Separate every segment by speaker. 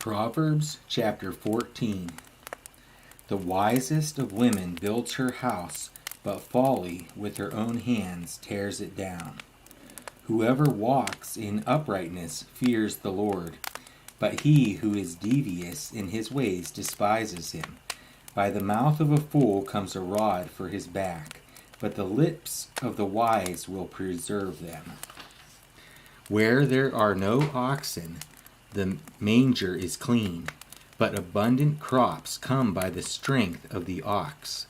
Speaker 1: Proverbs chapter 14. The wisest of women builds her house, but folly with her own hands tears it down. Whoever walks in uprightness fears the Lord, but he who is devious in his ways despises him. By the mouth of a fool comes a rod for his back, but the lips of the wise will preserve them. Where there are no oxen, the manger is clean, but abundant crops come by the strength of the ox.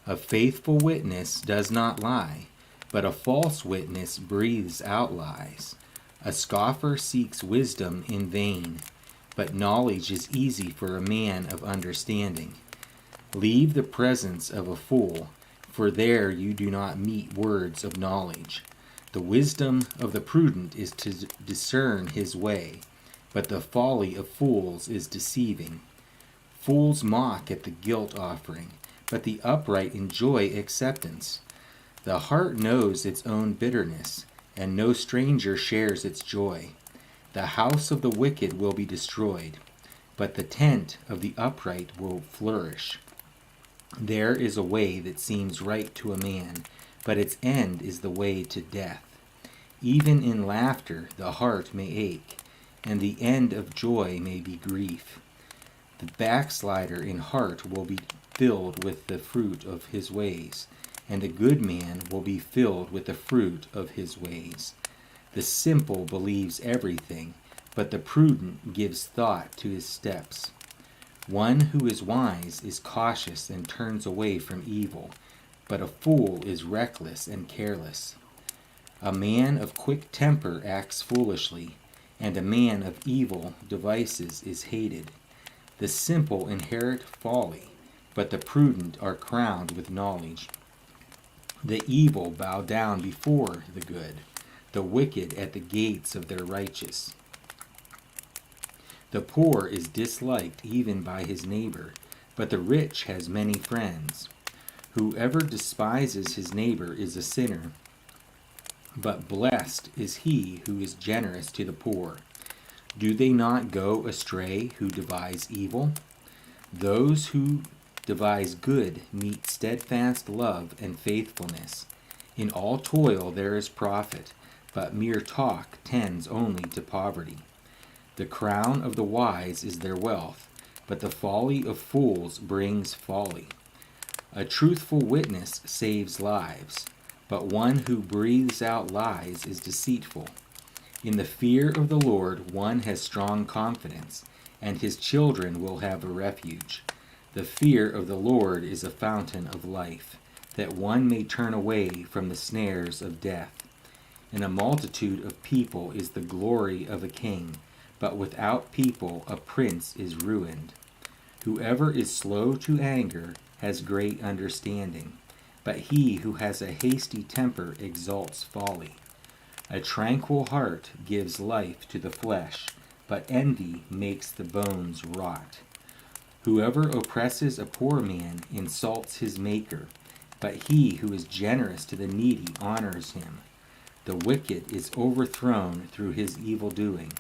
Speaker 1: A faithful witness does not lie, but a false witness breathes out lies. A scoffer seeks wisdom in vain, but knowledge is easy for a man of understanding. Leave the presence of a fool, for there you do not meet words of knowledge. The wisdom of the prudent is to discern his way, but the folly of fools is deceiving. Fools mock at the guilt offering, but the upright enjoy acceptance. The heart knows its own bitterness, and no stranger shares its joy. The house of the wicked will be destroyed, but the tent of the upright will flourish. There is a way that seems right to a man, but its end is the way to death. Even in laughter the heart may ache, and the end of joy may be grief. The backslider in heart will be filled with the fruit of his ways, and a good man will be filled with the fruit of his ways. The simple believes everything, but the prudent gives thought to his steps. One who is wise is cautious and turns away from evil, but a fool is reckless and careless. A man of quick temper acts foolishly, and a man of evil devices is hated. The simple inherit folly, but the prudent are crowned with knowledge. The evil bow down before the good, the wicked at the gates of their righteous. The poor is disliked even by his neighbor, but the rich has many friends. Whoever despises his neighbor is a sinner, but blessed is he who is generous to the poor. Do they not go astray who devise evil? Those who devise good meet steadfast love and faithfulness. In all toil there is profit, but mere talk tends only to poverty. The crown of the wise is their wealth, but the folly of fools brings folly. A truthful witness saves lives, but one who breathes out lies is deceitful. In the fear of the Lord one has strong confidence, and his children will have a refuge. The fear of the Lord is a fountain of life, that one may turn away from the snares of death. In a multitude of people is the glory of a king, but without people a prince is ruined. Whoever is slow to anger has great understanding, but he who has a hasty temper exalts folly. A tranquil heart gives life to the flesh, but envy makes the bones rot. Whoever oppresses a poor man insults his maker, but he who is generous to the needy honors him. The wicked is overthrown through his evil doing,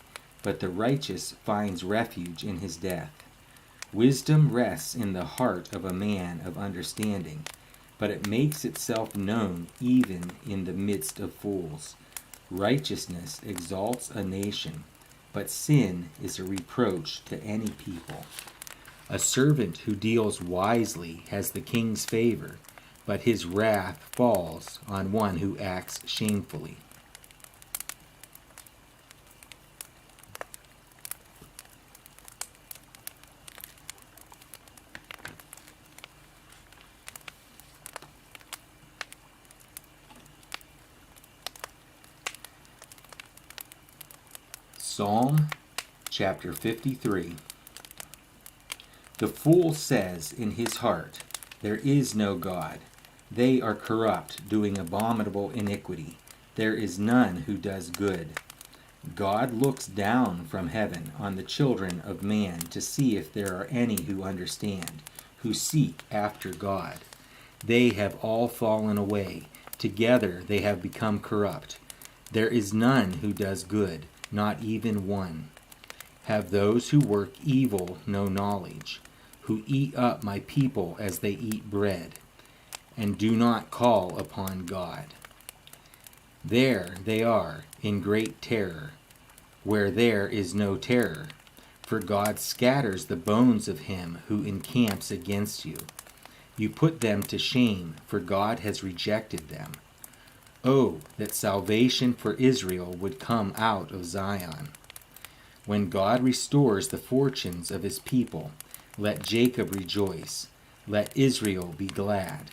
Speaker 1: but the righteous finds refuge in his death. Wisdom rests in the heart of a man of understanding, but it makes itself known even in the midst of fools. Righteousness exalts a nation, but sin is a reproach to any people. A servant who deals wisely has the king's favor, but his wrath falls on one who acts shamefully. Psalm chapter 53. The fool says in his heart, "There is no God." They are corrupt, doing abominable iniquity. There is none who does good. God looks down from heaven on the children of man to see if there are any who understand, who seek after God. They have all fallen away. Together they have become corrupt. There is none who does good, not even one. Have those who work evil no knowledge, who eat up my people as they eat bread, and do not call upon God? There they are in great terror, where there is no terror, for God scatters the bones of him who encamps against you. You put them to shame, for God has rejected them. Oh, that salvation for Israel would come out of Zion. When God restores the fortunes of his people, let Jacob rejoice, let Israel be glad.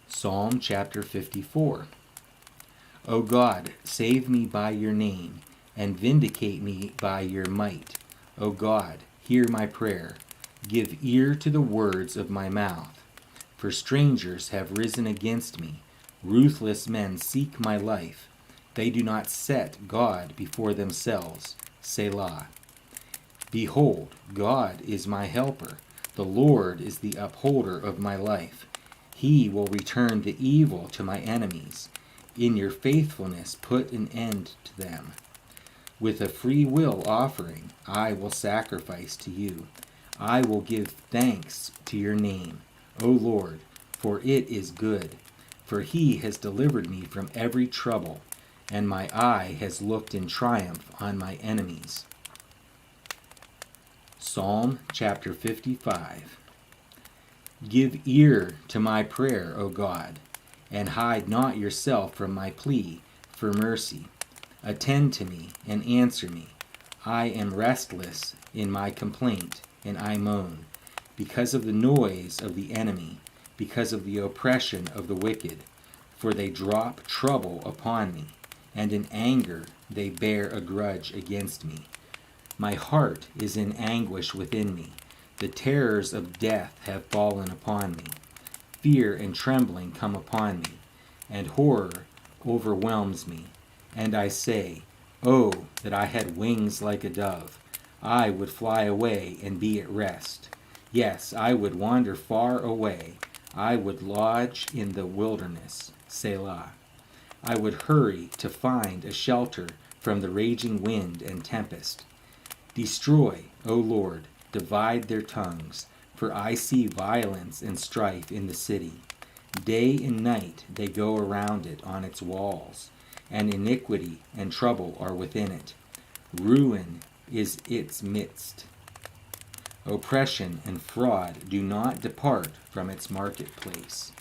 Speaker 1: Psalm chapter 54. O God, save me by your name, and vindicate me by your might. O God, hear my prayer. Give ear to the words of my mouth. For strangers have risen against me. Ruthless men seek my life. They do not set God before themselves. Selah. Behold, God is my helper. The Lord is the upholder of my life. He will return the evil to my enemies. In your faithfulness put an end to them. With a free will offering, I will sacrifice to you. I will give thanks to your name, O Lord, for it is good. For he has delivered me from every trouble, and my eye has looked in triumph on my enemies. Psalm chapter 55. Give ear to my prayer, O God, and hide not yourself from my plea for mercy. Attend to me and answer me. I am restless in my complaint, and I moan, because of the noise of the enemy, because of the oppression of the wicked. For they drop trouble upon me, and in anger they bear a grudge against me. My heart is in anguish within me. The terrors of death have fallen upon me. Fear and trembling come upon me, and horror overwhelms me. And I say, Oh, that I had wings like a dove! I would fly away and be at rest. Yes, I would wander far away. I would lodge in the wilderness. Selah. I would hurry to find a shelter from the raging wind and tempest. Destroy, O Lord, divide their tongues, for I see violence and strife in the city. Day and night they go around it on its walls, and iniquity and trouble are within it. Ruin is its midst. Oppression and fraud do not depart from its marketplace.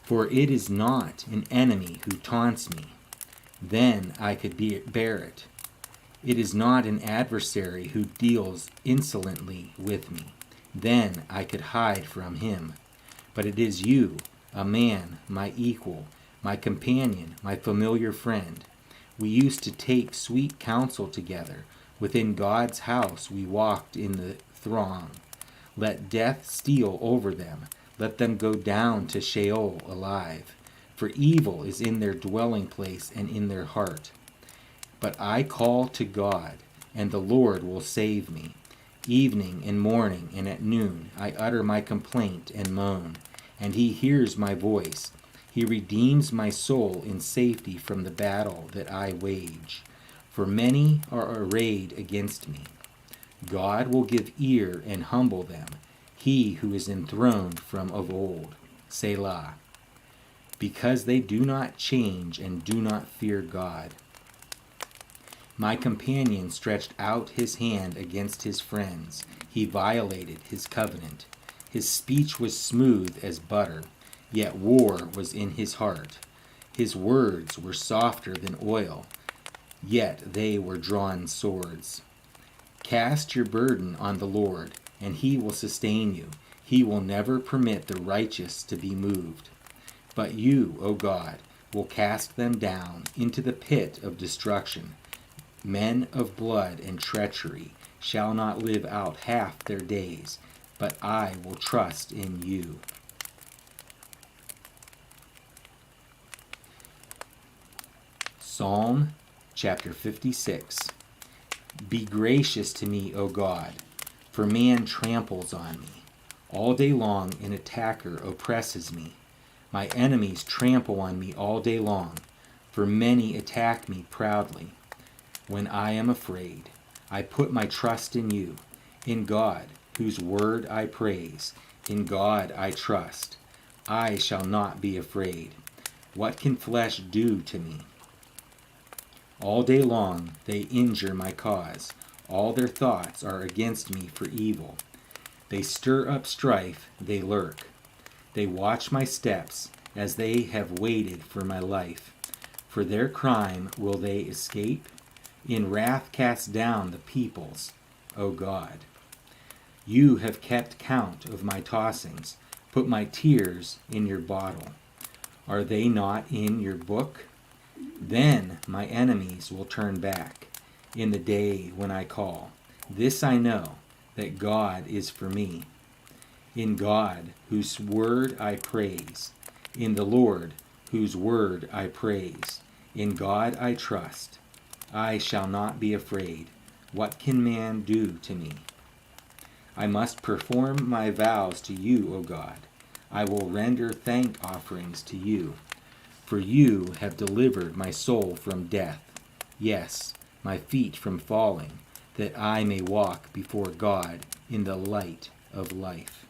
Speaker 1: For it is not an enemy who taunts me. Then I could bear it. It is not an adversary who deals insolently with me. Then I could hide from him. But it is you, a man, my equal, my companion, my familiar friend. We used to take sweet counsel together. Within God's house we walked in the throng. Let death steal over them. Let them go down to Sheol alive. For evil is in their dwelling place and in their heart. But I call to God, and the Lord will save me. Evening and morning and at noon I utter my complaint and moan, and he hears my voice. He redeems my soul in safety from the battle that I wage. For many are arrayed against me. God will give ear and humble them, he who is enthroned from of old. Selah. Because they do not change and do not fear God. My companion stretched out his hand against his friends. He violated his covenant. His speech was smooth as butter, yet war was in his heart. His words were softer than oil, yet they were drawn swords. Cast your burden on the Lord, and he will sustain you. He will never permit the righteous to be moved. But you, O God, will cast them down into the pit of destruction. Men of blood and treachery shall not live out half their days, but I will trust in you. Psalm chapter 56. Be gracious to me, O God, for man tramples on me. All day long an attacker oppresses me. My enemies trample on me all day long, for many attack me proudly. when I am afraid. I put my trust in you, in God, whose word I praise. In God I trust. I shall not be afraid. What can flesh do to me? All day long they injure my cause. All their thoughts are against me for evil. They stir up strife, they lurk. They watch my steps as they have waited for my life. For their crime will they escape? In wrath cast down the peoples, O God. You have kept count of my tossings, put my tears in your bottle. Are they not in your book? Then my enemies will turn back in the day when I call. This I know, that God is for me. In God, whose word I praise. In the Lord, whose word I praise. In God I trust. I shall not be afraid. What can man do to me? I must perform my vows to you, O God. I will render thank offerings to you. For you have delivered my soul from death, yes, my feet from falling, that I may walk before God in the light of life.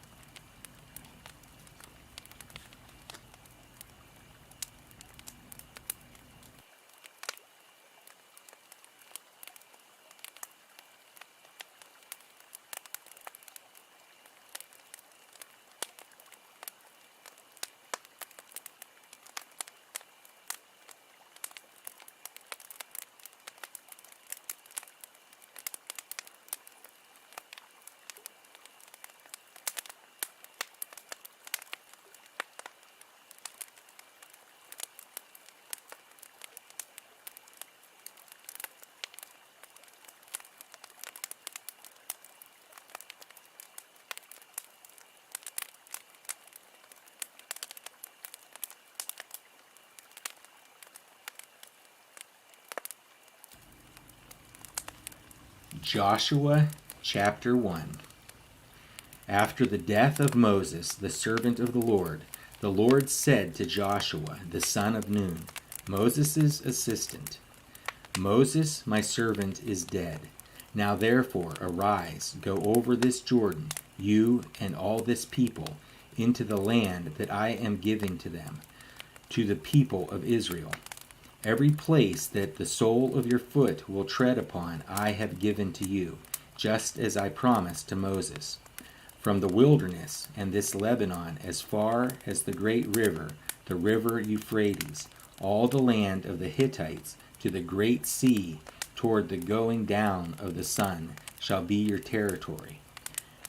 Speaker 1: Joshua chapter 1. After the death of Moses, the servant of the Lord said to Joshua, the son of Nun, Moses' assistant, Moses, my servant, is dead. Now therefore arise, go over this Jordan, you and all this people, into the land that I am giving to them, to the people of Israel. Every place that the sole of your foot will tread upon I have given to you, just as I promised to Moses. From the wilderness and this Lebanon as far as the great river, the river Euphrates, all the land of the Hittites, to the great sea, toward the going down of the sun, shall be your territory.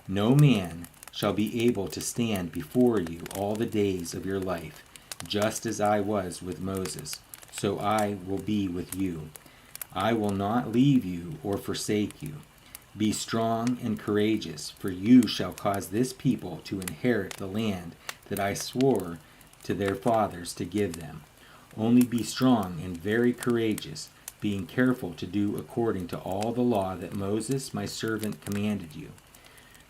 Speaker 1: No man shall be able to stand before you all the days of your life, just as I was with Moses, so I will be with you. I will not leave you or forsake you. Be strong and courageous, for you shall cause this people to inherit the land that I swore to their fathers to give them. Only be strong and very courageous, being careful to do according to all the law that Moses my servant commanded you.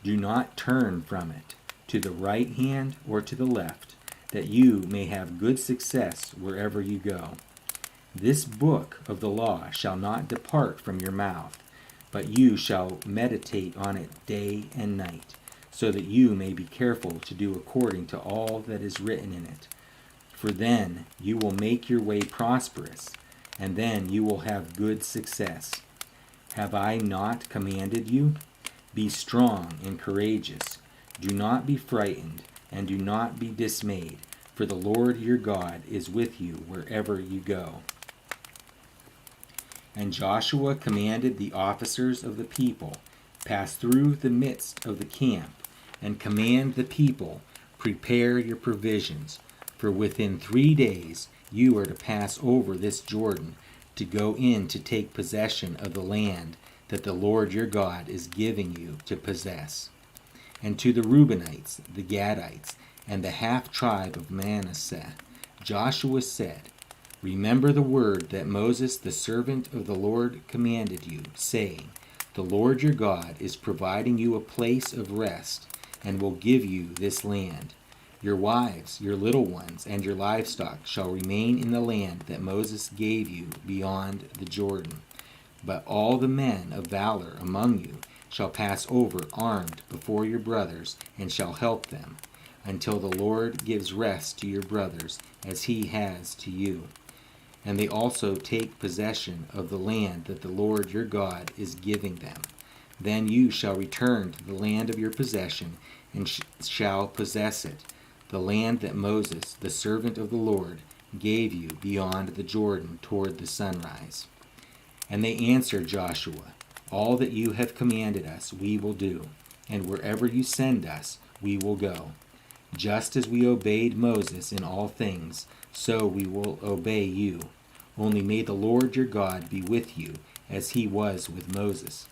Speaker 1: Do not turn from it, to the right hand or to the left, that you may have good success wherever you go. This book of the law shall not depart from your mouth, but you shall meditate on it day and night, so that you may be careful to do according to all that is written in it. For then you will make your way prosperous, and then you will have good success. Have I not commanded you? Be strong and courageous. Do not be frightened, and do not be dismayed, for the Lord your God is with you wherever you go. And Joshua commanded the officers of the people, pass through the midst of the camp, and command the people, prepare your provisions, for within 3 days you are to pass over this Jordan, to go in to take possession of the land that the Lord your God is giving you to possess. And to the Reubenites, the Gadites, and the half-tribe of Manasseh, Joshua said, Remember the word that Moses the servant of the Lord commanded you, saying, The Lord your God is providing you a place of rest, and will give you this land. Your wives, your little ones, and your livestock shall remain in the land that Moses gave you beyond the Jordan. But all the men of valor among you shall pass over armed before your brothers, and shall help them, until the Lord gives rest to your brothers, as he has to you. And they also take possession of the land that the Lord your God is giving them. Then you shall return to the land of your possession, and shall possess it, the land that Moses, the servant of the Lord, gave you beyond the Jordan toward the sunrise. And they answered Joshua, All that you have commanded us we will do, and wherever you send us we will go. Just as we obeyed Moses in all things, so we will obey you. Only may the Lord your God be with you, as he was with Moses.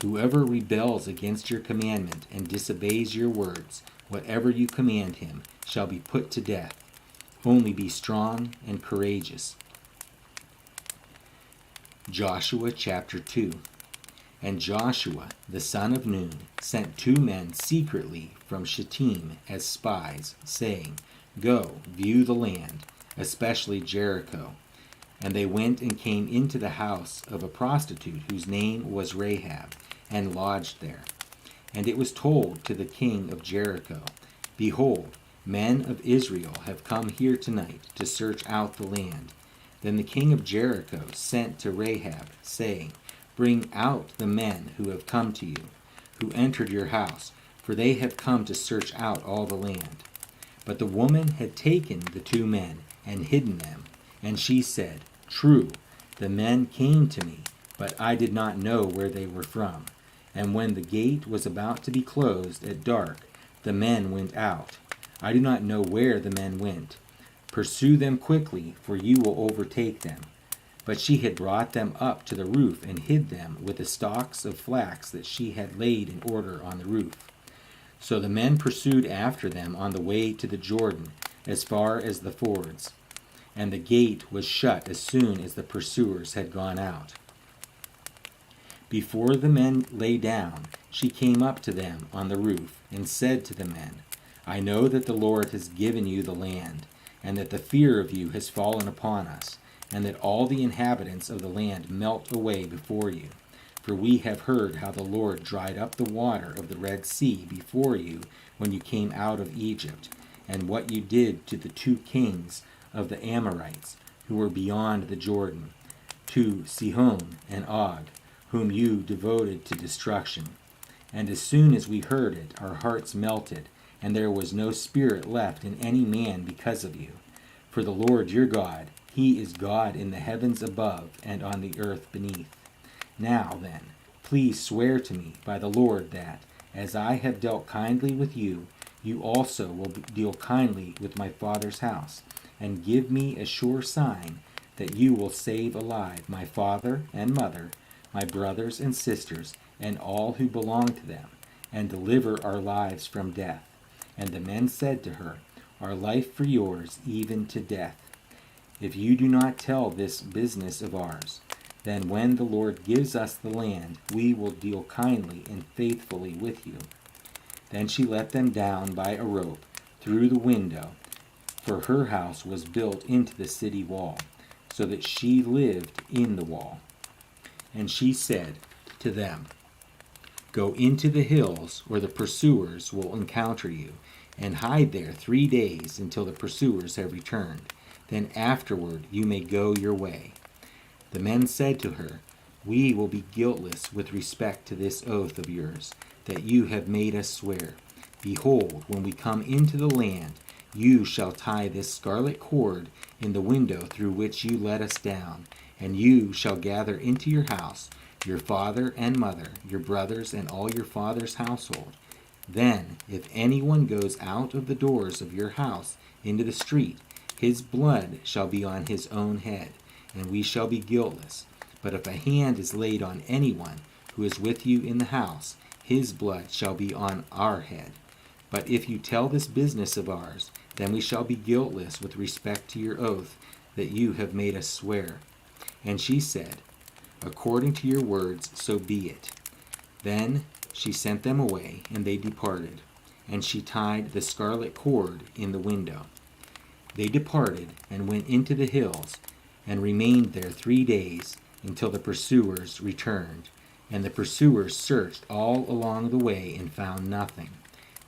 Speaker 1: Whoever rebels against your commandment and disobeys your words, whatever you command him, shall be put to death. Only be strong and courageous. Joshua chapter 2. And Joshua, the son of Nun, sent 2 men secretly from Shittim as spies, saying, Go, view the land, especially Jericho. And they went and came into the house of a prostitute whose name was Rahab, and lodged there. And it was told to the king of Jericho, Behold, men of Israel have come here tonight to search out the land. Then the king of Jericho sent to Rahab, saying, Bring out the men who have come to you, who entered your house, for they have come to search out all the land. But the woman had taken the 2 men and hidden them. And she said, True, the men came to me, but I did not know where they were from. And when the gate was about to be closed at dark, the men went out. I do not know where the men went. Pursue them quickly, for you will overtake them. But she had brought them up to the roof and hid them with the stalks of flax that she had laid in order on the roof. So the men pursued after them on the way to the Jordan, as far as the fords. And the gate was shut as soon as the pursuers had gone out. Before the men lay down, she came up to them on the roof, and said to the men, I know that the Lord has given you the land, and that the fear of you has fallen upon us, and that all the inhabitants of the land melt away before you. For we have heard how the Lord dried up the water of the Red Sea before you when you came out of Egypt, and what you did to the 2 kings of the Amorites, who were beyond the Jordan, to Sihon and Og, whom you devoted to destruction. And as soon as we heard it, our hearts melted, and there was no spirit left in any man because of you. For the Lord your God, he is God in the heavens above and on the earth beneath. Now then, please swear to me by the Lord that, as I have dealt kindly with you, you also will deal kindly with my father's house, and give me a sure sign that you will save alive my father and mother, my brothers and sisters, and all who belong to them, and deliver our lives from death. And the men said to her, Our life for yours, even to death. If you do not tell this business of ours, then when the Lord gives us the land, we will deal kindly and faithfully with you. Then she let them down by a rope through the window, for her house was built into the city wall, so that she lived in the wall. And she said to them, Go into the hills where the pursuers will encounter you, and hide there 3 days until the pursuers have returned. Then afterward you may go your way. The men said to her, We will be guiltless with respect to this oath of yours, that you have made us swear. Behold, when we come into the land, you shall tie this scarlet cord in the window through which you let us down, and you shall gather into your house your father and mother, your brothers, and all your father's household. Then, if anyone goes out of the doors of your house into the street, his blood shall be on his own head, and we shall be guiltless. But if a hand is laid on anyone who is with you in the house, his blood shall be on our head. But if you tell this business of ours, then we shall be guiltless with respect to your oath that you have made us swear. And she said, According to your words, so be it. Then she sent them away, and they departed, and she tied the scarlet cord in the window. They departed and went into the hills, and remained there 3 days, until the pursuers returned. And the pursuers searched all along the way and found nothing.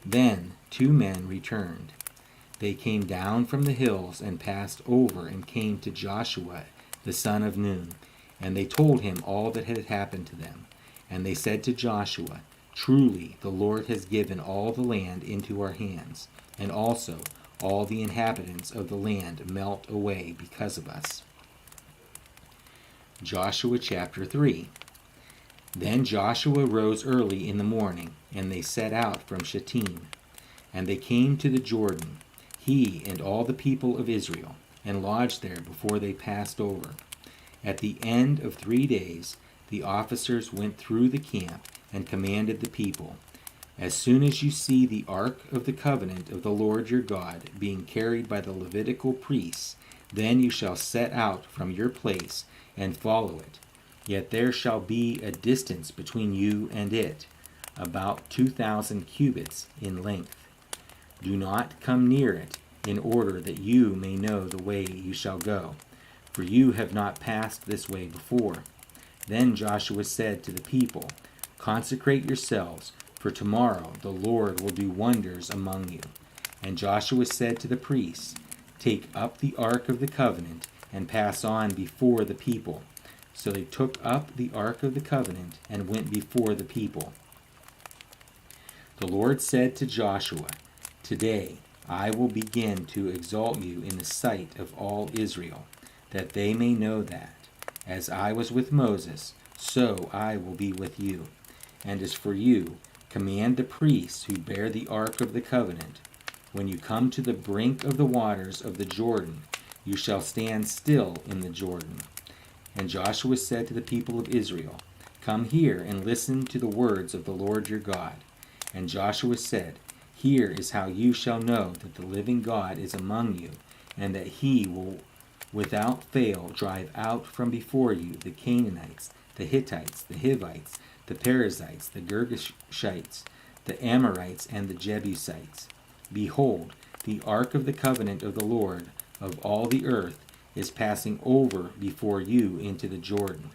Speaker 1: Then 2 men returned. They came down from the hills and passed over and came to Joshua the son of Nun. And they told him all that had happened to them. And they said to Joshua, "Truly the Lord has given all the land into our hands, and also all the inhabitants of the land melt away because of us." Joshua chapter 3. Then Joshua rose early in the morning, and they set out from Shittim. And they came to the Jordan, he and all the people of Israel, and lodged there before they passed over. At the end of 3 days, the officers went through the camp and commanded the people, "As soon as you see the ark of the covenant of the Lord your God being carried by the Levitical priests, then you shall set out from your place and follow it. Yet there shall be a distance between you and it, about 2,000 cubits in length. Do not come near it, in order that you may know the way you shall go, for you have not passed this way before." Then Joshua said to the people, "Consecrate yourselves, for tomorrow the Lord will do wonders among you." And Joshua said to the priests, "Take up the ark of the covenant and pass on before the people." So they took up the ark of the covenant and went before the people. The Lord said to Joshua, "Today I will begin to exalt you in the sight of all Israel, that they may know that, as I was with Moses, so I will be with you. And as for you, command the priests who bear the ark of the covenant, when you come to the brink of the waters of the Jordan, you shall stand still in the Jordan." And Joshua said to the people of Israel, "Come here and listen to the words of the Lord your God." And Joshua said, "Here is how you shall know that the living God is among you, and that he will without fail drive out from before you the Canaanites, the Hittites, the Hivites, the Perizzites, the Girgashites, the Amorites, and the Jebusites. Behold, the ark of the covenant of the Lord of all the earth is passing over before you into the Jordan.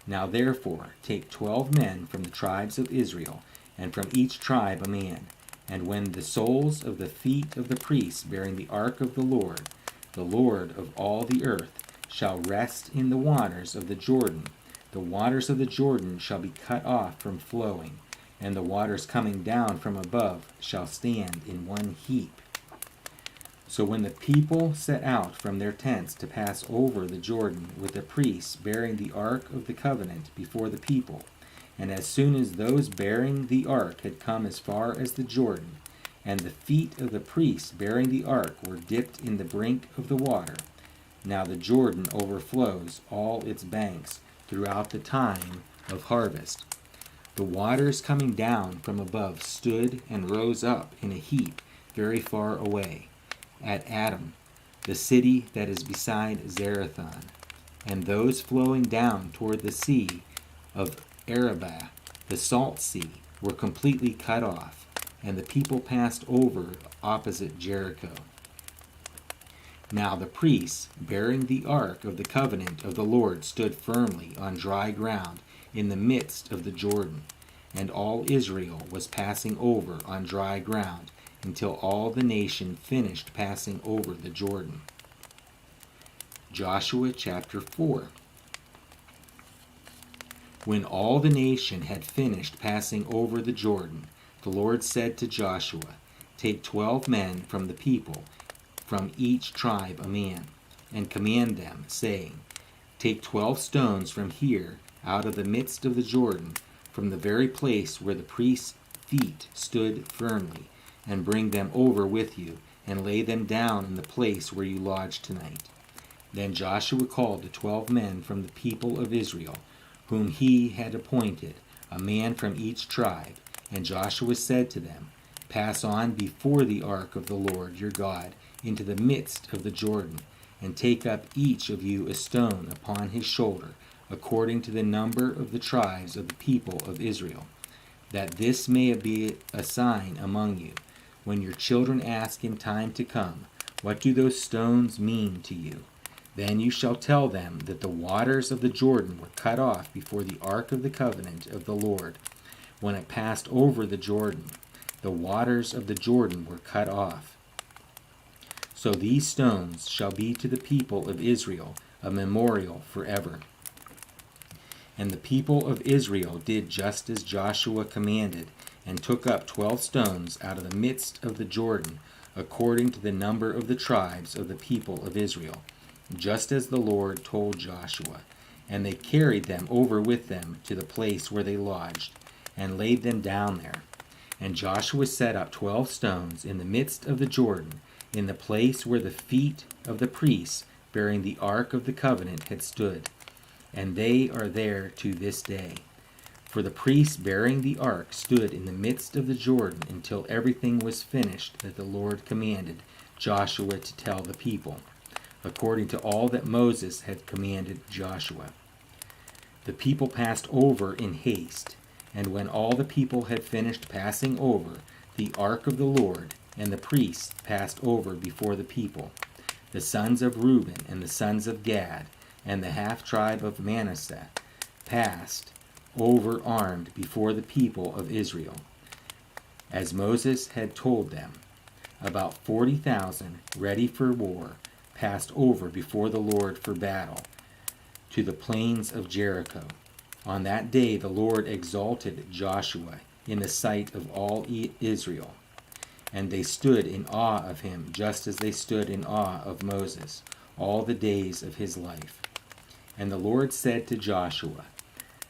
Speaker 1: Now therefore take 12 men from the tribes of Israel, and from each tribe a man. And when the soles of the feet of the priests bearing the ark of the Lord of all the earth, shall rest in the waters of the waters of the Jordan shall be cut off from flowing, and the waters coming down from above shall stand in one heap." So when the people set out from their tents to pass over the Jordan with the priests bearing the ark of the covenant before the people, and as soon as those bearing the ark had come as far as the Jordan, and the feet of the priests bearing the ark were dipped in the brink of the water, now the Jordan overflows all its banks throughout the time of harvest. The waters coming down from above stood and rose up in a heap very far away, at Adam, the city that is beside Zarethan, and those flowing down toward the sea of Arabah, the salt sea, were completely cut off, and the people passed over opposite Jericho. Now the priests, bearing the ark of the covenant of the Lord, stood firmly on dry ground in the midst of the Jordan, and all Israel was passing over on dry ground, until all the nation finished passing over the Jordan. Joshua chapter 4. When all the nation had finished passing over the Jordan, the Lord said to Joshua, "Take 12 men from the people, from each tribe a man, and command them, saying, Take 12 stones from here, out of the midst of the Jordan, from the very place where the priest's feet stood firmly, and bring them over with you, and lay them down in the place where you lodge tonight." Then Joshua called the 12 men from the people of Israel, whom he had appointed, a man from each tribe. And Joshua said to them, "Pass on before the ark of the Lord your God into the midst of the Jordan, and take up each of you a stone upon his shoulder, according to the number of the tribes of the people of Israel, that this may be a sign among you. When your children ask in time to come, 'What do those stones mean to you?' Then you shall tell them that the waters of the Jordan were cut off before the ark of the covenant of the Lord. When it passed over the Jordan, the waters of the Jordan were cut off. So these stones shall be to the people of Israel a memorial forever. And the people of Israel did just as Joshua commanded, and took up 12 stones out of the midst of the Jordan, according to the number of the tribes of the people of Israel, just as the Lord told Joshua. And they carried them over with them to the place where they lodged, and laid them down there. And Joshua set up 12 stones in the midst of the Jordan, in the place where the feet of the priests bearing the ark of the covenant had stood. And they are there to this day. For the priests bearing the ark stood in the midst of the Jordan until everything was finished that the Lord commanded Joshua to tell the people, according to all that Moses had commanded Joshua. The people passed over in haste, and when all the people had finished passing over, the ark of the Lord and the priests passed over before the people. The sons of Reuben and the sons of Gad and the half-tribe of Manasseh passed over armed before the people of Israel, as Moses had told them. About 40,000 ready for war passed over before the Lord for battle to the plains of Jericho. On that day the Lord exalted Joshua in the sight of all Israel, and they stood in awe of him, just as they stood in awe of Moses all the days of his life. And the Lord said to Joshua,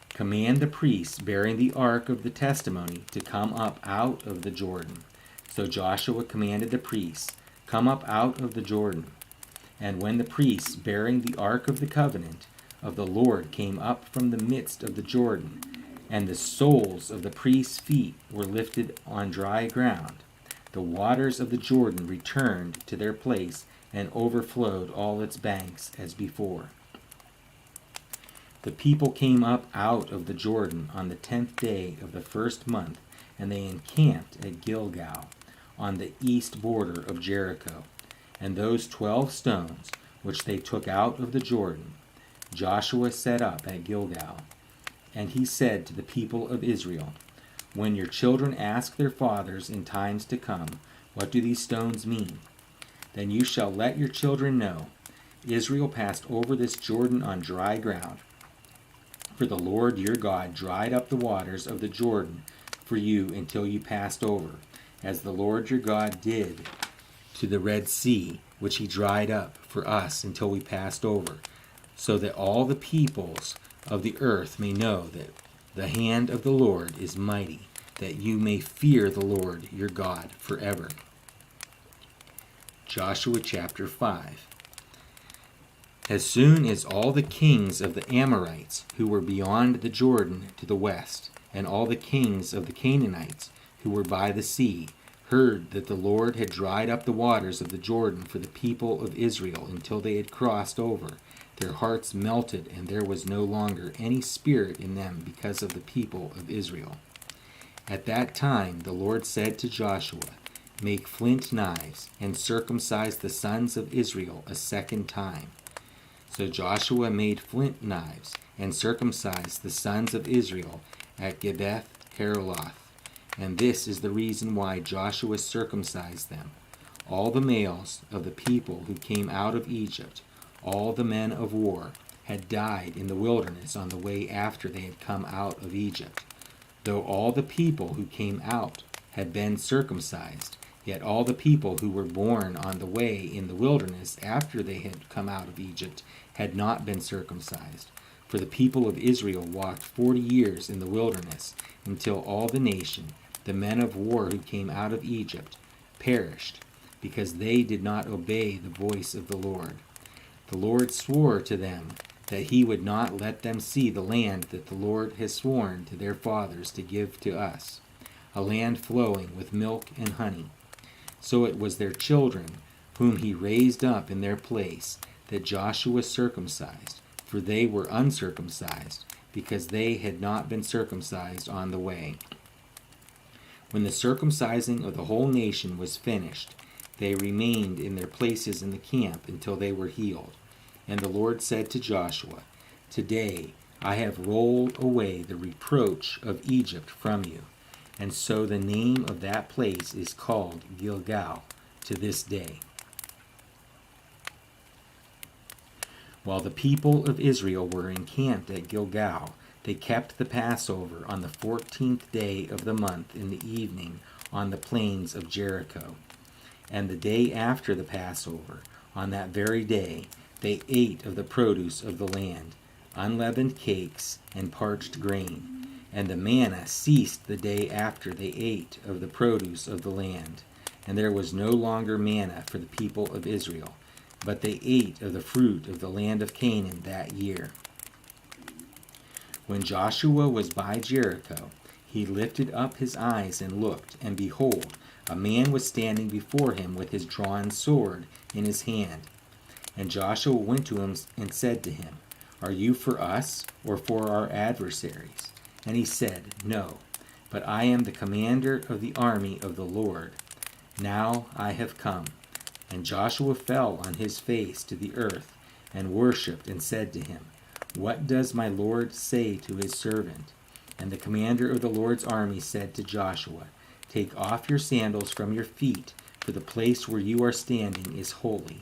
Speaker 1: Command the priests bearing the ark of the testimony to come up out of the Jordan. So Joshua commanded the priests, Come up out of the Jordan. And when the priests bearing the ark of the covenant of the Lord came up from the midst of the Jordan, and the soles of the priests' feet were lifted on dry ground, the waters of the Jordan returned to their place and overflowed all its banks as before. The people came up out of the Jordan on the 10th day of the first month, and they encamped at Gilgal, on the east border of Jericho. And those 12 stones, which they took out of the Jordan, Joshua set up at Gilgal. And he said to the people of Israel, When your children ask their fathers in times to come, What do these stones mean? Then you shall let your children know, Israel passed over this Jordan on dry ground. For the Lord your God dried up the waters of the Jordan for you until you passed over, as the Lord your God did to the Red Sea, which he dried up for us until we passed over, so that all the peoples of the earth may know that the hand of the Lord is mighty, that you may fear the Lord your God forever. Joshua chapter 5. As soon as all the kings of the Amorites who were beyond the Jordan to the west, and all the kings of the Canaanites who were by the sea, heard that the Lord had dried up the waters of the Jordan for the people of Israel until they had crossed over, their hearts melted, and there was no longer any spirit in them because of the people of Israel. At that time the Lord said to Joshua, Make flint knives, and circumcise the sons of Israel a second time. So Joshua made flint knives, and circumcised the sons of Israel at Gibeath Haaraloth. And this is the reason why Joshua circumcised them. All the males of the people who came out of Egypt, all the men of war, had died in the wilderness on the way after they had come out of Egypt. Though all the people who came out had been circumcised, yet all the people who were born on the way in the wilderness after they had come out of Egypt had not been circumcised. For the people of Israel walked 40 years in the wilderness, until all the nation, the men of war who came out of Egypt, perished, because they did not obey the voice of the Lord. The Lord swore to them that he would not let them see the land that the Lord has sworn to their fathers to give to us, a land flowing with milk and honey. So it was their children, whom he raised up in their place, that Joshua circumcised, for they were uncircumcised, because they had not been circumcised on the way. When the circumcising of the whole nation was finished, they remained in their places in the camp until they were healed. And the Lord said to Joshua, Today I have rolled away the reproach of Egypt from you. And so the name of that place is called Gilgal to this day. While the people of Israel were encamped at Gilgal, they kept the Passover on the 14th day of the month in the evening on the plains of Jericho. And the day after the Passover, on that very day, they ate of the produce of the land, unleavened cakes and parched grain. And the manna ceased the day after they ate of the produce of the land. And there was no longer manna for the people of Israel, but they ate of the fruit of the land of Canaan that year. When Joshua was by Jericho, he lifted up his eyes and looked, and behold, a man was standing before him with his drawn sword in his hand. And Joshua went to him and said to him, Are you for us or for our adversaries? And he said, No, but I am the commander of the army of the Lord. Now I have come. And Joshua fell on his face to the earth and worshipped and said to him, What does my Lord say to his servant? And the commander of the Lord's army said to Joshua, Take off your sandals from your feet, for the place where you are standing is holy.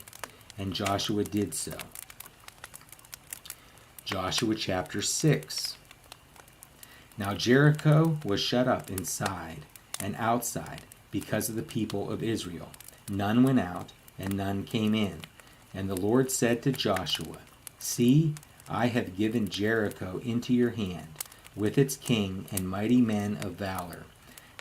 Speaker 1: And Joshua did so. Joshua chapter 6. Now Jericho was shut up inside and outside because of the people of Israel. None went out, and none came in. And the Lord said to Joshua, See, I have given Jericho into your hand, with its king and mighty men of valor.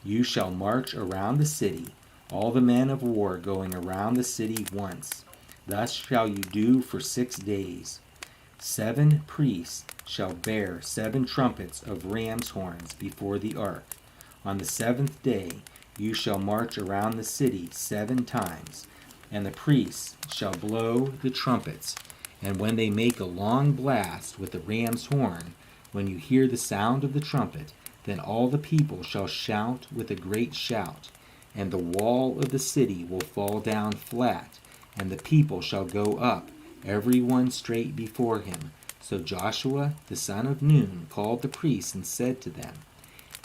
Speaker 1: You shall march around the city, all the men of war going around the city once. Thus shall you do for 6 days. 7 priests shall bear 7 trumpets of ram's horns before the ark. On the 7th day you shall march around the city 7 times, and the priests shall blow the trumpets. And when they make a long blast with the ram's horn, when you hear the sound of the trumpet, then all the people shall shout with a great shout, and the wall of the city will fall down flat, and the people shall go up, every one straight before him. So Joshua the son of Nun called the priests and said to them,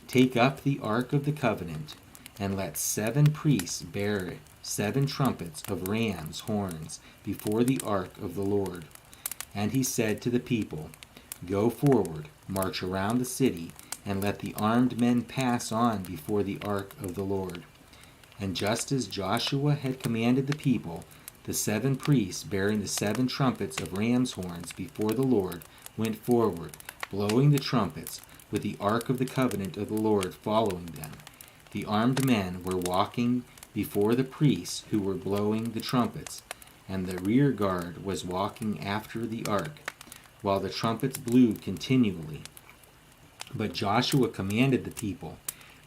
Speaker 1: Take up the ark of the covenant, and let 7 priests bear it, 7 trumpets of ram's horns before the ark of the Lord. And he said to the people, Go forward, march around the city, and let the armed men pass on before the ark of the Lord. And just as Joshua had commanded the people, the 7 priests bearing the 7 trumpets of ram's horns before the Lord went forward, blowing the trumpets, with the ark of the covenant of the Lord following them. The armed men were walking before the priests who were blowing the trumpets, and the rear guard was walking after the ark, while the trumpets blew continually. But Joshua commanded the people,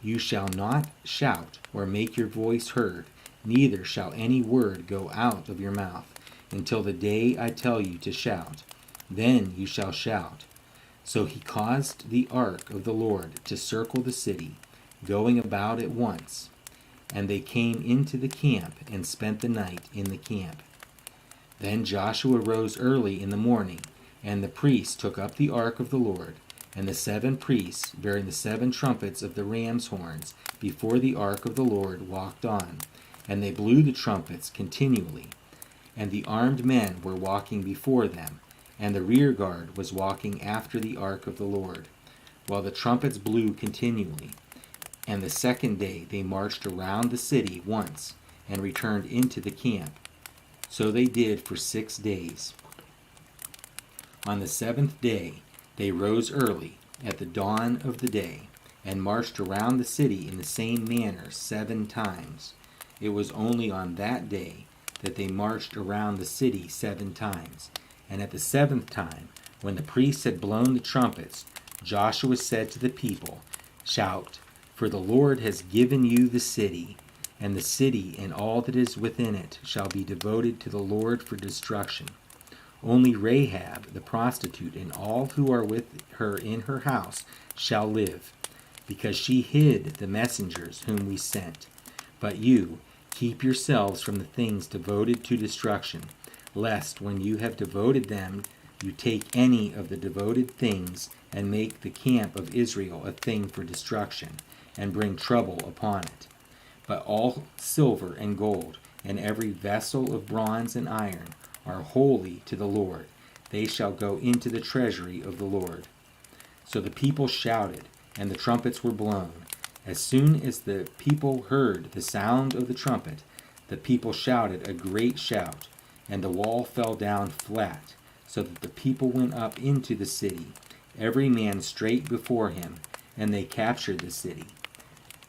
Speaker 1: You shall not shout or make your voice heard, neither shall any word go out of your mouth, until the day I tell you to shout. Then you shall shout. So he caused the ark of the Lord to circle the city, going about it once. And they came into the camp and spent the night in the camp. Then Joshua rose early in the morning, and the priests took up the ark of the Lord, and the 7 priests, bearing the 7 trumpets of the ram's horns, before the ark of the Lord walked on, and they blew the trumpets continually. And the armed men were walking before them, and the rear guard was walking after the ark of the Lord, while the trumpets blew continually. And the 2nd day they marched around the city once, and returned into the camp. So they did for 6 days. On the 7th day they rose early, at the dawn of the day, and marched around the city in the same manner 7 times. It was only on that day that they marched around the city 7 times. And at the 7th time, when the priests had blown the trumpets, Joshua said to the people, Shout, for the Lord has given you the city, and the city and all that is within it shall be devoted to the Lord for destruction. Only Rahab the prostitute and all who are with her in her house shall live, because she hid the messengers whom we sent. But you, keep yourselves from the things devoted to destruction, lest when you have devoted them, you take any of the devoted things and make the camp of Israel a thing for destruction, and bring trouble upon it. But all silver and gold, and every vessel of bronze and iron, are holy to the Lord. They shall go into the treasury of the Lord. So the people shouted, and the trumpets were blown. As soon as the people heard the sound of the trumpet, the people shouted a great shout, and the wall fell down flat, so that the people went up into the city, every man straight before him, and they captured the city.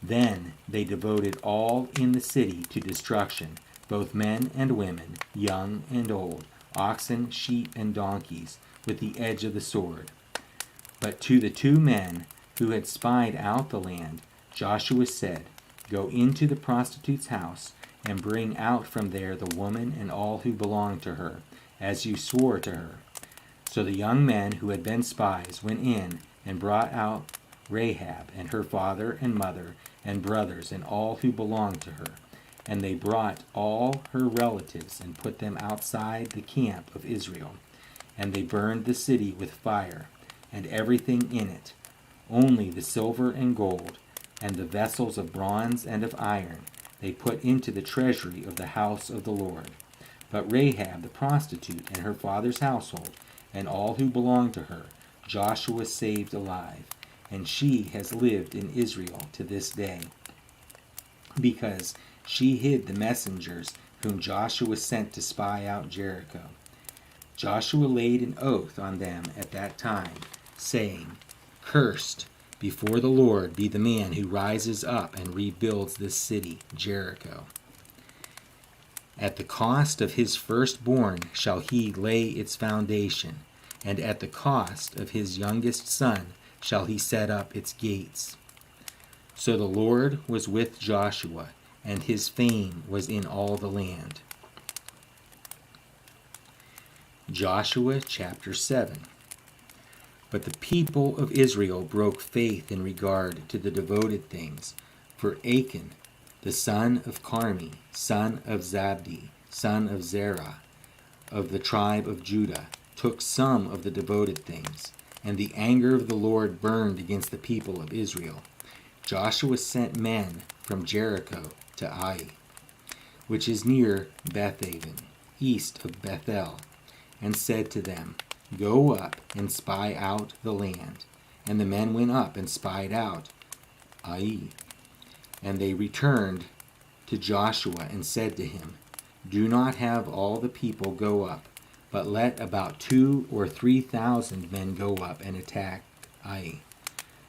Speaker 1: Then they devoted all in the city to destruction, both men and women, young and old, oxen, sheep, and donkeys, with the edge of the sword. But to the 2 men who had spied out the land, Joshua said, Go into the prostitute's house, and bring out from there the woman and all who belong to her, as you swore to her. So the young men who had been spies went in and brought out Rahab and her father and mother and brothers and all who belonged to her. And they brought all her relatives and put them outside the camp of Israel. And they burned the city with fire, and everything in it, only the silver and gold, and the vessels of bronze and of iron, they put into the treasury of the house of the Lord. But Rahab the prostitute and her father's household, and all who belonged to her, Joshua saved alive, and she has lived in Israel to this day, because she hid the messengers whom Joshua sent to spy out Jericho. Joshua laid an oath on them at that time, saying, Cursed before the Lord be the man who rises up and rebuilds this city, Jericho. At the cost of his firstborn shall he lay its foundation, and at the cost of his youngest son shall he set up its gates. So the Lord was with Joshua, and his fame was in all the land. Joshua chapter 7. But the people of Israel broke faith in regard to the devoted things, for Achan, the son of Carmi, son of Zabdi, son of Zerah, of the tribe of Judah, took some of the devoted things, and the anger of the Lord burned against the people of Israel. Joshua sent men from Jericho to Ai, which is near Bethaven, east of Bethel, and said to them, Go up and spy out the land. And the men went up and spied out Ai. And they returned to Joshua and said to him, Do not have all the people go up, but let about 2,000 or 3,000 men go up and attack Ai.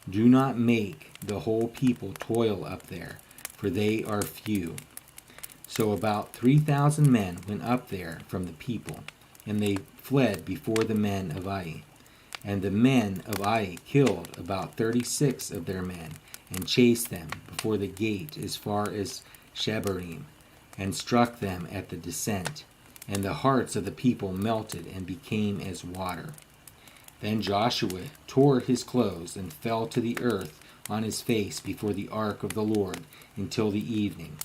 Speaker 1: Do not make the whole people toil up there, for they are few. So about 3,000 men went up there from the people, and they fled before the men of Ai. And the men of Ai killed about 36 of their men, and chased them before the gate as far as Shebarim, and struck them at the descent. And the hearts of the people melted and became as water. Then Joshua tore his clothes and fell to the earth on his face before the ark of the Lord until the evening,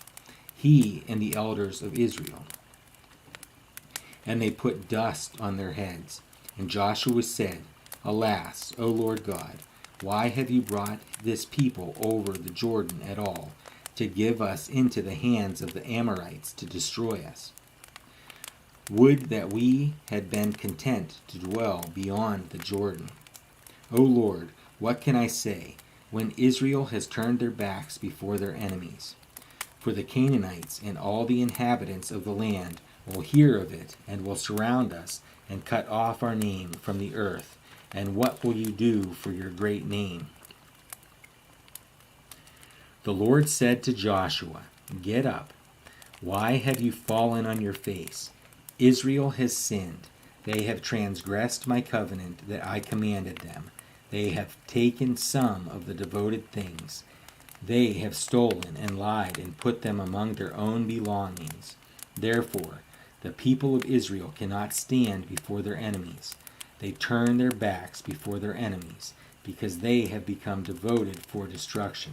Speaker 1: he and the elders of Israel. And they put dust on their heads. And Joshua said, Alas, O Lord God, why have you brought this people over the Jordan at all, to give us into the hands of the Amorites to destroy us? Would that we had been content to dwell beyond the Jordan. O Lord, what can I say, when Israel has turned their backs before their enemies? For the Canaanites and all the inhabitants of the land will hear of it, and will surround us, and cut off our name from the earth. And what will you do for your great name? The Lord said to Joshua, Get up. Why have you fallen on your face? Israel has sinned. They have transgressed my covenant that I commanded them. They have taken some of the devoted things. They have stolen and lied and put them among their own belongings. Therefore, the people of Israel cannot stand before their enemies. They turn their backs before their enemies, because they have become devoted for destruction.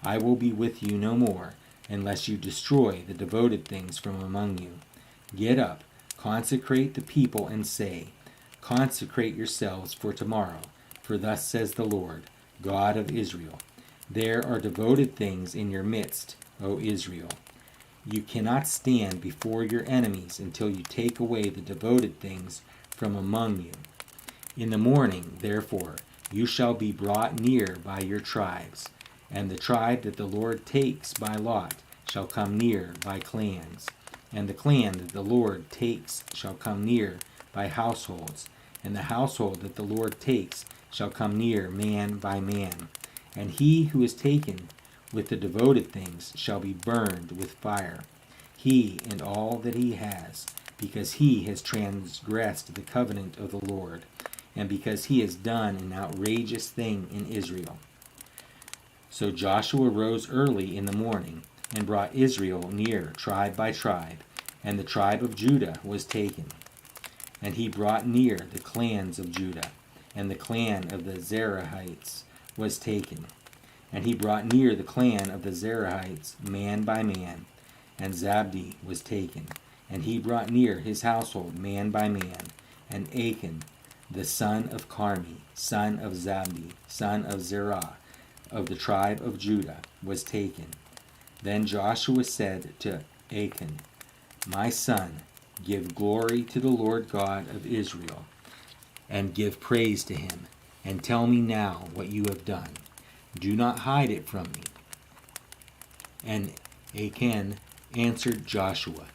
Speaker 1: I will be with you no more, unless you destroy the devoted things from among you. Get up, Consecrate the people and say, Consecrate yourselves for tomorrow, for thus says the Lord, God of Israel. There are devoted things in your midst, O Israel. You cannot stand before your enemies until you take away the devoted things from among you. In the morning, therefore, you shall be brought near by your tribes, and the tribe that the Lord takes by lot shall come near by clans, and the clan that the Lord takes shall come near by households, and the household that the Lord takes shall come near man by man. And he who is taken with the devoted things shall be burned with fire, he and all that he has, because he has transgressed the covenant of the Lord, and because he has done an outrageous thing in Israel. So Joshua rose early in the morning, and brought Israel near tribe by tribe, and the tribe of Judah was taken. And he brought near the clans of Judah, and the clan of the Zerahites was taken. And he brought near the clan of the Zerahites man by man, and Zabdi was taken. And he brought near his household man by man, and Achan, the son of Carmi, son of Zabdi, son of Zerah, of the tribe of Judah, was taken. Then Joshua said to Achan, My son, give glory to the Lord God of Israel, and give praise to him, and tell me now what you have done. Do not hide it from me. And Achan answered Joshua,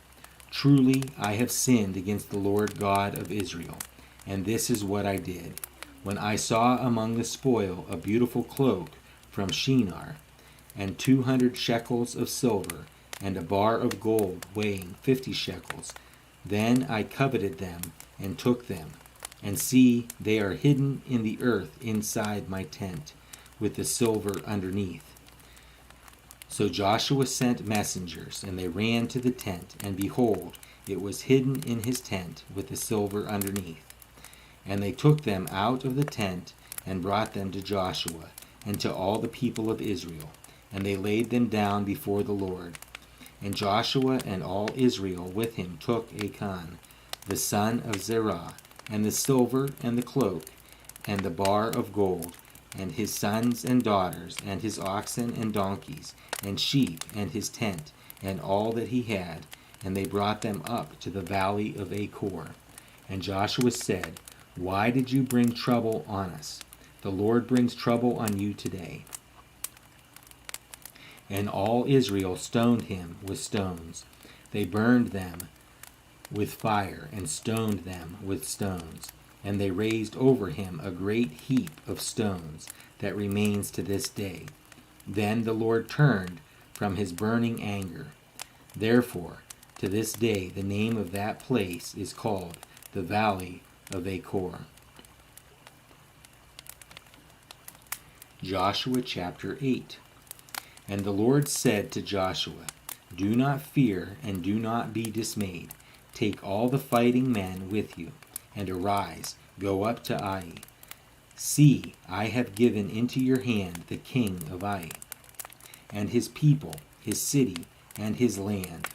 Speaker 1: Truly I have sinned against the Lord God of Israel, and this is what I did. When I saw among the spoil a beautiful cloak from Shinar, and 200 shekels of silver, and a bar of gold weighing 50 shekels, then I coveted them and took them. And see, they are hidden in the earth inside my tent, with the silver underneath. So Joshua sent messengers, and they ran to the tent, and behold, it was hidden in his tent with the silver underneath. And they took them out of the tent, and brought them to Joshua, and to all the people of Israel, and they laid them down before the Lord. And Joshua and all Israel with him took Achan, the son of Zerah, and the silver, and the cloak, and the bar of gold, and his sons and daughters, and his oxen and donkeys, and sheep, and his tent, and all that he had, and they brought them up to the valley of Achor. And Joshua said, Why did you bring trouble on us? The Lord brings trouble on you today. And all Israel stoned him with stones. They burned them with fire, and stoned them with stones. And they raised over him a great heap of stones that remains to this day. Then the Lord turned from his burning anger. Therefore, to this day the name of that place is called the Valley of Achor. Joshua chapter 8. And the Lord said to Joshua, Do not fear and do not be dismayed. Take all the fighting men with you, and arise, go up to Ai. See, I have given into your hand the king of Ai, and his people, his city, and his land.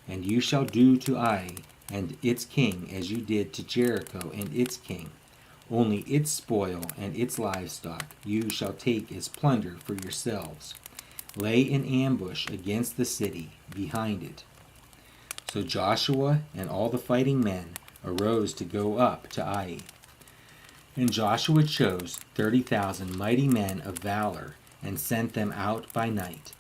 Speaker 1: And you shall do to Ai and its king as you did to Jericho and its king. Only its spoil and its livestock you shall take as plunder for yourselves. Lay an ambush against the city behind it. So Joshua and all the fighting men arose to go up to Ai. And Joshua chose 30,000 mighty men of valor, and sent them out by night.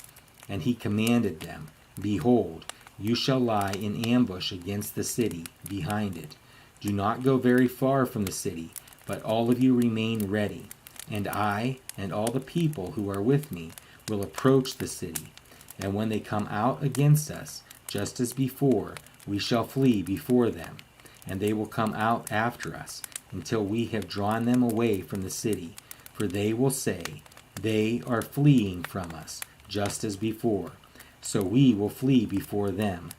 Speaker 1: And he commanded them, Behold, you shall lie in ambush against the city behind it. Do not go very far from the city, but all of you remain ready. And I and all the people who are with me will approach the city. And when they come out against us, just as before, we shall flee before them. And they will come out after us, until we have drawn them away from the city. For they will say, They are fleeing from us, just as before. So we will flee before them.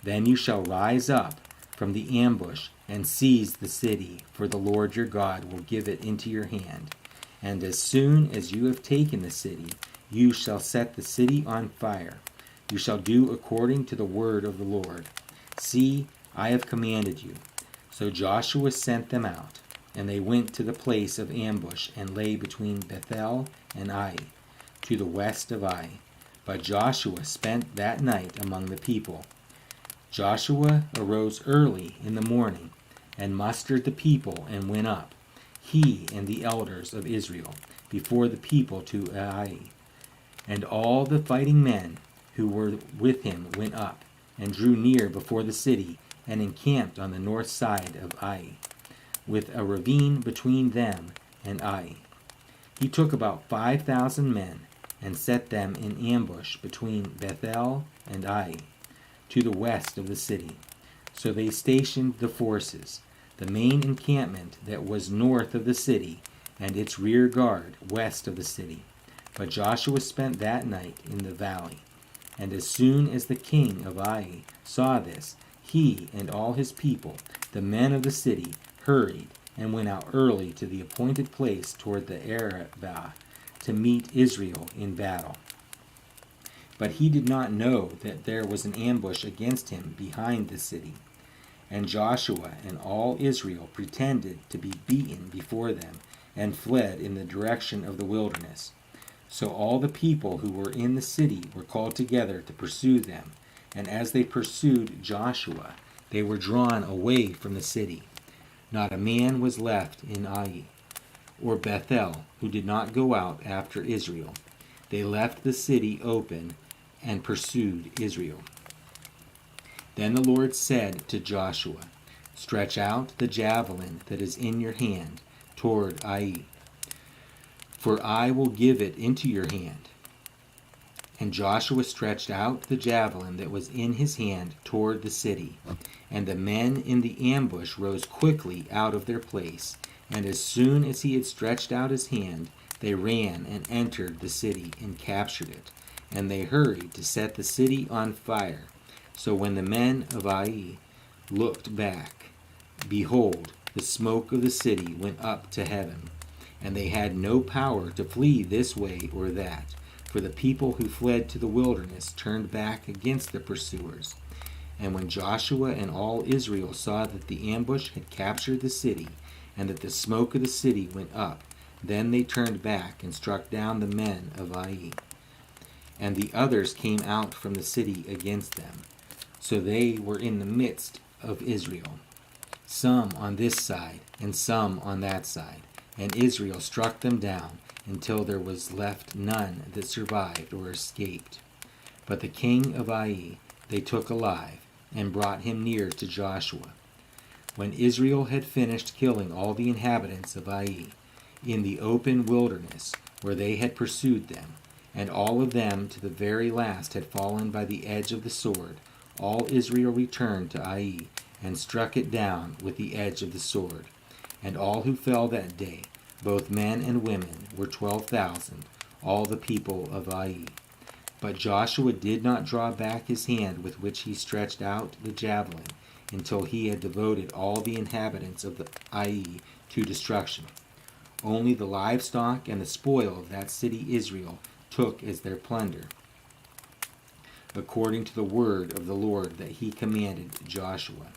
Speaker 1: Then you shall rise up from the ambush and seize the city, for the Lord your God will give it into your hand. And as soon as you have taken the city, you shall set the city on fire. You shall do according to the word of the Lord. See, I have commanded you. So Joshua sent them out, and they went to the place of ambush and lay between Bethel and Ai, to the west of Ai. But Joshua spent that night among the people. Joshua arose early in the morning and mustered the people and went up, he and the elders of Israel, before the people to Ai. And all the fighting men who were with him went up and drew near before the city and encamped on the north side of Ai, with a ravine between them and Ai. He took about 5,000 men and set them in ambush between Bethel and Ai, to the west of the city. So they stationed the forces, the main encampment that was north of the city, and its rear guard west of the city. But Joshua spent that night in the valley. And as soon as the king of Ai saw this, he and all his people, the men of the city, hurried and went out early to the appointed place toward the Arabah to meet Israel in battle. But he did not know that there was an ambush against him behind the city. And Joshua and all Israel pretended to be beaten before them, and fled in the direction of the wilderness. So all the people who were in the city were called together to pursue them. And as they pursued Joshua, they were drawn away from the city. Not a man was left in Ai or Bethel who did not go out after Israel. They left the city open and pursued Israel. Then the Lord said to Joshua, "Stretch out the javelin that is in your hand toward Ai, for I will give it into your hand." And Joshua stretched out the javelin that was in his hand toward the city. And the men in the ambush rose quickly out of their place. And as soon as he had stretched out his hand, they ran and entered the city and captured it. And they hurried to set the city on fire. So when the men of Ai looked back, behold, the smoke of the city went up to heaven. And they had no power to flee this way or that, for the people who fled to the wilderness turned back against the pursuers. And when Joshua and all Israel saw that the ambush had captured the city, and that the smoke of the city went up, then they turned back and struck down the men of Ai. And the others came out from the city against them. So they were in the midst of Israel, some on this side and some on that side. And Israel struck them down until there was left none that survived or escaped. But the king of Ai they took alive and brought him near to Joshua. When Israel had finished killing all the inhabitants of Ai in the open wilderness where they had pursued them, and all of them to the very last had fallen by the edge of the sword, all Israel returned to Ai and struck it down with the edge of the sword. And all who fell that day, both men and women, were 12,000, all the people of Ai. But Joshua did not draw back his hand with which he stretched out the javelin until he had devoted all the inhabitants of the Ai to destruction. Only the livestock and the spoil of that city Israel took as their plunder, according to the word of the Lord that he commanded Joshua.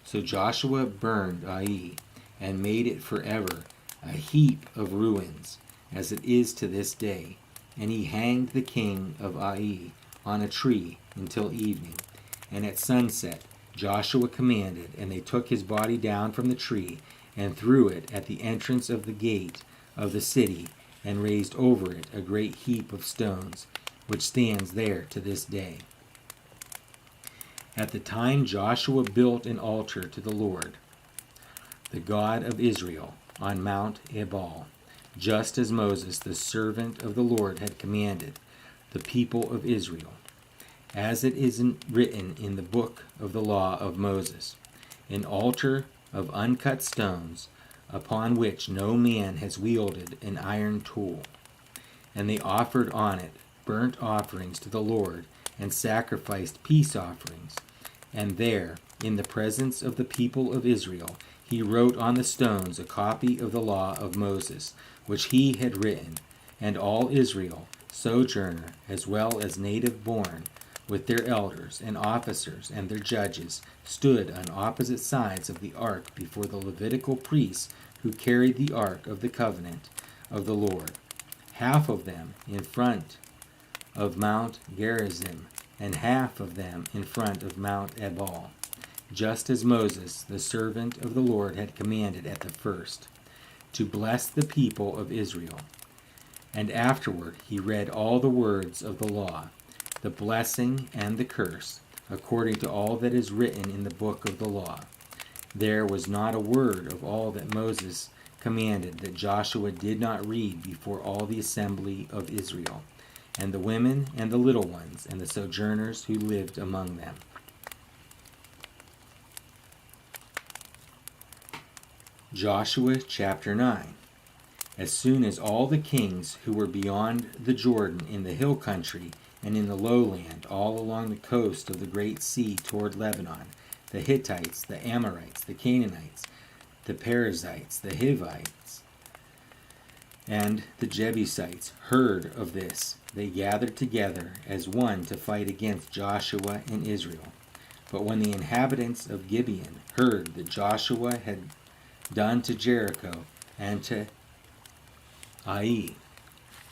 Speaker 1: So Joshua burned Ai and made it forever a heap of ruins, as it is to this day. And he hanged the king of Ai on a tree until evening. And at sunset Joshua commanded, and they took his body down from the tree and threw it at the entrance of the gate of the city, and raised over it a great heap of stones, which stands there to this day. At the time Joshua built an altar to the Lord, the God of Israel, on Mount Ebal, just as Moses, the servant of the Lord, had commanded the people of Israel, as it is written in the book of the law of Moses, an altar of uncut stones, upon which no man has wielded an iron tool. And they offered on it burnt offerings to the Lord, and sacrificed peace offerings. And there, in the presence of the people of Israel, he wrote on the stones a copy of the law of Moses, which he had written. And all Israel, sojourner as well as native born, with their elders and officers and their judges, stood on opposite sides of the ark before the Levitical priests who carried the ark of the covenant of the Lord, half of them in front of Mount Gerizim, and half of them in front of Mount Ebal, just as Moses, the servant of the Lord, had commanded at the first, to bless the people of Israel. And afterward he read all the words of the law, the blessing and the curse, according to all that is written in the book of the law. There was not a word of all that Moses commanded that Joshua did not read before all the assembly of Israel, and the women and the little ones, and the sojourners who lived among them. Joshua chapter 9. As soon as all the kings who were beyond the Jordan in the hill country and in the lowland, all along the coast of the great sea toward Lebanon, the Hittites, the Amorites, the Canaanites, the Perizzites, the Hivites, and the Jebusites heard of this, they gathered together as one to fight against Joshua and Israel. But when the inhabitants of Gibeon heard that Joshua had done to Jericho and to Ai,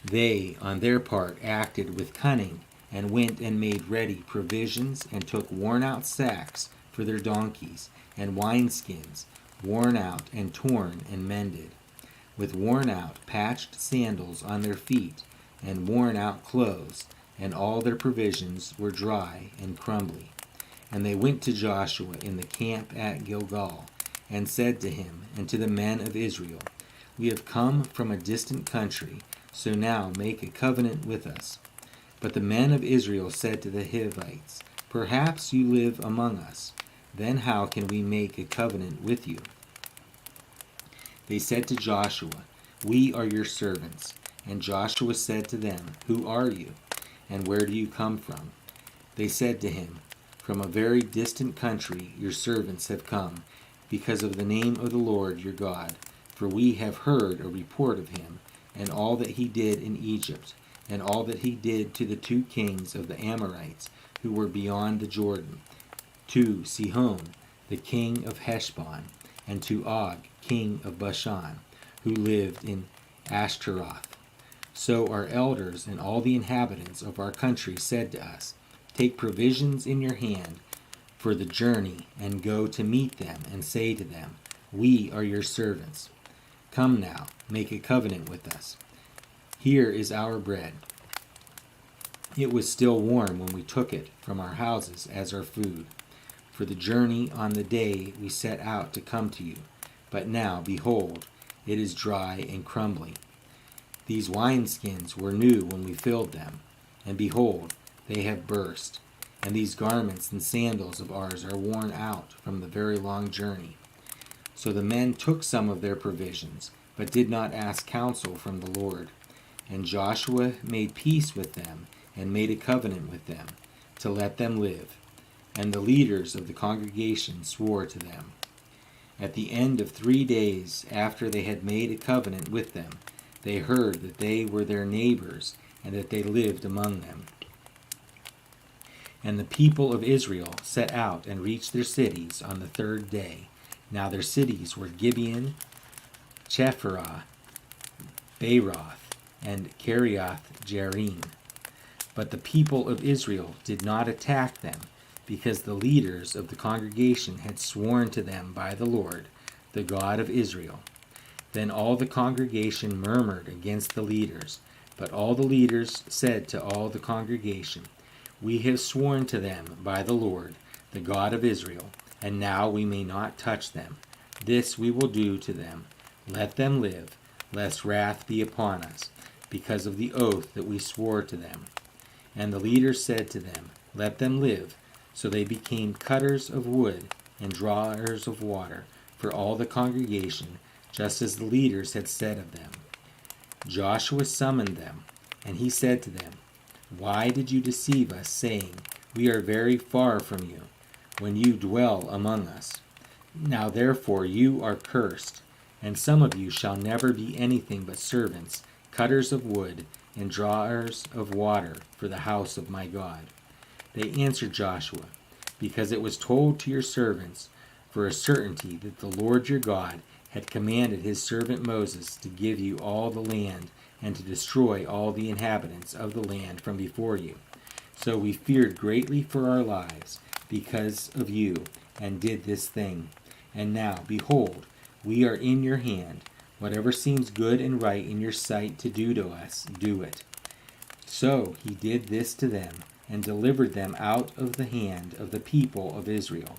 Speaker 1: they on their part acted with cunning, and went and made ready provisions, and took worn-out sacks for their donkeys, and wineskins, worn out and torn and mended, with worn-out patched sandals on their feet, and worn-out clothes, and all their provisions were dry and crumbly. And they went to Joshua in the camp at Gilgal, and said to him and to the men of Israel, We have come from a distant country, so now make a covenant with us. But the men of Israel said to the Hivites, Perhaps you live among us. Then how can we make a covenant with you? They said to Joshua, We are your servants. And Joshua said to them, Who are you, and where do you come from? They said to him, From a very distant country your servants have come, because of the name of the Lord your God. For we have heard a report of him, and all that he did in Egypt, and all that he did to the 2 kings of the Amorites who were beyond the Jordan, to Sihon, the king of Heshbon, and to Og, king of Bashan, who lived in Ashtaroth. So our elders and all the inhabitants of our country said to us, Take provisions in your hand for the journey, and go to meet them, and say to them, We are your servants. Come now, make a covenant with us. Here is our bread. It was still warm when we took it from our houses as our food, for the journey on the day we set out to come to you. But now, behold, it is dry and crumbly. These wineskins were new when we filled them, and behold, they have burst, and these garments and sandals of ours are worn out from the very long journey. So the men took some of their provisions, but did not ask counsel from the Lord. And Joshua made peace with them, and made a covenant with them, to let them live. And the leaders of the congregation swore to them. At the end of 3 days after they had made a covenant with them, they heard that they were their neighbors, and that they lived among them. And the people of Israel set out and reached their cities on the 3rd day. Now their cities were Gibeon, Chephirah, Beeroth, and Kiriath Jearim. But the people of Israel did not attack them, because the leaders of the congregation had sworn to them by the Lord, the God of Israel. Then all the congregation murmured against the leaders, but all the leaders said to all the congregation, We have sworn to them by the Lord, the God of Israel, and now we may not touch them. This we will do to them. Let them live, lest wrath be upon us, because of the oath that we swore to them. And the leaders said to them, Let them live. So they became cutters of wood and drawers of water for all the congregation, just as the leaders had said of them. Joshua summoned them, and he said to them, Why did you deceive us, saying, We are very far from you, when you dwell among us? Now therefore you are cursed, and some of you shall never be anything but servants, cutters of wood, and drawers of water for the house of my God. They answered Joshua, because it was told to your servants for a certainty that the Lord your God had commanded his servant Moses to give you all the land and to destroy all the inhabitants of the land from before you. So we feared greatly for our lives because of you, and did this thing. And now, behold, we are in your hand. Whatever seems good and right in your sight to do to us, do it. So he did this to them, and delivered them out of the hand of the people of Israel.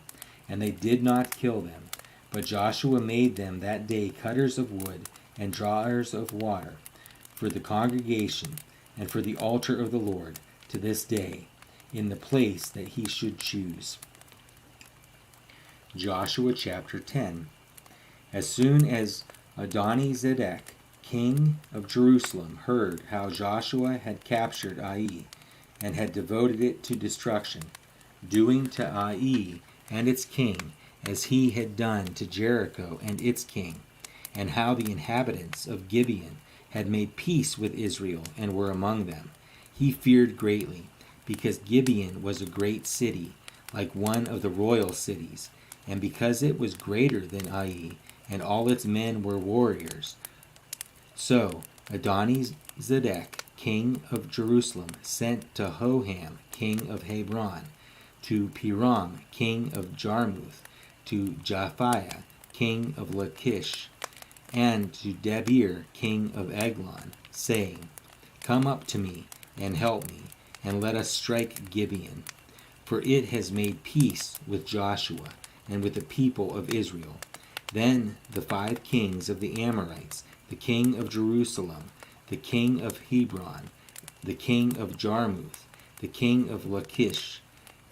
Speaker 1: And they did not kill them. But Joshua made them that day cutters of wood and drawers of water for the congregation and for the altar of the Lord to this day, in the place that he should choose. Joshua chapter 10. As soon as Adoni-Zedek, king of Jerusalem, heard how Joshua had captured Ai and had devoted it to destruction, doing to Ai and its king as he had done to Jericho and its king, and how the inhabitants of Gibeon had made peace with Israel and were among them, he feared greatly, because Gibeon was a great city, like one of the royal cities, and because it was greater than Ai, and all its men were warriors. So Adoni-Zedek, king of Jerusalem, sent to Hoham, king of Hebron, to Piram, king of Jarmuth, to Japhiah, king of Lachish, and to Debir, king of Eglon, saying, Come up to me, and help me, and let us strike Gibeon. For it has made peace with Joshua, and with the people of Israel. Then the 5 kings of the Amorites, the king of Jerusalem, the king of Hebron, the king of Jarmuth, the king of Lachish,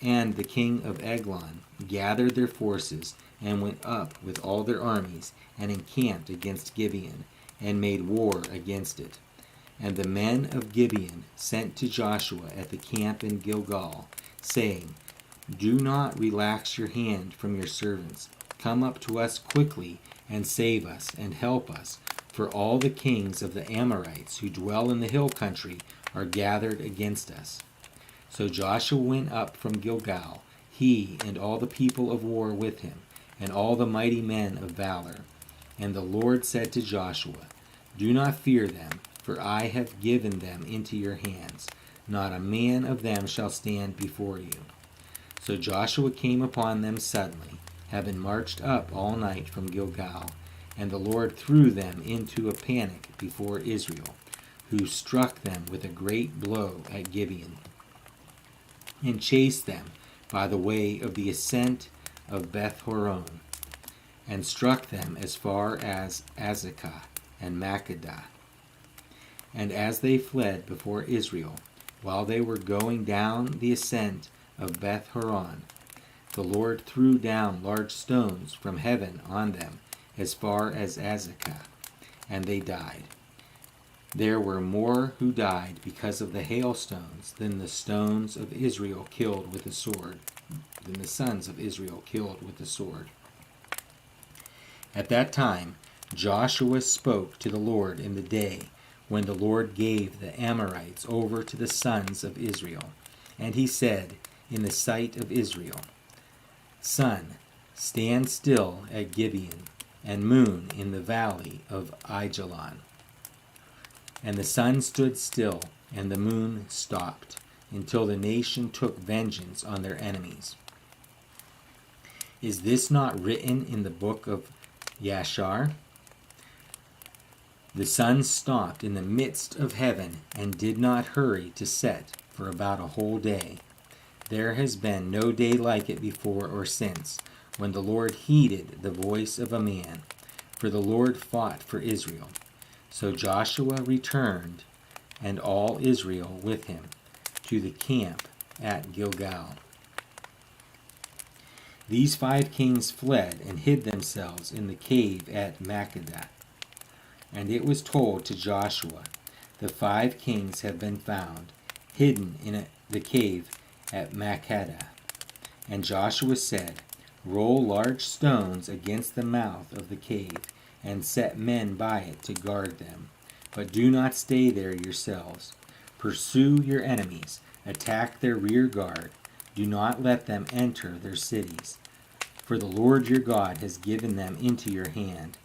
Speaker 1: and the king of Eglon, gathered their forces, and went up with all their armies, and encamped against Gibeon, and made war against it. And the men of Gibeon sent to Joshua at the camp in Gilgal, saying, Do not relax your hand from your servants. Come up to us quickly, and save us, and help us, for all the kings of the Amorites who dwell in the hill country are gathered against us. So Joshua went up from Gilgal, he and all the people of war with him, and all the mighty men of valor. And the Lord said to Joshua, Do not fear them, for I have given them into your hands. Not a man of them shall stand before you. So Joshua came upon them suddenly, having marched up all night from Gilgal, and the Lord threw them into a panic before Israel, who struck them with a great blow at Gibeon, and chased them by the way of the ascent of Beth-horon, and struck them as far as Azekah and Makkedah. And as they fled before Israel, while they were going down the ascent of Beth-horon, the Lord threw down large stones from heaven on them as far as Azekah, and they died. There were more who died because of the hailstones than the stones of Israel killed with the sword, than the sons of Israel killed with the sword. At that time Joshua spoke to the Lord in the day when the Lord gave the Amorites over to the sons of Israel. And he said in the sight of Israel, Sun, stand still at Gibeon, and moon in the valley of Aijalon. And the sun stood still, and the moon stopped, until the nation took vengeance on their enemies. Is this not written in the book of Yashar? The sun stopped in the midst of heaven, and did not hurry to set for about a whole day. There has been no day like it before or since, when the Lord heeded the voice of a man, for the Lord fought for Israel. So Joshua returned, and all Israel with him, to the camp at Gilgal. These 5 kings fled and hid themselves in the cave at Makkedah. And it was told to Joshua, The 5 kings have been found, hidden in the cave at Makkedah. And Joshua said, Roll large stones against the mouth of the cave, and set men by it to guard them. But do not stay there yourselves. Pursue your enemies, attack their rear guard, Do not let them enter their cities, for the Lord your God has given them into your hand.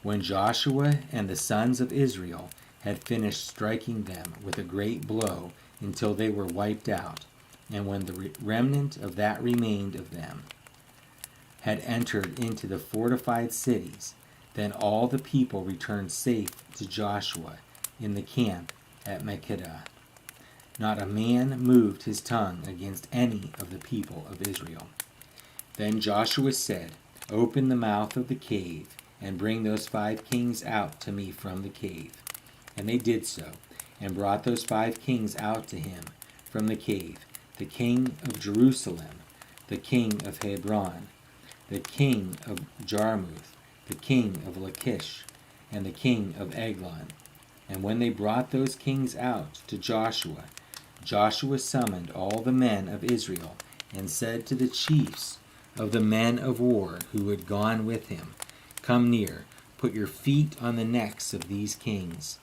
Speaker 1: When Joshua and the sons of Israel had finished striking them with a great blow until they were wiped out, and when the remnant of that remained of them had entered into the fortified cities, then all the people returned safe to Joshua in the camp at Makkedah. Not a man moved his tongue against any of the people of Israel. Then Joshua said, Open the mouth of the cave, and bring those 5 kings out to me from the cave. And they did so, and brought those 5 kings out to him from the cave, the king of Jerusalem, the king of Hebron, the king of Jarmuth, the king of Lachish, and the king of Eglon. And when they brought those kings out to Joshua, Joshua summoned all the men of Israel, and said to the chiefs of the men of war who had gone with him, Come near, put your feet on the necks of these kings.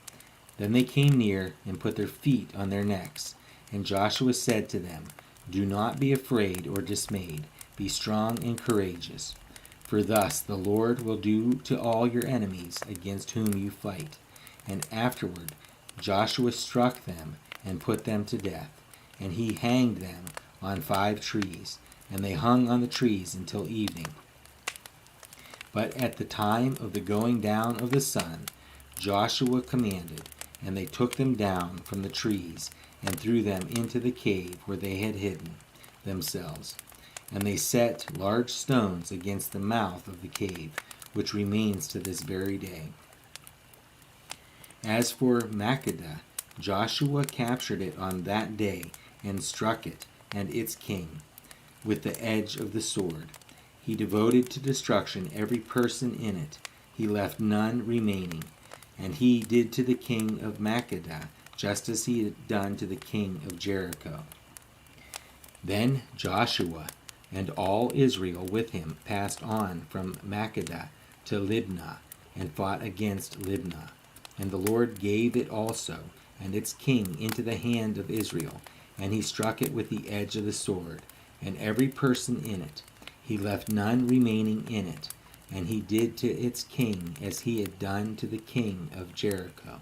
Speaker 1: Then they came near and put their feet on their necks. And Joshua said to them, Do not be afraid or dismayed. Be strong and courageous. For thus the Lord will do to all your enemies against whom you fight. And afterward Joshua struck them and put them to death. And he hanged them on 5 trees. And they hung on the trees until evening. But at the time of the going down of the sun, Joshua commanded, and they took them down from the trees, and threw them into the cave where they had hidden themselves. And they set large stones against the mouth of the cave, which remains to this very day. As for Makkedah, Joshua captured it on that day, and struck it and its king with the edge of the sword. He devoted to destruction every person in it. He left none remaining. And he did to the king of Makkedah just as he had done to the king of Jericho. Then Joshua and all Israel with him passed on from Makkedah to Libnah, and fought against Libnah. And the Lord gave it also, and its king, into the hand of Israel, and he struck it with the edge of the sword, and every person in it. He left none remaining in it, and he did to its king as he had done to the king of Jericho.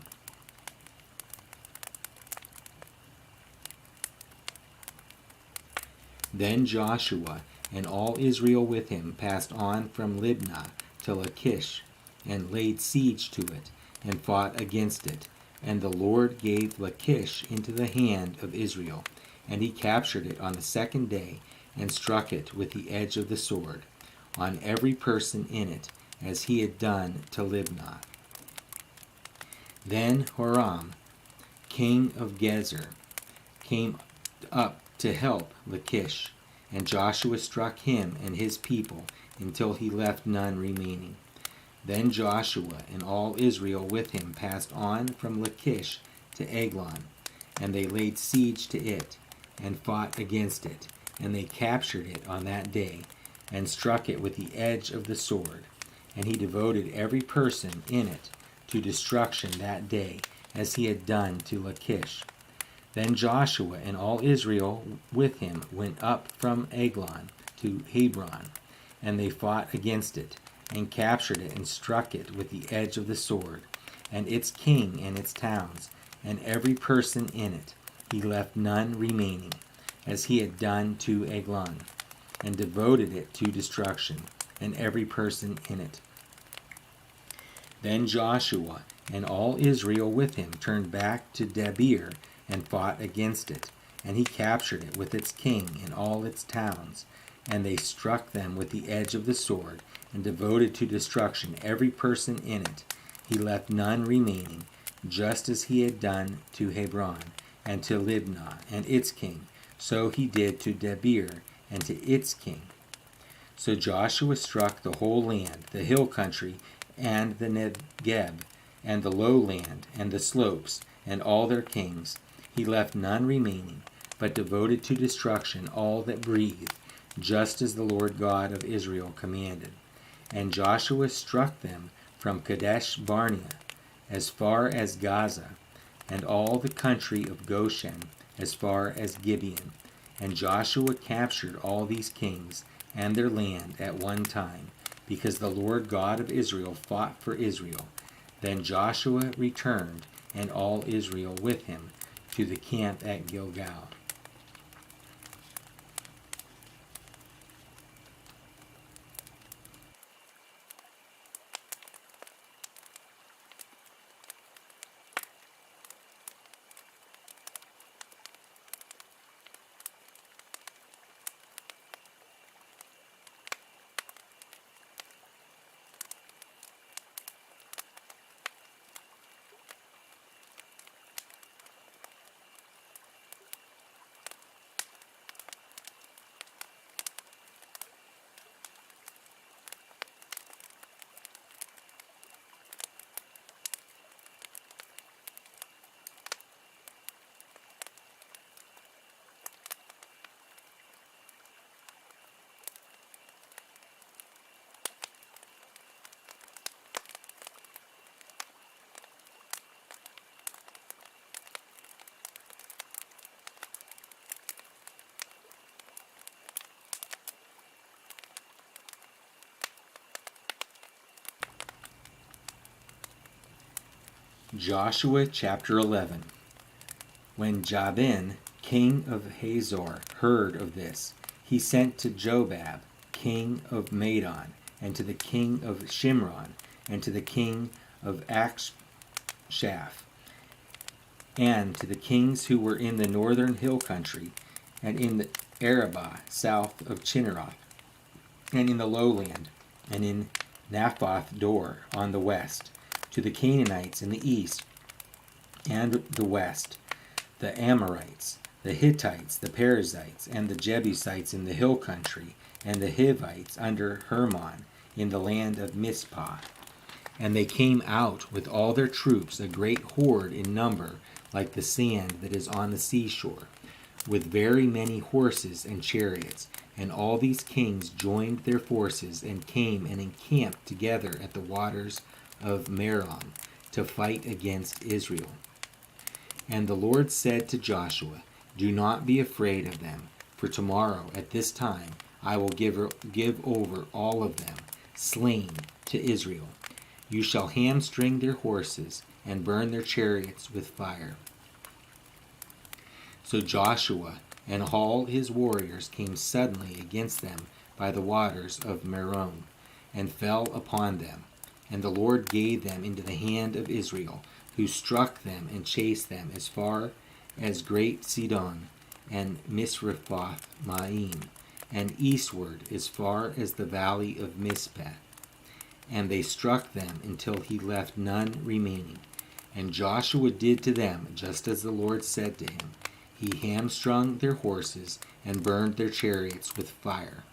Speaker 1: Then Joshua and all Israel with him passed on from Libnah to Lachish, and laid siege to it, and fought against it. And the Lord gave Lachish into the hand of Israel, and he captured it on the 2nd day, and struck it with the edge of the sword, on every person in it, as he had done to Libnah. Then Horam, king of Gezer, came up to help Lachish, and Joshua struck him and his people until he left none remaining. Then Joshua and all Israel with him passed on from Lachish to Eglon, and they laid siege to it, and fought against it. And they captured it on that day, and struck it with the edge of the sword. And he devoted every person in it to destruction that day, as he had done to Lachish. Then Joshua and all Israel with him went up from Eglon to Hebron, and they fought against it, and captured it, and struck it with the edge of the sword, and its king and its towns, and every person in it. He left none remaining, as he had done to Eglon, and devoted it to destruction, and every person in it. Then Joshua and all Israel with him turned back to Debir, and fought against it, and he captured it with its king and all its towns, and they struck them with the edge of the sword, and devoted to destruction every person in it. He left none remaining, just as he had done to Hebron, and to Libnah and its king. So he did to Debir and to its king. So Joshua struck the whole land, the hill country, and the Negeb, and the lowland, and the slopes, and all their kings. He left none remaining, but devoted to destruction all that breathed, just as the Lord God of Israel commanded. And Joshua struck them from Kadesh Barnea as far as Gaza, and all the country of Goshen as far as Gibeon, And Joshua captured all these kings and their land at one time, because the Lord God of Israel fought for Israel. Then Joshua returned, and all Israel with him, to the camp at Gilgal. Joshua chapter 11. When Jabin, king of Hazor, heard of this, he sent to Jobab, king of Madon, and to the king of Shimron, and to the king of Akshaph, and to the kings who were in the northern hill country, and in the Arabah south of Chinneroth, and in the lowland, and in Naphoth Dor on the west, to the Canaanites in the east and the west, the Amorites, the Hittites, the Perizzites, and the Jebusites in the hill country, and the Hivites under Hermon in the land of Mizpah. And they came out with all their troops, a great horde in number, like the sand that is on the seashore, with very many horses and chariots. And all these kings joined their forces and came and encamped together at the waters of Merom to fight against Israel. And the Lord said to Joshua, do not be afraid of them, for tomorrow at this time I will give over all of them, slain, to Israel. You shall hamstring their horses and burn their chariots with fire. So Joshua and all his warriors came suddenly against them by the waters of Merom, and fell upon them. And the Lord gave them into the hand of Israel, who struck them and chased them as far as Great Sidon and Misrephoth Maim, and eastward as far as the valley of Mizpeh. And they struck them until he left none remaining. And Joshua did to them just as the Lord said to him. He hamstrung their horses and burned their chariots with fire.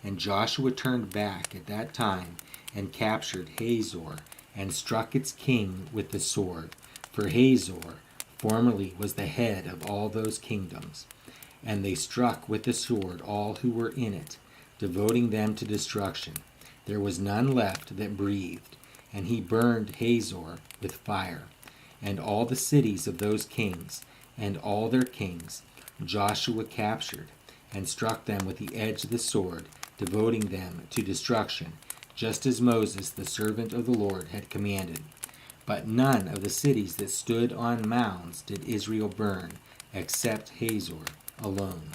Speaker 1: And Joshua turned back at that time and captured Hazor, and struck its king with the sword. For Hazor formerly was the head of all those kingdoms. And they struck with the sword all who were in it, devoting them to destruction. There was none left that breathed. And he burned Hazor with fire. And all the cities of those kings, and all their kings, Joshua captured, and struck them with the edge of the sword, devoting them to destruction, just as Moses, the servant of the Lord, had commanded. But none of the cities that stood on mounds did Israel burn, except Hazor alone.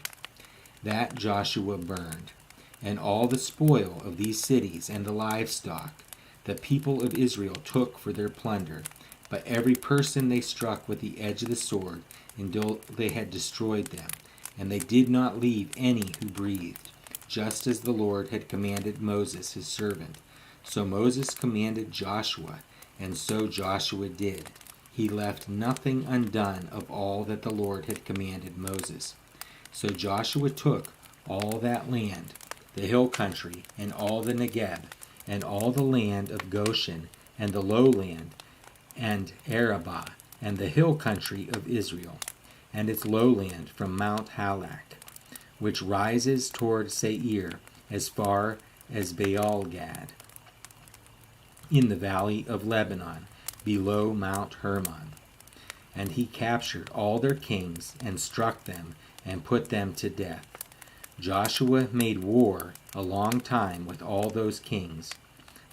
Speaker 1: That Joshua burned. And all the spoil of these cities and the livestock the people of Israel took for their plunder, but every person they struck with the edge of the sword until they had destroyed them, and they did not leave any who breathed, just as the Lord had commanded Moses his servant. So Moses commanded Joshua, and so Joshua did. He left nothing undone of all that the Lord had commanded Moses. So Joshua took all that land, the hill country, and all the Negeb, and all the land of Goshen, and the lowland, and Arabah, and the hill country of Israel, and its lowland from Mount Halak, which rises toward Seir, as far as Baalgad, in the valley of Lebanon, below Mount Hermon. And he captured all their kings, and struck them, and put them to death. Joshua made war a long time with all those kings.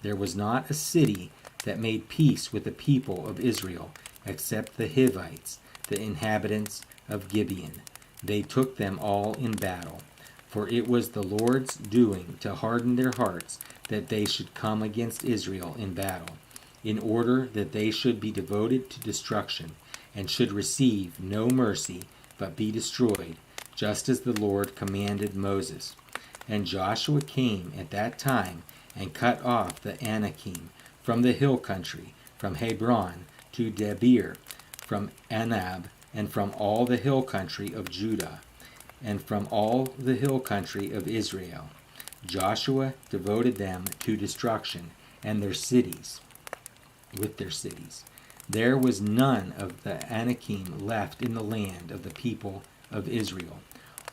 Speaker 1: There was not a city that made peace with the people of Israel except the Hivites, the inhabitants of Gibeon. They took them all in battle. For it was the Lord's doing to harden their hearts that they should come against Israel in battle, in order that they should be devoted to destruction, and should receive no mercy, but be destroyed, just as the Lord commanded Moses. And Joshua came at that time and cut off the Anakim from the hill country, from Hebron to Debir, from Anab, and from all the hill country of Judah, and from all the hill country of Israel. Joshua devoted them to destruction, and their cities, with their cities. There was none of the Anakim left in the land of the people of Israel.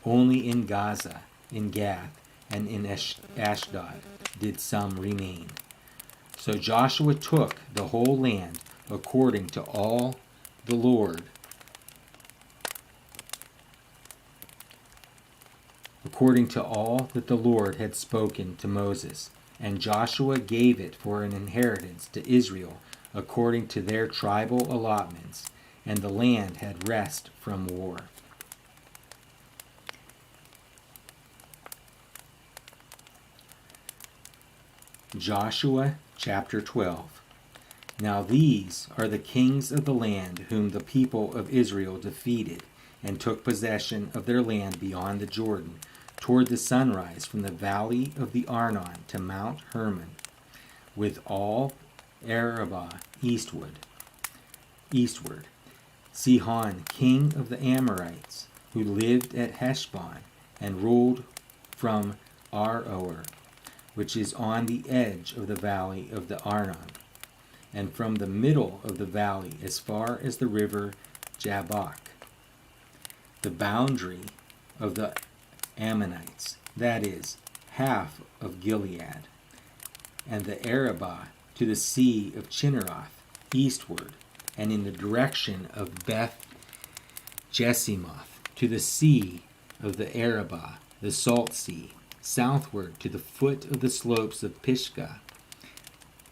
Speaker 1: Only in Gaza, in Gath, and in Ashdod did some remain. So Joshua took the whole land according to all the Lord, according to all that the Lord had spoken to Moses. And Joshua gave it for an inheritance to Israel according to their tribal allotments, and the land had rest from war. Joshua chapter 12. Now these are the kings of the land whom the people of Israel defeated, and took possession of their land beyond the Jordan, toward the sunrise, from the valley of the Arnon to Mount Hermon, with all Arabah eastward. Sihon, king of the Amorites, who lived at Heshbon, and ruled from Aroer, which is on the edge of the valley of the Arnon, and from the middle of the valley as far as the river Jabbok, the boundary of the Ammonites, that is, half of Gilead, and the Arabah to the sea of Chinneroth, eastward, and in the direction of Beth Jesimoth, to the sea of the Arabah, the salt sea, southward to the foot of the slopes of Pisgah,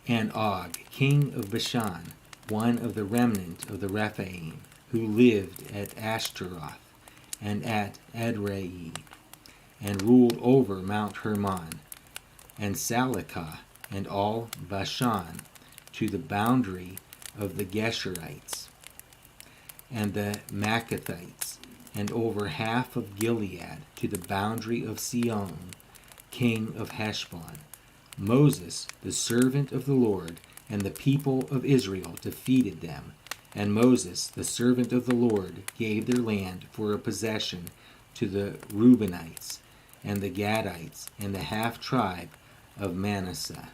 Speaker 1: and Og, king of Bashan, one of the remnant of the Rephaim, who lived at Ashtaroth and at Edrei, and ruled over Mount Hermon, and Salikah, and all Bashan, to the boundary of the Geshurites, and the Maccathites, and over half of Gilead, to the boundary of Sihon, king of Heshbon. Moses, the servant of the Lord, and the people of Israel defeated them. And Moses, the servant of the Lord, gave their land for a possession to the Reubenites, and the Gadites, and the half-tribe of Manasseh.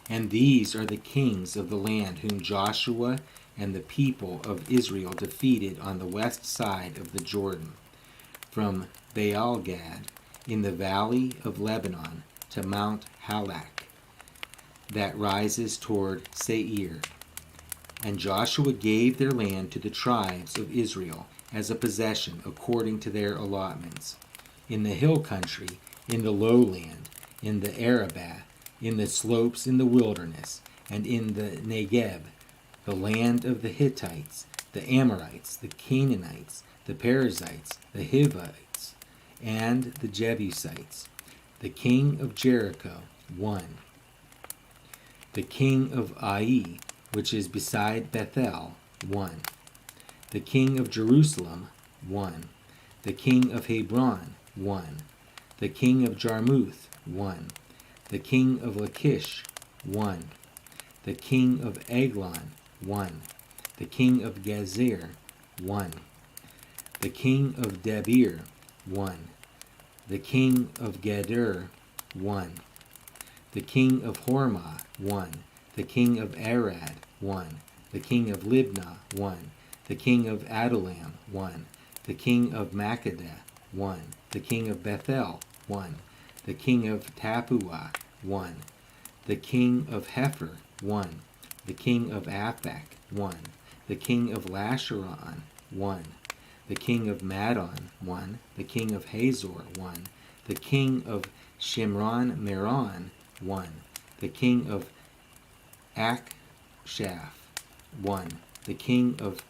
Speaker 1: And these are the kings of the land whom Joshua and the people of Israel defeated on the west side of the Jordan, from Baalgad in the valley of Lebanon to Mount Halak, that rises toward Seir. And Joshua gave their land to the tribes of Israel as a possession according to their allotments, in the hill country, in the lowland, in the Arabah, in the slopes in the wilderness, and in the Negeb, the land of the Hittites, the Amorites, the Canaanites, the Perizzites, the Hivites, and the Jebusites. The king of Jericho, 1. The king of Ai, which is beside Bethel, 1. The king of Jerusalem, 1. The king of Hebron, 1. The king of Jarmuth, 1. The king of Lachish, 1. The king of Eglon, 1. The king of Gezer, 1. The king of Debir, 1. The king of Geder, 1. The king of Hormah, 1. The king of Arad, 1. The king of Libnah, 1. The king of Adullam, 1. The king of Makkedah, 1. The king of Bethel, 1. The king of Tappuah, 1. The king of Hepher, 1. The king of Aphek, 1. The king of Lasharon, 1. The king of Madon, 1. The king of Hazor, 1. The king of Shimron Meron, 1. The king of Akshaph, 1. The king of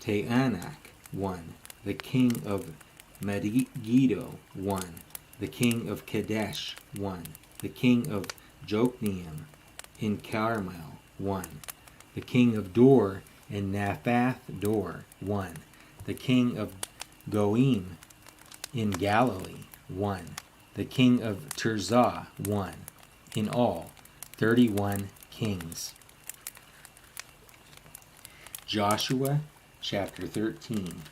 Speaker 1: Teanak, 1. The king of Megiddo, 1. The king of Kadesh, 1. The king of Jokneam in Carmel, 1. The king of Dor in Naphath Dor, 1. The king of Goim in Galilee, 1. The king of Tirzah, 1. In all, 31 kings. Joshua chapter 13.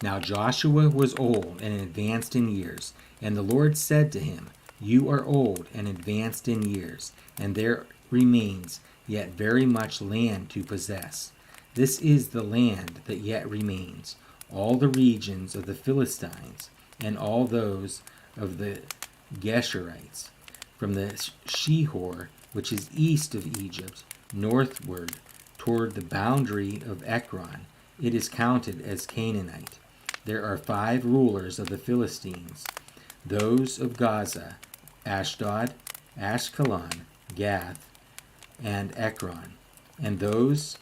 Speaker 1: Now Joshua was old and advanced in years, and the Lord said to him, You are old and advanced in years, and there remains yet very much land to possess. This is the land that yet remains, all the regions of the Philistines, and all those of the Geshurites, from the Shihor, which is east of Egypt, northward toward the boundary of Ekron. It is counted as Canaanite. There are 5 rulers of the Philistines, those of Gaza, Ashdod, Ashkelon, Gath, and Ekron, and those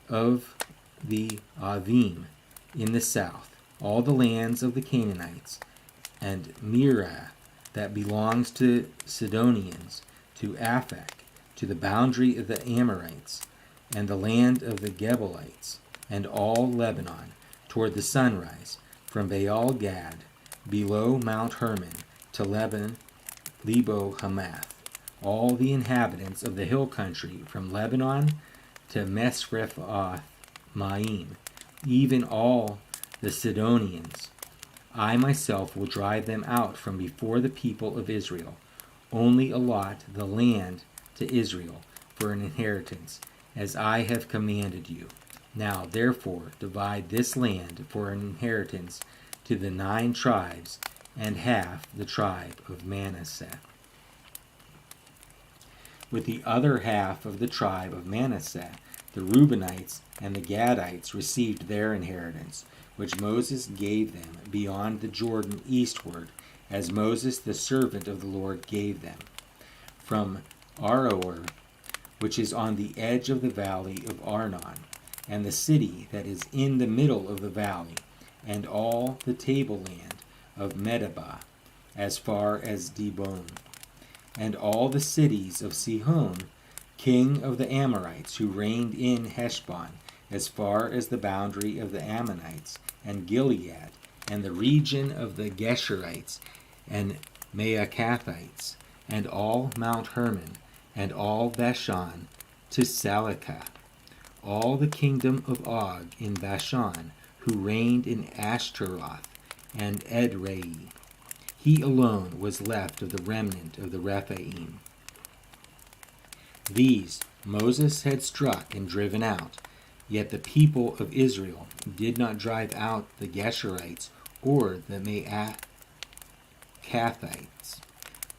Speaker 1: of the Avim in the south, all the lands of the Canaanites, and Mirah that belongs to Sidonians, to Aphek, to the boundary of the Amorites, and the land of the Gebalites, and all Lebanon, toward the sunrise, from Baal Gad, below Mount Hermon, to Lebo Hamath, all the inhabitants of the hill country, from Lebanon to Mesrephoth Maim, even all the Sidonians. I myself will drive them out from before the people of Israel. Only allot the land to Israel for an inheritance, as I have commanded you. Now therefore divide this land for an inheritance to the 9 tribes, and half the tribe of Manasseh. With the other half of the tribe of Manasseh, the Reubenites and the Gadites received their inheritance, which Moses gave them beyond the Jordan eastward, as Moses the servant of the Lord gave them, from Aroer, which is on the edge of the valley of Arnon, and the city that is in the middle of the valley, and all the tableland of Medeba, as far as Dibon, and all the cities of Sihon, king of the Amorites, who reigned in Heshbon, as far as the boundary of the Ammonites, and Gilead, and the region of the Geshurites, and Maacathites, and all Mount Hermon, and all Bashan, to Salecah, all the kingdom of Og in Bashan, who reigned in Ashtaroth and Edrei. He alone was left of the remnant of the Rephaim. These Moses had struck and driven out, yet the people of Israel did not drive out the Geshurites or the Maacathites,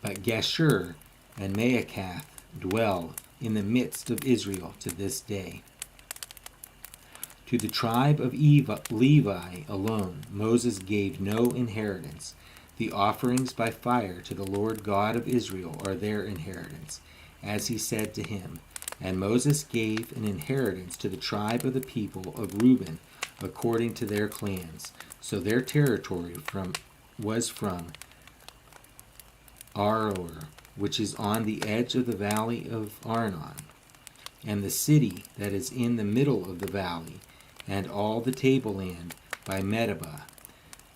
Speaker 1: but Geshur and Maacath dwell in the midst of Israel to this day. To the tribe of Levi alone Moses gave no inheritance. The offerings by fire to the Lord God of Israel are their inheritance, as he said to him. And Moses gave an inheritance to the tribe of the people of Reuben, according to their clans. So their territory was from Aroer, which is on the edge of the valley of Arnon, and the city that is in the middle of the valley, and all the tableland by Medeba,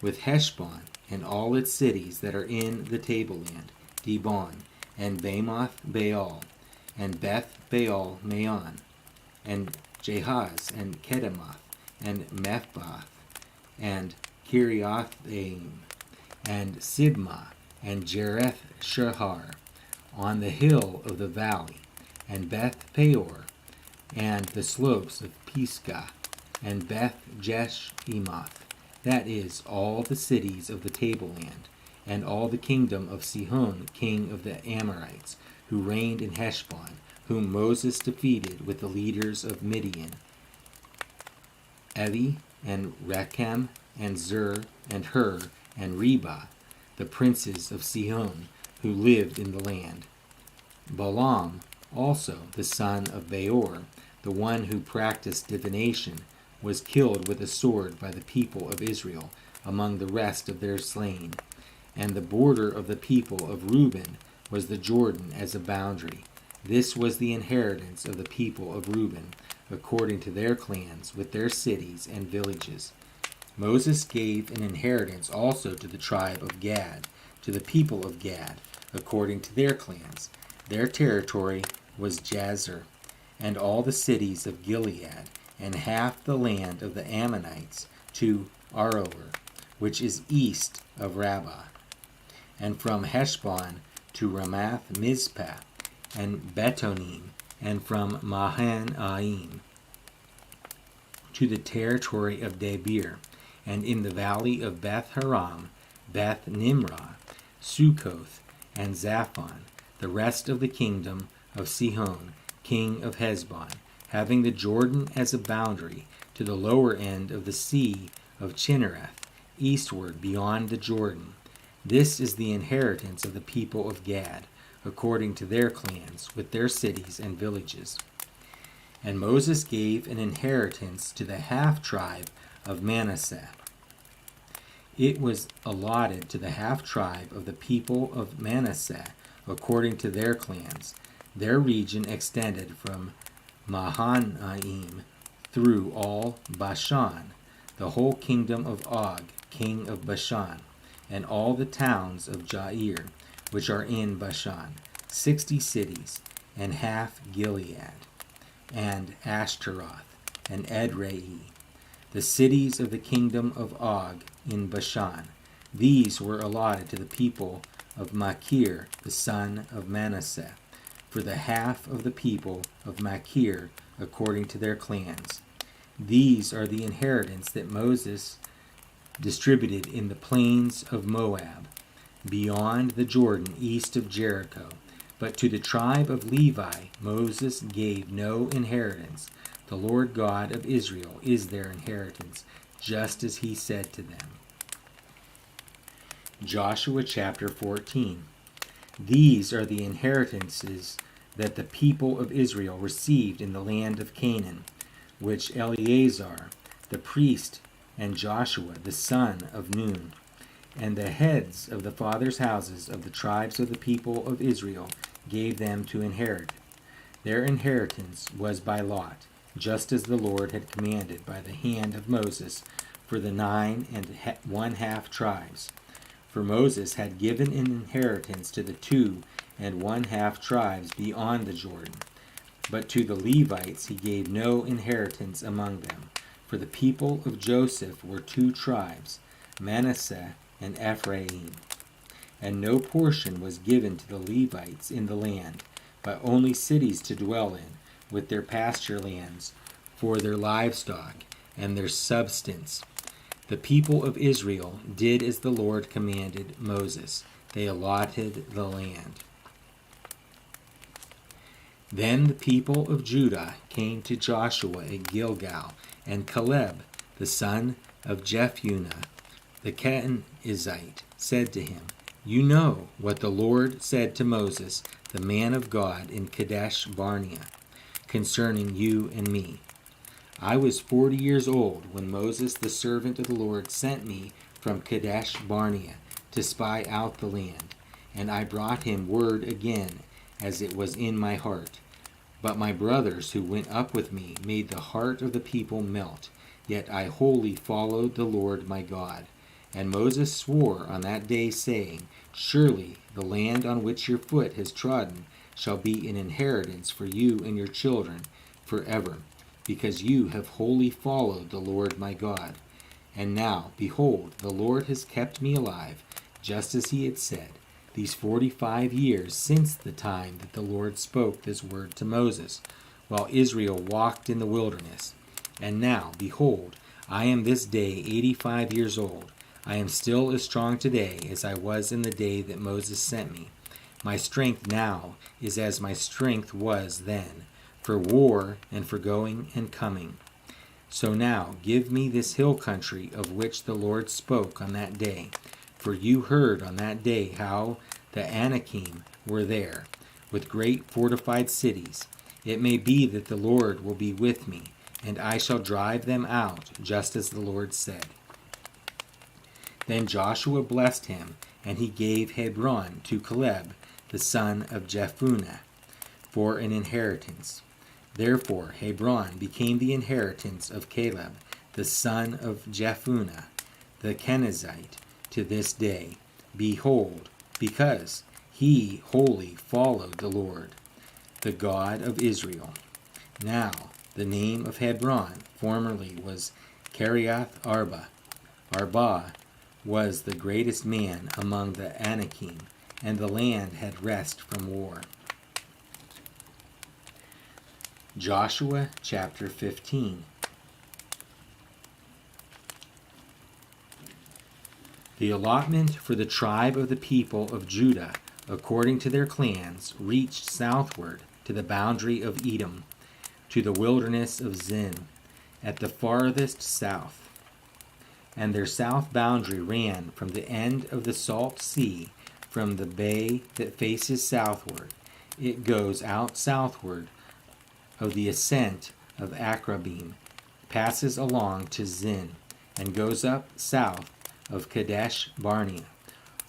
Speaker 1: with Heshbon, and all its cities that are in the tableland, Dibon, and Bamoth Baal, and Beth Baal Maon, and Jahaz, and Kedemoth, and Mephbath, and Kiriathaim, and Sibmah, and Jereth Shahar, on the hill of the valley, and Beth Peor, and the slopes of Pisgah, and Beth Jeshimoth, that is, all the cities of the tableland, and all the kingdom of Sihon, king of the Amorites, who reigned in Heshbon, whom Moses defeated with the leaders of Midian, Eli and Rechem and Zur and Hur and Reba, the princes of Sihon, who lived in the land. Balaam also, the son of Beor, the one who practiced divination, was killed with a sword by the people of Israel among the rest of their slain. And the border of the people of Reuben was the Jordan as a boundary. This was the inheritance of the people of Reuben, according to their clans, with their cities and villages. Moses gave an inheritance also to the tribe of Gad, to the people of Gad, according to their clans. Their territory was Jazer, and all the cities of Gilead, and half the land of the Ammonites to Aroer, which is east of Rabbah, and from Heshbon to Ramath Mizpah, and Betonim, and from Mahanaim to the territory of Debir, and in the valley of Beth Haram, Beth Nimrah, Succoth, and Zaphon, the rest of the kingdom of Sihon, king of Heshbon, having the Jordan as a boundary, to the lower end of the sea of Chinnereth, eastward beyond the Jordan. This is the inheritance of the people of Gad, according to their clans, with their cities and villages. And Moses gave an inheritance to the half-tribe of Manasseh. It was allotted to the half-tribe of the people of Manasseh, according to their clans. Their region extended from Mahanaim through all Bashan, the whole kingdom of Og, king of Bashan, and all the towns of Jair, which are in Bashan, 60 cities, and half Gilead, and Ashtaroth, and Edrei, the cities of the kingdom of Og in Bashan. These were allotted to the people of Machir, the son of Manasseh, for the half of the people of Machir, according to their clans. These are the inheritance that Moses distributed in the plains of Moab, beyond the Jordan, east of Jericho. But to the tribe of Levi Moses gave no inheritance. The Lord God of Israel is their inheritance, just as he said to them. Joshua chapter 14. These are the inheritances that the people of Israel received in the land of Canaan, which Eleazar the priest and Joshua the son of Nun, and the heads of the fathers' houses of the tribes of the people of Israel gave them to inherit. Their inheritance was by lot, just as the Lord had commanded by the hand of Moses, for the 9 1/2 tribes. For Moses had given an inheritance to the 2 1/2 tribes beyond the Jordan, but to the Levites he gave no inheritance among them. For the people of Joseph were 2 tribes, Manasseh and Ephraim. And no portion was given to the Levites in the land, but only cities to dwell in, with their pasture lands for their livestock and their substance. The people of Israel did as the Lord commanded Moses. They allotted the land. Then the people of Judah came to Joshua at Gilgal, and Caleb, the son of Jephunneh, the Kenizzite, said to him, "You know what the Lord said to Moses, the man of God, in Kadesh Barnea, concerning you and me. I was 40 years old when Moses, the servant of the Lord, sent me from Kadesh Barnea to spy out the land, and I brought him word again, as it was in my heart. But my brothers who went up with me made the heart of the people melt, yet I wholly followed the Lord my God. And Moses swore on that day, saying, Surely the land on which your foot has trodden shall be an inheritance for you and your children forever, because you have wholly followed the Lord my God. And now, behold, the Lord has kept me alive, just as he had said, these 45 years since the time that the Lord spoke this word to Moses, while Israel walked in the wilderness. And now, behold, I am this day 85 years old. I am still as strong today as I was in the day that Moses sent me. My strength now is as my strength was then, for war and for going and coming. So now give me this hill country of which the Lord spoke on that day. For you heard on that day how the Anakim were there, with great fortified cities. It may be that the Lord will be with me, and I shall drive them out, just as the Lord said. Then Joshua blessed him, and he gave Hebron to Caleb, the son of Jephunneh, for an inheritance. Therefore Hebron became the inheritance of Caleb, the son of Jephunneh, the Kenizzite, to this day. Behold, because he wholly followed the Lord, the God of Israel. Now the name of Hebron formerly was Kiriath Arba. Arba was the greatest man among the Anakim, and the land had rest from war. Joshua chapter 15. The allotment for the tribe of the people of Judah, according to their clans, reached southward to the boundary of Edom, to the wilderness of Zin, at the farthest south. And their south boundary ran from the end of the Salt Sea, from the bay that faces southward. It goes out southward of the ascent of Akrabim, passes along to Zin, and goes up south of Kadesh Barnea,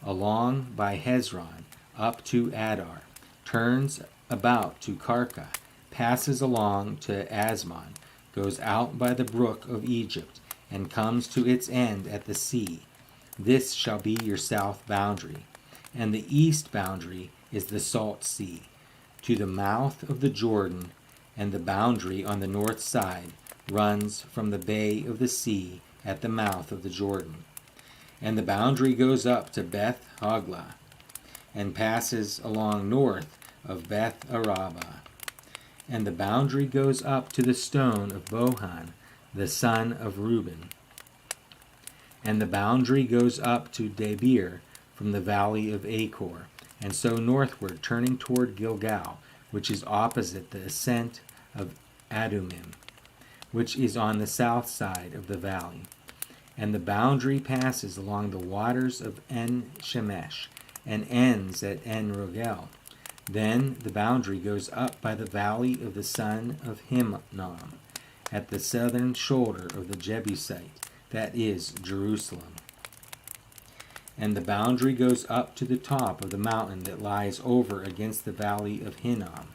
Speaker 1: along by Hezron, up to Adar, turns about to Karka, passes along to Asmon, goes out by the brook of Egypt, and comes to its end at the sea. This shall be your south boundary. And the east boundary is the Salt Sea, to the mouth of the Jordan, and the boundary on the north side runs from the bay of the sea at the mouth of the Jordan. And the boundary goes up to Beth Hoglah, and passes along north of Beth Araba. And the boundary goes up to the stone of Bohan, the son of Reuben. And the boundary goes up to Debir from the valley of Achor, and so northward, turning toward Gilgal, which is opposite the ascent of Adumim, which is on the south side of the valley. And the boundary passes along the waters of En-Shemesh, and ends at En-Rogel. Then the boundary goes up by the valley of the son of Hinnom, at the southern shoulder of the Jebusite, that is, Jerusalem. And the boundary goes up to the top of the mountain that lies over against the valley of Hinnom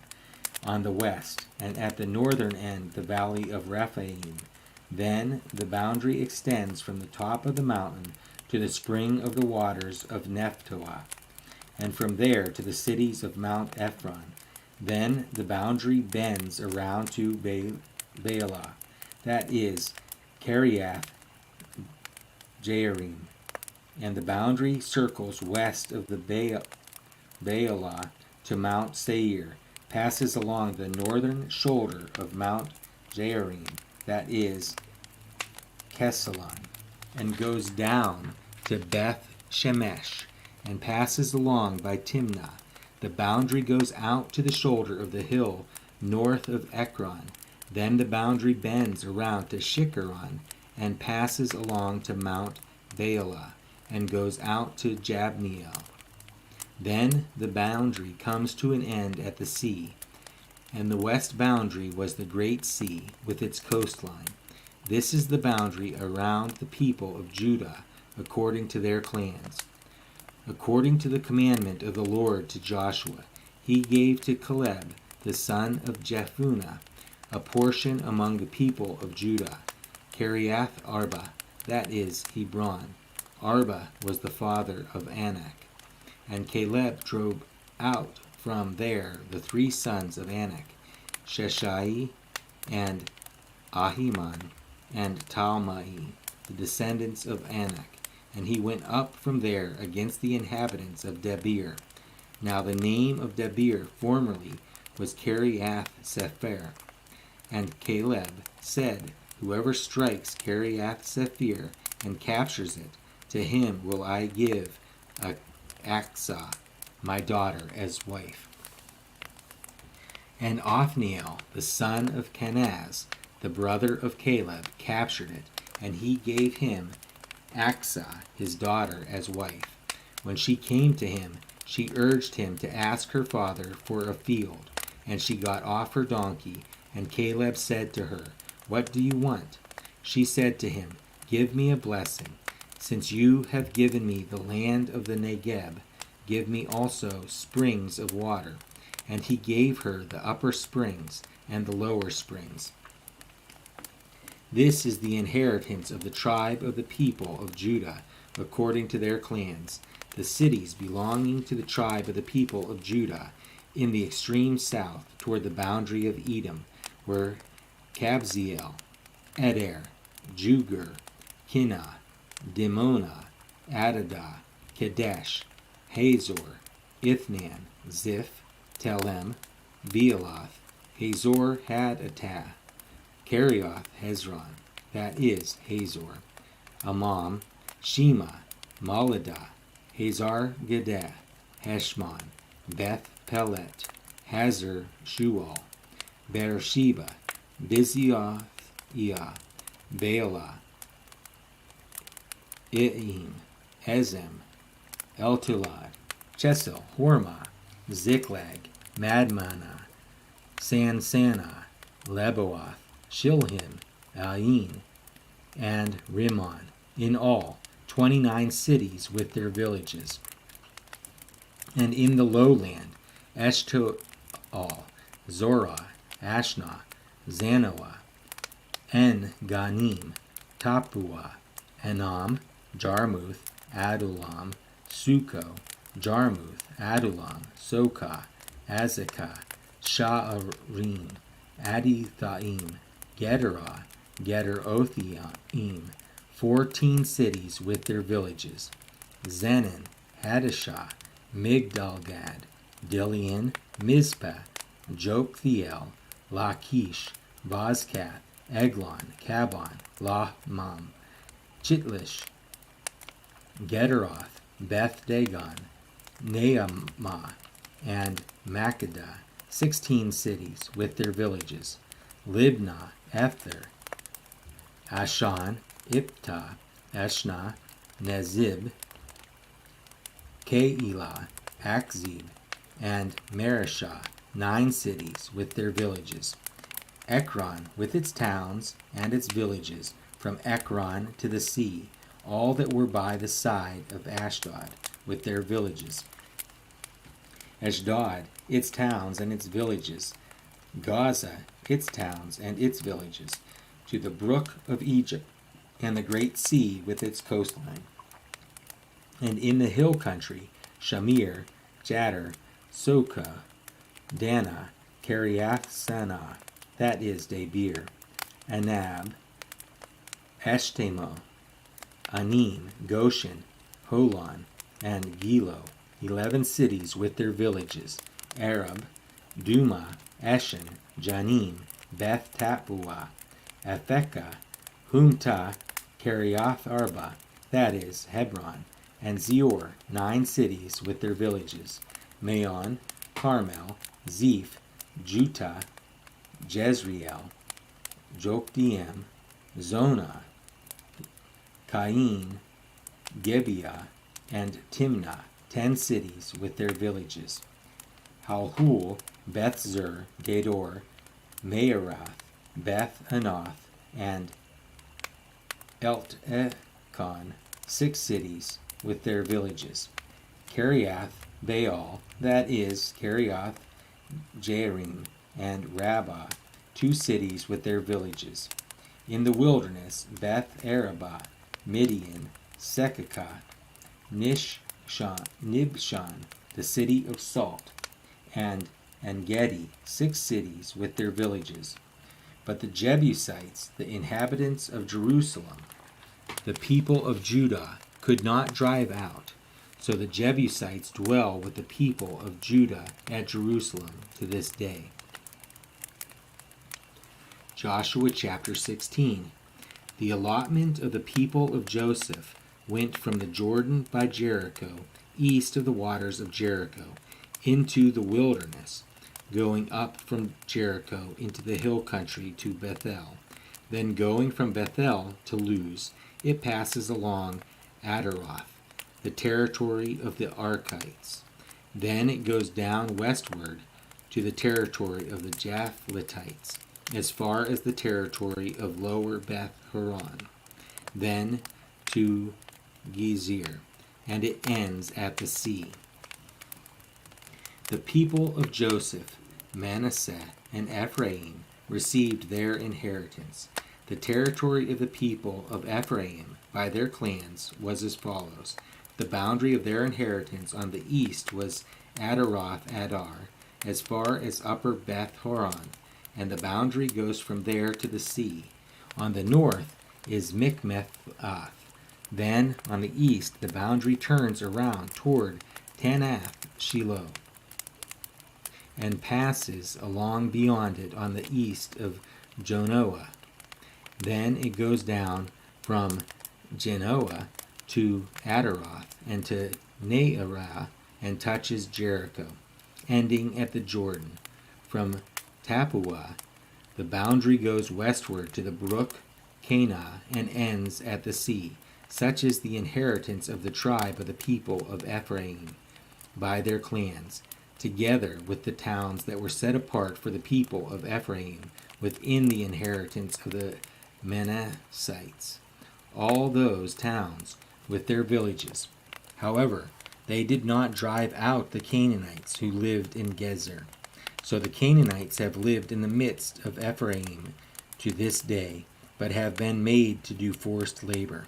Speaker 1: on the west, and at the northern end the valley of Rephaim. Then the boundary extends from the top of the mountain to the spring of the waters of Nephtoah, and from there to the cities of Mount Ephron. Then the boundary bends around to Baalah, that is, Kiriath Jearim, and the boundary circles west of the Baalah to Mount Seir, passes along the northern shoulder of Mount Jearim, that is, Kesalon, and goes down to Beth Shemesh, and passes along by Timnah. The boundary goes out to the shoulder of the hill north of Ekron. Then the boundary bends around to Shikkeron, and passes along to Mount Baalah, and goes out to Jabneel. Then the boundary comes to an end at the sea, and the west boundary was the great sea with its coastline. This is the boundary around the people of Judah according to their clans. According to the commandment of the Lord to Joshua, he gave to Caleb, the son of Jephunneh, a portion among the people of Judah, Kiriath Arba, that is, Hebron. Arba was the father of Anak. And Caleb drove out from there the three sons of Anak, Sheshai, and Ahiman, and Talmai, the descendants of Anak. And he went up from there against the inhabitants of Debir. Now the name of Debir formerly was Kiriath Sepher. And Caleb said, whoever strikes Kiriath Sepher and captures it, to him will I give a Aksah, my daughter as wife. And Othniel, the son of Kenaz, the brother of Caleb, captured it, and he gave him Achsah, his daughter, as wife. When she came to him, she urged him to ask her father for a field, and she got off her donkey, and Caleb said to her, "What do you want?" She said to him, "Give me a blessing. Since you have given me the land of the Negeb, give me also springs of water." And he gave her the upper springs and the lower springs. This is the inheritance of the tribe of the people of Judah, according to their clans, the cities belonging to the tribe of the people of Judah, in the extreme south, toward the boundary of Edom, were Kabzeel, Eder, Jugur, Kinah, Dimonah, Adadah, Kadesh, Hazor, Ithnan, Ziph, Telem, Bealoth, Hazor Hadatah, Kerioth Hezron, that is Hazor, Amam, Shema, Maladah, Hazar Gedeh, Heshmon, Beth Pelet, Hazar Shual, Beersheba, Bizioth, Baalah, Iim, Ezem, Eltolad, Chesel, Hormah, Ziklag, Madmanah, Sansannah, Leboath, Shilhim, Ain, and Rimmon, in all 29 cities with their villages. And in the lowland, Eshtaol, Zorah, Ashna, Zanoah, En-Ganim, Tapua, Anam, Jarmuth, Adullam, Suko, Jarmuth, Adullam, Sokah, Azekah, Sha'arim, Adithaim, Gederah, Gederothaim, 14 cities with their villages. Zenon, Hadashah, Migdalgad, Dilian, Mizpah, Joktheel, Lachish, Bozkath, Eglon, Kabon, Lahmam, Chitlish, Gederoth, Beth Dagon, Naamah, and Makkedah, 16 cities with their villages. Libnah, Ether, Ashan, Iptah, Eshna, Nezib, Keilah, Akzib, and Mareshah, 9 cities with their villages. Ekron with its towns and its villages, from Ekron to the sea, all that were by the side of Ashdod, with their villages. Ashdod, its towns and its villages. Gaza, its towns and its villages, to the brook of Egypt, and the great sea with its coastline. And in the hill country, Shamir, Jadar, Sokah, Dana, Kiriath-Sanah, that is Debir, Anab, Eshtemoh, Anim, Goshen, Holon, and Gilo, 11 cities with their villages. Arab, Duma, Eshen, Janim, Beth Tapua, Aphekah, Humtah, Kiriath Arba, that is Hebron, and Zior, 9 cities with their villages. Maon, Carmel, Zeph, Jutah, Jezreel, Jokdeam, Zonah, Cain, Gibeah, and Timnah, 10 cities with their villages. Halhul, Beth-zur, Gedor, Mearath, Beth-Anoth, and Eltekon, 6 cities with their villages. Kiriath Baal, that is Kiriath Jearim, and Rabbah, 2 cities with their villages. In the wilderness, Beth Arabah, Midian, Sekakah, Nibshan, the city of salt, and Engedi, 6 cities with their villages. But the Jebusites, the inhabitants of Jerusalem, the people of Judah, could not drive out. So the Jebusites dwell with the people of Judah at Jerusalem to this day. Joshua chapter 16. The allotment of the people of Joseph went from the Jordan by Jericho, east of the waters of Jericho, into the wilderness, going up from Jericho into the hill country to Bethel. Then going from Bethel to Luz, it passes along Adaroth, the territory of the Archites. Then it goes down westward to the territory of the Japhletites, as far as the territory of lower Beth Horon, then to Gezer, and it ends at the sea. The people of Joseph, Manasseh, and Ephraim received their inheritance. The territory of the people of Ephraim by their clans was as follows. The boundary of their inheritance on the east was Adaroth Adar, as far as upper Beth Horon, and the boundary goes from there to the sea. On the north is Mikmethath. Then on the east the boundary turns around toward Tanath Shiloh, and passes along beyond it on the east of Jonoah. Then it goes down from Genoa to Adaroth and to Naarah and touches Jericho, ending at the Jordan. From Tappuah, the boundary goes westward to the brook Cana and ends at the sea. Such is the inheritance of the tribe of the people of Ephraim by their clans, together with the towns that were set apart for the people of Ephraim within the inheritance of the Manassites, all those towns with their villages. However, they did not drive out the Canaanites who lived in Gezer. So the Canaanites have lived in the midst of Ephraim to this day, but have been made to do forced labor.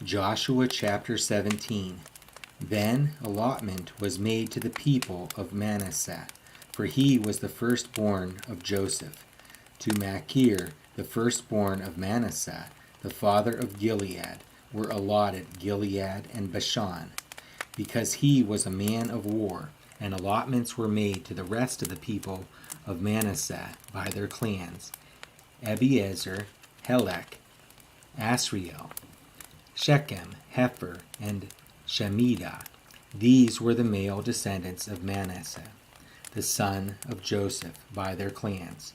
Speaker 1: Joshua chapter 17. Then allotment was made to the people of Manasseh, for he was the firstborn of Joseph. To Machir, the firstborn of Manasseh, the father of Gilead, were allotted Gilead and Bashan, because he was a man of war, and allotments were made to the rest of the people of Manasseh by their clans: Abiezer, Helek, Asriel, Shechem, Hepher, and Shemidah. These were the male descendants of Manasseh, the son of Joseph, by their clans.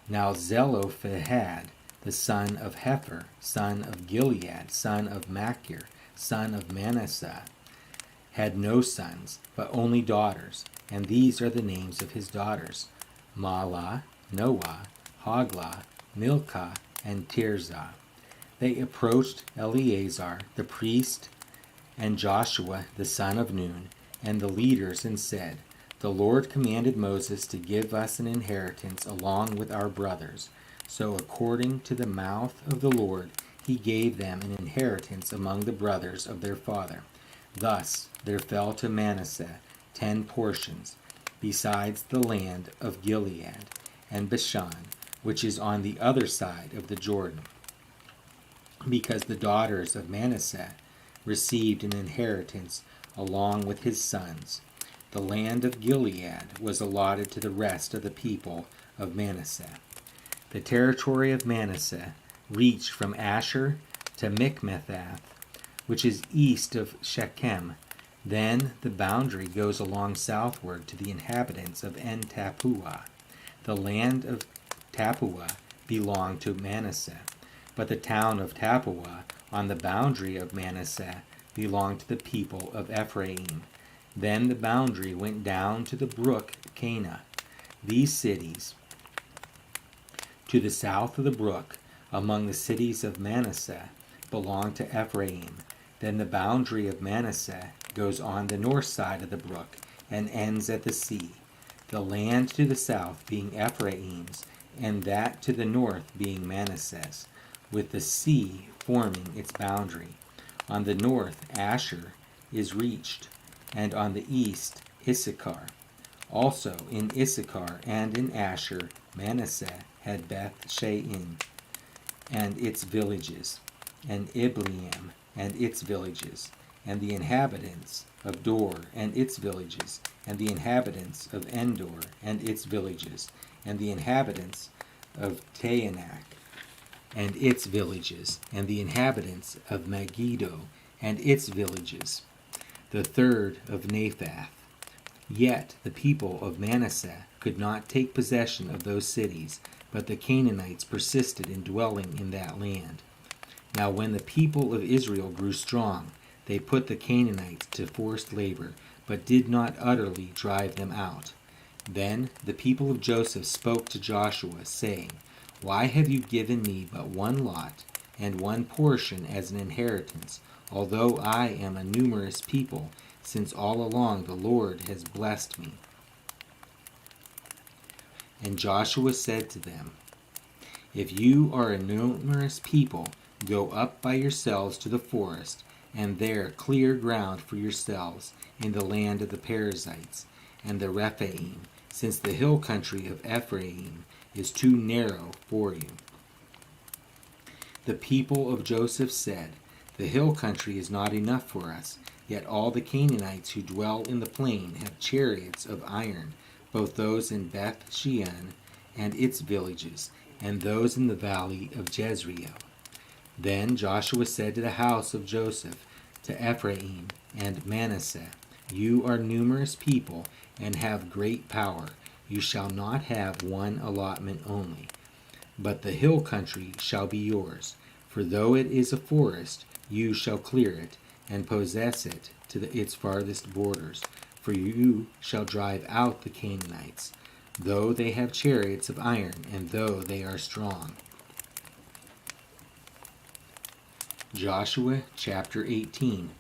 Speaker 1: Now Zelophehad, the son of Hepher, son of Gilead, son of Machir, son of Manasseh, had no sons, but only daughters, and these are the names of his daughters: Mahlah, Noah, Hoglah, Milcah, and Tirzah. They approached Eleazar the priest and Joshua the son of Nun and the leaders and said, "The Lord commanded Moses to give us an inheritance along with our brothers. So according to the mouth of the Lord, he gave them an inheritance among the brothers of their father. Thus there fell to Manasseh 10 portions, besides the land of Gilead and Bashan, which is on the other side of the Jordan, because the daughters of Manasseh received an inheritance along with his sons. The land of Gilead was allotted to the rest of the people of Manasseh." The territory of Manasseh reached from Asher to Michmethath, which is east of Shechem. Then the boundary goes along southward to the inhabitants of En-Tappuah. The land of Tappuah belonged to Manasseh, but the town of Tappuah on the boundary of Manasseh belonged to the people of Ephraim. Then the boundary went down to the brook Cana. These cities, to the south of the brook, among the cities of Manasseh, belong to Ephraim. Then the boundary of Manasseh goes on the north side of the brook and ends at the sea, the land to the south being Ephraim's, and that to the north being Manasseh's, with the sea forming its boundary. On the north Asher is reached, and on the east Issachar. Also in Issachar and in Asher Manasseh had Beth Shean and its villages, and Ibleam and its villages, and the inhabitants of Dor and its villages, and the inhabitants of Endor and its villages, and the inhabitants of Taanach and its villages, and the inhabitants of Megiddo and its villages, the third of Naphath. Yet the people of Manasseh could not take possession of those cities, but the Canaanites persisted in dwelling in that land. Now when the people of Israel grew strong, they put the Canaanites to forced labor, but did not utterly drive them out. Then the people of Joseph spoke to Joshua, saying, "Why have you given me but one lot and one portion as an inheritance, although I am a numerous people, since all along the Lord has blessed me?" And Joshua said to them, "If you are a numerous people, go up by yourselves to the forest, and there clear ground for yourselves in the land of the Perizzites and the Rephaim, since the hill country of Ephraim is too narrow for you." The people of Joseph said, "The hill country is not enough for us, yet all the Canaanites who dwell in the plain have chariots of iron, both those in Beth Shean and its villages, and those in the valley of Jezreel." Then Joshua said to the house of Joseph, to Ephraim and Manasseh, "You are numerous people and have great power. You shall not have one allotment only, but the hill country shall be yours. For though it is a forest, you shall clear it and possess it to its farthest borders. For you shall drive out the Canaanites, though they have chariots of iron, and though they are strong." Joshua chapter 18.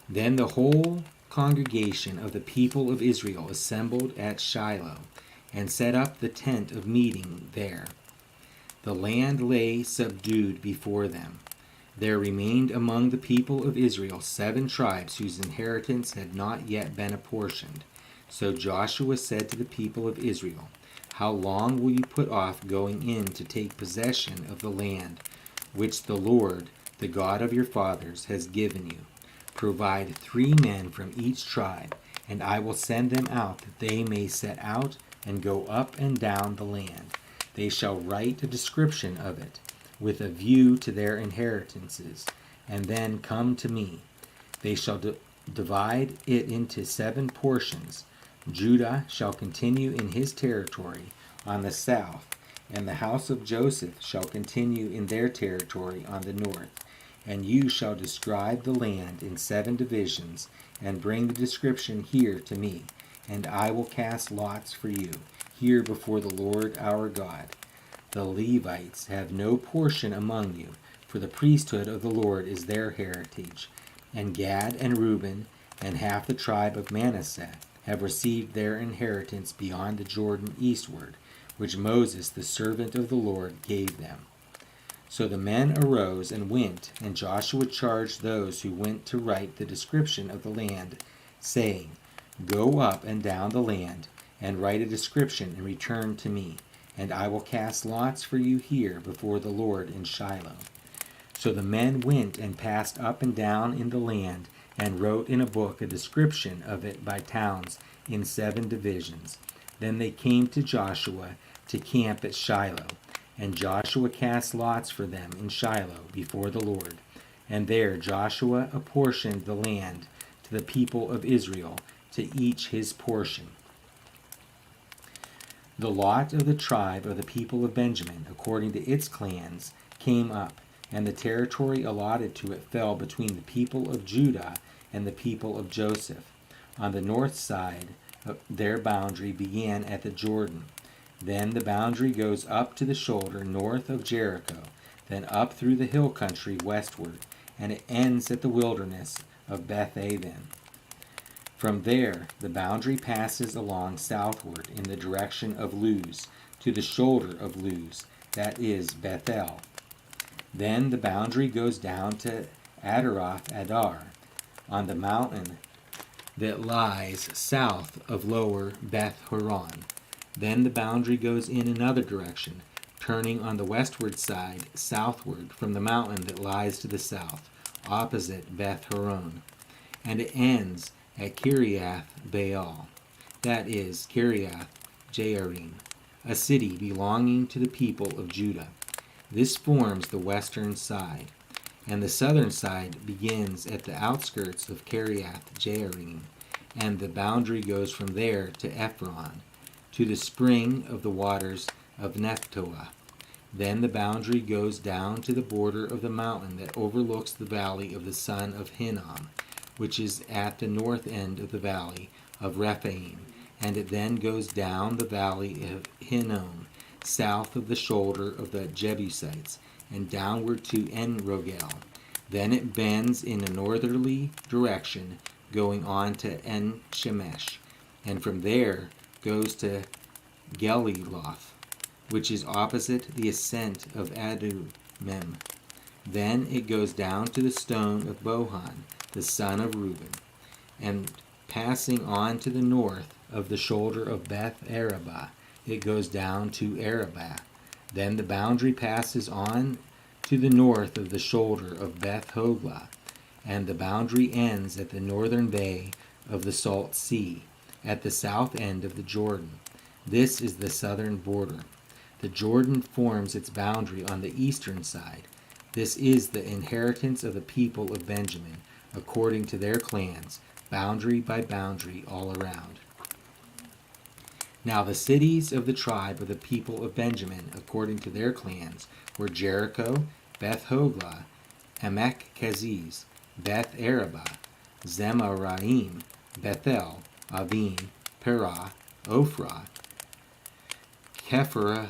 Speaker 1: Then the whole congregation of the people of Israel assembled at Shiloh, and set up the tent of meeting there. The land lay subdued before them. There remained among the people of Israel 7 tribes whose inheritance had not yet been apportioned. So Joshua said to the people of Israel, "How long will you put off going in to take possession of the land which the Lord, the God of your fathers, has given you? Provide 3 men from each tribe, and I will send them out that they may set out and go up and down the land. They shall write a description of it, with a view to their inheritances, and then come to me. They shall divide it into 7 portions. Judah shall continue in his territory on the south, and the house of Joseph shall continue in their territory on the north. And you shall describe the land in 7 divisions, and bring the description here to me, and I will cast lots for you, here before the Lord our God. The Levites have no portion among you, for the priesthood of the Lord is their heritage. And Gad and Reuben and half the tribe of Manasseh have received their inheritance beyond the Jordan eastward, which Moses the servant of the Lord gave them. So the men arose and went, and Joshua charged those who went to write the description of the land, saying, Go up and down the land, and write a description, and return to me, and I will cast lots for you here before the Lord in Shiloh. So the men went and passed up and down in the land, and wrote in a book a description of it by towns in 7 divisions. Then they came to Joshua to camp at Shiloh, and Joshua cast lots for them in Shiloh before the Lord. And there Joshua apportioned the land to the people of Israel, to each his portion. The lot of the tribe of the people of Benjamin, according to its clans, came up, and the territory allotted to it fell between the people of Judah and the people of Joseph. On the north side, their boundary began at the Jordan. Then the boundary goes up to the shoulder north of Jericho, then up through the hill country westward, and it ends at the wilderness of Beth-aven. From there, the boundary passes along southward in the direction of Luz, to the shoulder of Luz, that is Bethel. Then the boundary goes down to Adaroth Adar, on the mountain that lies south of lower Beth Horon. Then the boundary goes in another direction, turning on the westward side southward from the mountain that lies to the south, opposite Beth Horon. And it ends at Kiriath Baal, that is Kiriath Jearim, a city belonging to the people of Judah. This forms the western side, and the southern side begins at the outskirts of Kiriath Jearim, and the boundary goes from there to Ephron, to the spring of the waters of Nephtoah. Then the boundary goes down to the border of the mountain that overlooks the valley of the son of Hinnom, which is at the north end of the valley of Rephaim, and it then goes down the valley of Hinnom, south of the shoulder of the Jebusites, and downward to En-Rogel. Then it bends in a northerly direction, going on to En-Shemesh, and from there goes to Geliloth, which is opposite the ascent of Adumim. Then it goes down to the stone of Bohan, the son of Reuben, and passing on to the north of the shoulder of Beth Arabah, it goes down to Arabah. Then the boundary passes on to the north of the shoulder of Beth Hoglah, and the boundary ends at the northern bay of the Salt Sea, at the south end of the Jordan. This is the southern border. The Jordan forms its boundary on the eastern side. This is the inheritance of the people of Benjamin, according to their clans, boundary by boundary all around. Now the cities of the tribe of the people of Benjamin, according to their clans, were Jericho, Beth Hoglah, Emek Keziz, Beth Arabah, Zemaraim, Bethel, Avim, Perah, Ophrah, Kephirah,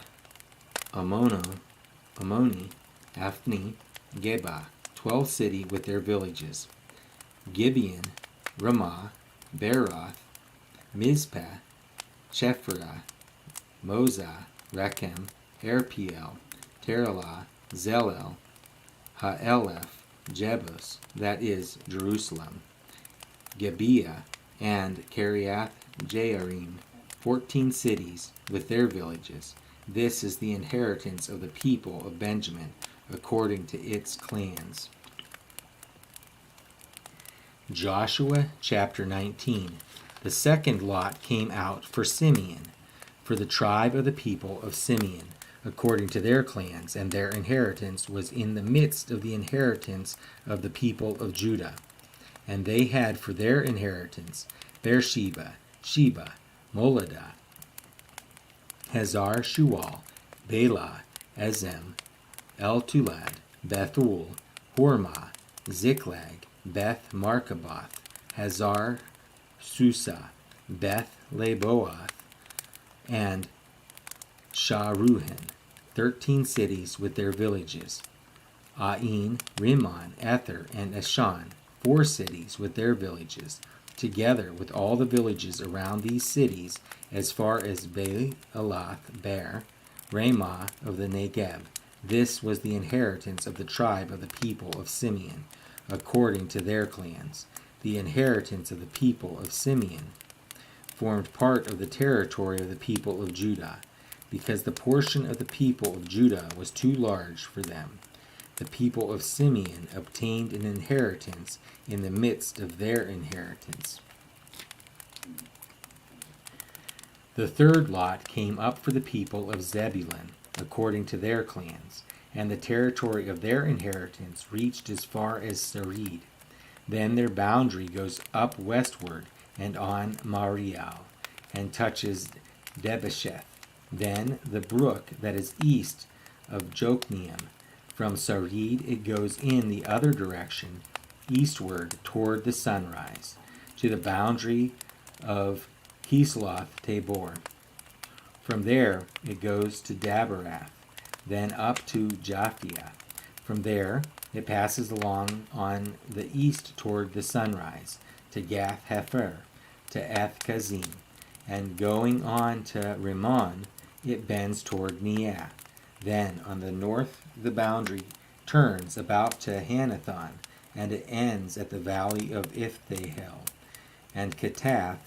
Speaker 1: Ammoni, Aphni, Geba, 12 cities with their villages. Gibeon, Ramah, Beeroth, Mizpah, Chephirah, Mozah, Rechem, Erpiel, Terah, Zelel, Ha'elef, Jebus, that is Jerusalem, Gibeah, and Kiriath Jearim, 14 cities with their villages. This is the inheritance of the people of Benjamin, according to its clans. Joshua chapter 19. The second lot came out for Simeon, for the tribe of the people of Simeon, according to their clans, and their inheritance was in the midst of the inheritance of the people of Judah. And they had for their inheritance Beersheba, Sheba, Moladah, Hazar Shual, Bela, Ezem, El-Tulad, Bethul, Hormah, Ziklag, Beth Markaboth, Hazar Susa, Beth Leboath, and Sharuhen, 13 cities with their villages. Ain, Rimmon, Ether, and Eshan, 4 cities with their villages, together with all the villages around these cities, as far as Baalath Bear, Ramah of the Negeb. This was the inheritance of the tribe of the people of Simeon, according to their clans. The inheritance of the people of Simeon formed part of the territory of the people of Judah, because the portion of the people of Judah was too large for them. The people of Simeon obtained an inheritance in the midst of their inheritance. The third lot came up for the people of Zebulun, according to their clans, and the territory of their inheritance reached as far as Sarid. Then their boundary goes up westward and on Marial, and touches Debesheth. Then the brook that is east of Jokneam. From Sarid it goes in the other direction, eastward toward the sunrise, to the boundary of Kisloth Tabor. From there it goes to Daberath, then up to Japhia. From there it passes along on the east toward the sunrise, to Gath Hefer, to Eth Kazim, and going on to Rimmon, it bends toward Neah. Then on the north the boundary turns about to Hanathon, and it ends at the valley of Iphtahel, and Katath,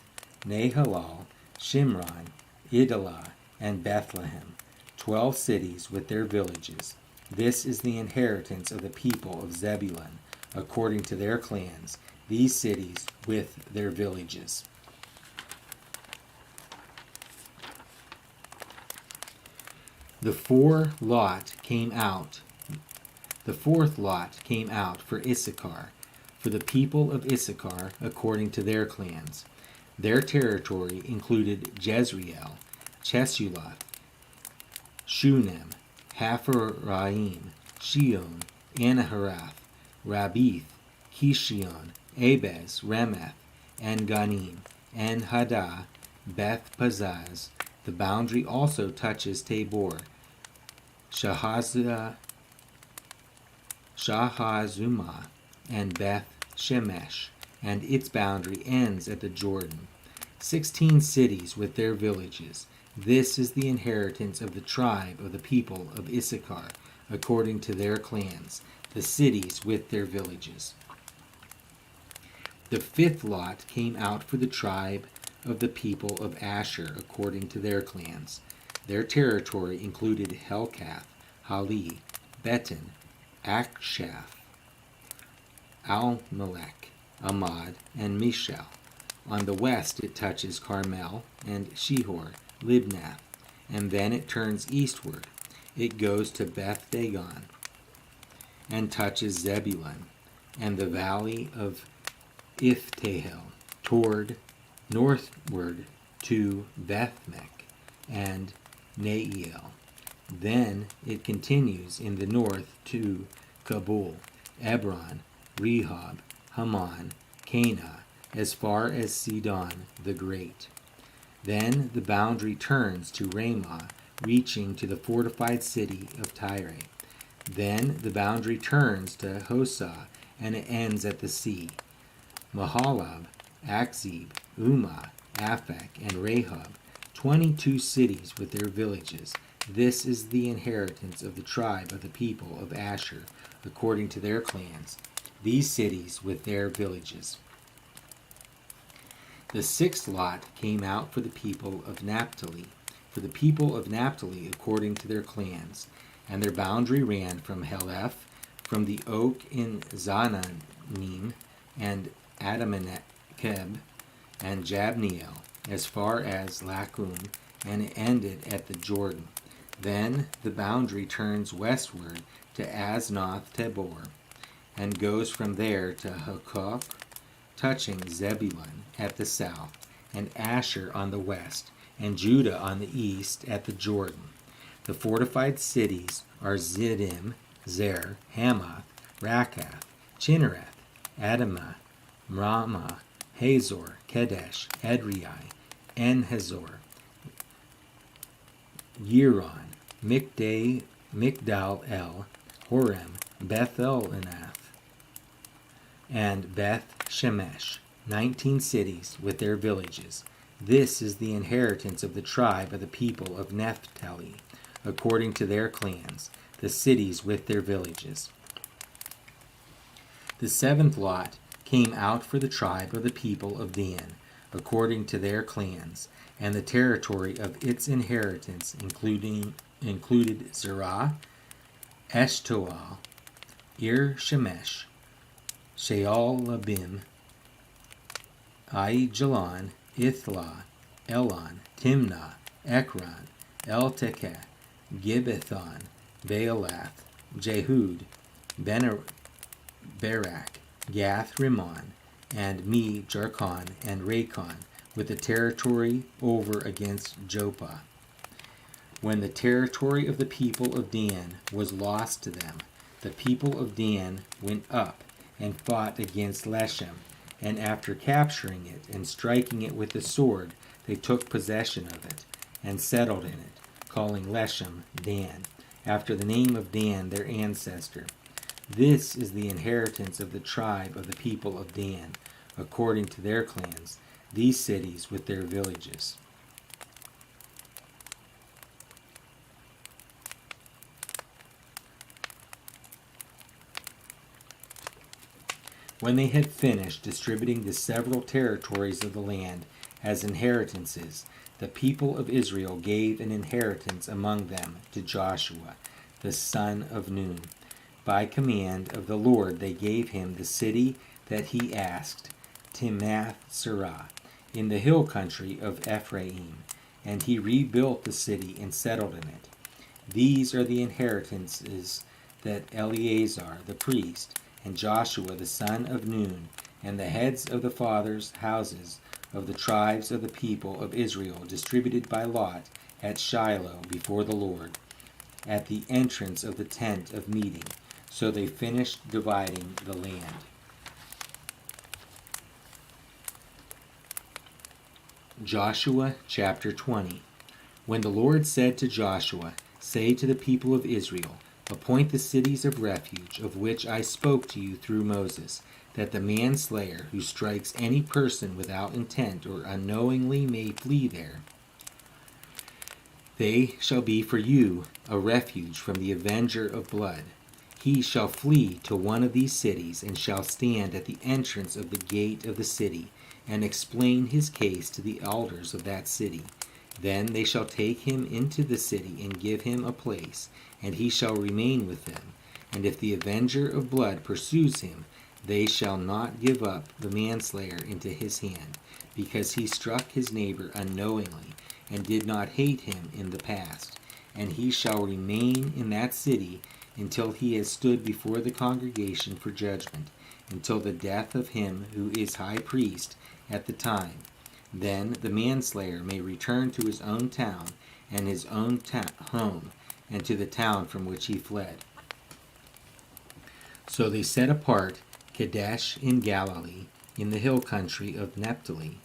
Speaker 1: Nahalal, Shimron, Idalah, and Bethlehem, 12 cities with their villages. This is the inheritance of the people of Zebulun, according to their clans, these cities with their villages. The fourth lot came out for Issachar, for the people of Issachar according to their clans. Their territory included Jezreel, Chesulloth, Shunem, Hapharaim, Shion, Anaharath, Rabith, Kishion, Abez, Remeth, and Ganim, and Haddah, Beth Pazaz. The boundary also touches Tabor, Shahazumah, and Beth Shemesh, and its boundary ends at the Jordan. 16 cities with their villages. This is the inheritance of the tribe of the people of Issachar, according to their clans, the cities with their villages. The fifth lot came out for the tribe of the people of Asher, according to their clans. Their territory included Helkath, Hali, Beton, Akshaph, Almelech, Amad, and Mishal. On the west it touches Carmel and Shihor, Libnath, and then it turns eastward. It goes to Beth Dagon and touches Zebulun and the valley of Iphtahel toward northward to Bethmek and Neiel. Then it continues in the north to Kabul, Ebron, Rehob, Haman, Cana, as far as Sidon the Great. Then the boundary turns to Ramah, reaching to the fortified city of Tyre. Then the boundary turns to Hosah, and it ends at the sea. Mahalab, Akzib, Umah, Aphek, and Rehob, 22 cities with their villages. This is the inheritance of the tribe of the people of Asher, according to their clans, these cities with their villages. The sixth lot came out for the people of Naphtali, according to their clans, and their boundary ran from Heleph, from the oak in Zananim, and Adamanekeb, and Jabneel, as far as Lacum, and it ended at the Jordan. Then the boundary turns westward to Asnoth Tabor, and goes from there to Hukkok, touching Zebulun at the south, and Asher on the west, and Judah on the east at the Jordan. The fortified cities are Ziddim, Zer, Hamath, Rakath, Chinnereth, Adamah, Ramah, Hazor, Kedesh, Edrei, En-Hazor, Yiron, Migdal-El, Horem, Beth-el-Anath, and Beth-Shemesh, 19 cities with their villages. This is the inheritance of the tribe of the people of Naphtali, according to their clans, the cities with their villages. The seventh lot came out for the tribe of the people of Dan, according to their clans, and the territory of its inheritance included Zerah, Eshtaol, Ir-Shemesh, Shaalbim, Aijalon, Ithlah, Elon, Timnah, Ekron, Eltekeh, Gibbethon, Baalath, Jehud, Barak, Gath Rimmon, and Me, Jarkon, and Racon, with the territory over against Joppa. When the territory of the people of Dan was lost to them, the people of Dan went up and fought against Leshem, and after capturing it and striking it with the sword, they took possession of it, and settled in it, calling Leshem Dan, after the name of Dan their ancestor. This is the inheritance of the tribe of the people of Dan, according to their clans, these cities with their villages. When they had finished distributing the several territories of the land as inheritances, the people of Israel gave an inheritance among them to Joshua, the son of Nun. By command of the Lord they gave him the city that he asked, Timnath-Serah, in the hill country of Ephraim, and he rebuilt the city and settled in it. These are the inheritances that Eleazar the priest, and Joshua the son of Nun, and the heads of the fathers' houses of the tribes of the people of Israel distributed by lot at Shiloh before the Lord, at the entrance of the tent of meeting. So they finished dividing the land. Joshua chapter 20. When the Lord said to Joshua, "Say to the people of Israel, appoint the cities of refuge of which I spoke to you through Moses, that the manslayer who strikes any person without intent or unknowingly may flee there. They shall be for you a refuge from the avenger of blood. He shall flee to one of these cities, and shall stand at the entrance of the gate of the city, and explain his case to the elders of that city. Then they shall take him into the city and give him a place, and he shall remain with them. And if the avenger of blood pursues him, they shall not give up the manslayer into his hand, because he struck his neighbor unknowingly, and did not hate him in the past. And he shall remain in that city until he has stood before the congregation for judgment, until the death of him who is high priest at the time. Then the manslayer may return to his own town and his own home, and to the town from which he fled." So they set apart Kadesh in Galilee, in the hill country of Naphtali,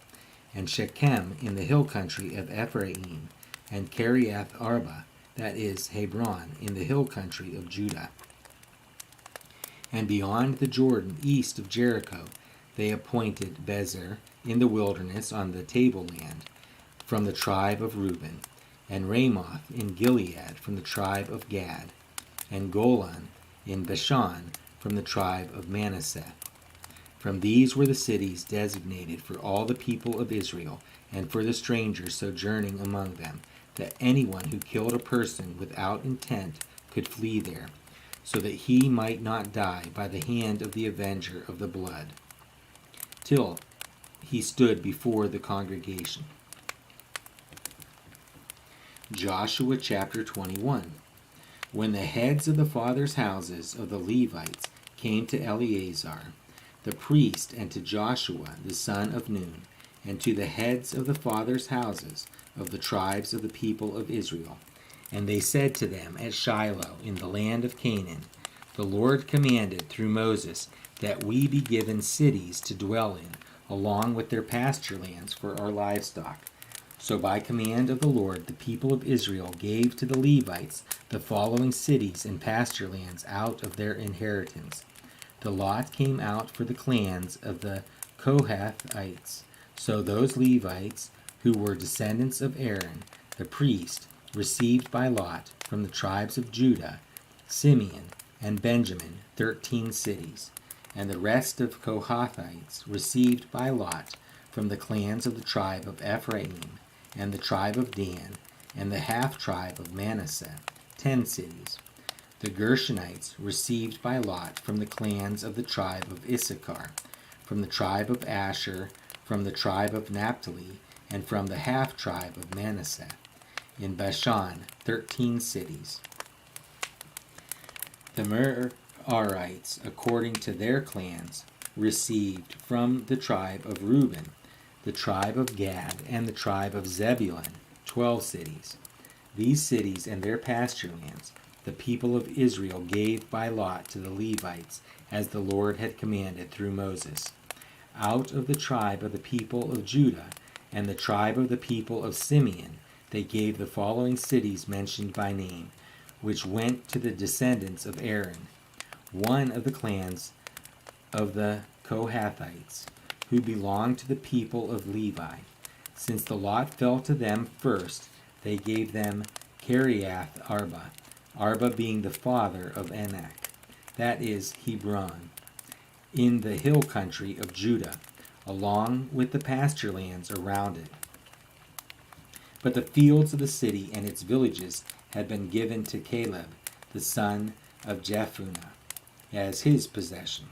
Speaker 1: and Shechem in the hill country of Ephraim, and Kiriath Arba, that is Hebron, in the hill country of Judah. And beyond the Jordan, east of Jericho, they appointed Bezer in the wilderness on the tableland, from the tribe of Reuben, and Ramoth in Gilead from the tribe of Gad, and Golan in Bashan from the tribe of Manasseh. From these were the cities designated for all the people of Israel, and for the strangers sojourning among them, that anyone who killed a person without intent could flee there, so that he might not die by the hand of the avenger of the blood. Till he stood before the congregation. Joshua chapter 21. When the heads of the fathers' houses of the Levites came to Eleazar, the priest, and to Joshua the son of Nun, and to the heads of the fathers' houses of the tribes of the people of Israel, and they said to them at Shiloh in the land of Canaan, the Lord commanded through Moses that we be given cities to dwell in, along with their pasture lands for our livestock. So by command of the Lord, the people of Israel gave to the Levites the following cities and pasture lands out of their inheritance. The lot came out for the clans of the Kohathites. So those Levites who were descendants of Aaron, the priest, received by lot from the tribes of Judah, Simeon, and Benjamin 13 cities, and the rest of Kohathites received by lot from the clans of the tribe of Ephraim, and the tribe of Dan, and the half-tribe of Manasseh 10 cities. The Gershonites received by lot from the clans of the tribe of Issachar, from the tribe of Asher, from the tribe of Naphtali, and from the half-tribe of Manasseh. In Bashan 13 cities. The Merarites, according to their clans, received from the tribe of Reuben, the tribe of Gad, and the tribe of Zebulun 12 cities. These cities and their pasture lands the people of Israel gave by lot to the Levites, as the Lord had commanded through Moses. Out of the tribe of the people of Judah and the tribe of the people of Simeon they gave the following cities mentioned by name, which went to the descendants of Aaron, one of the clans of the Kohathites, who belonged to the people of Levi. Since the lot fell to them first, they gave them Kiriath Arba, Arba being the father of Anak, that is, Hebron, in the hill country of Judah, along with the pasture lands around it. But the fields of the city and its villages had been given to Caleb, the son of Jephunneh, as his possession.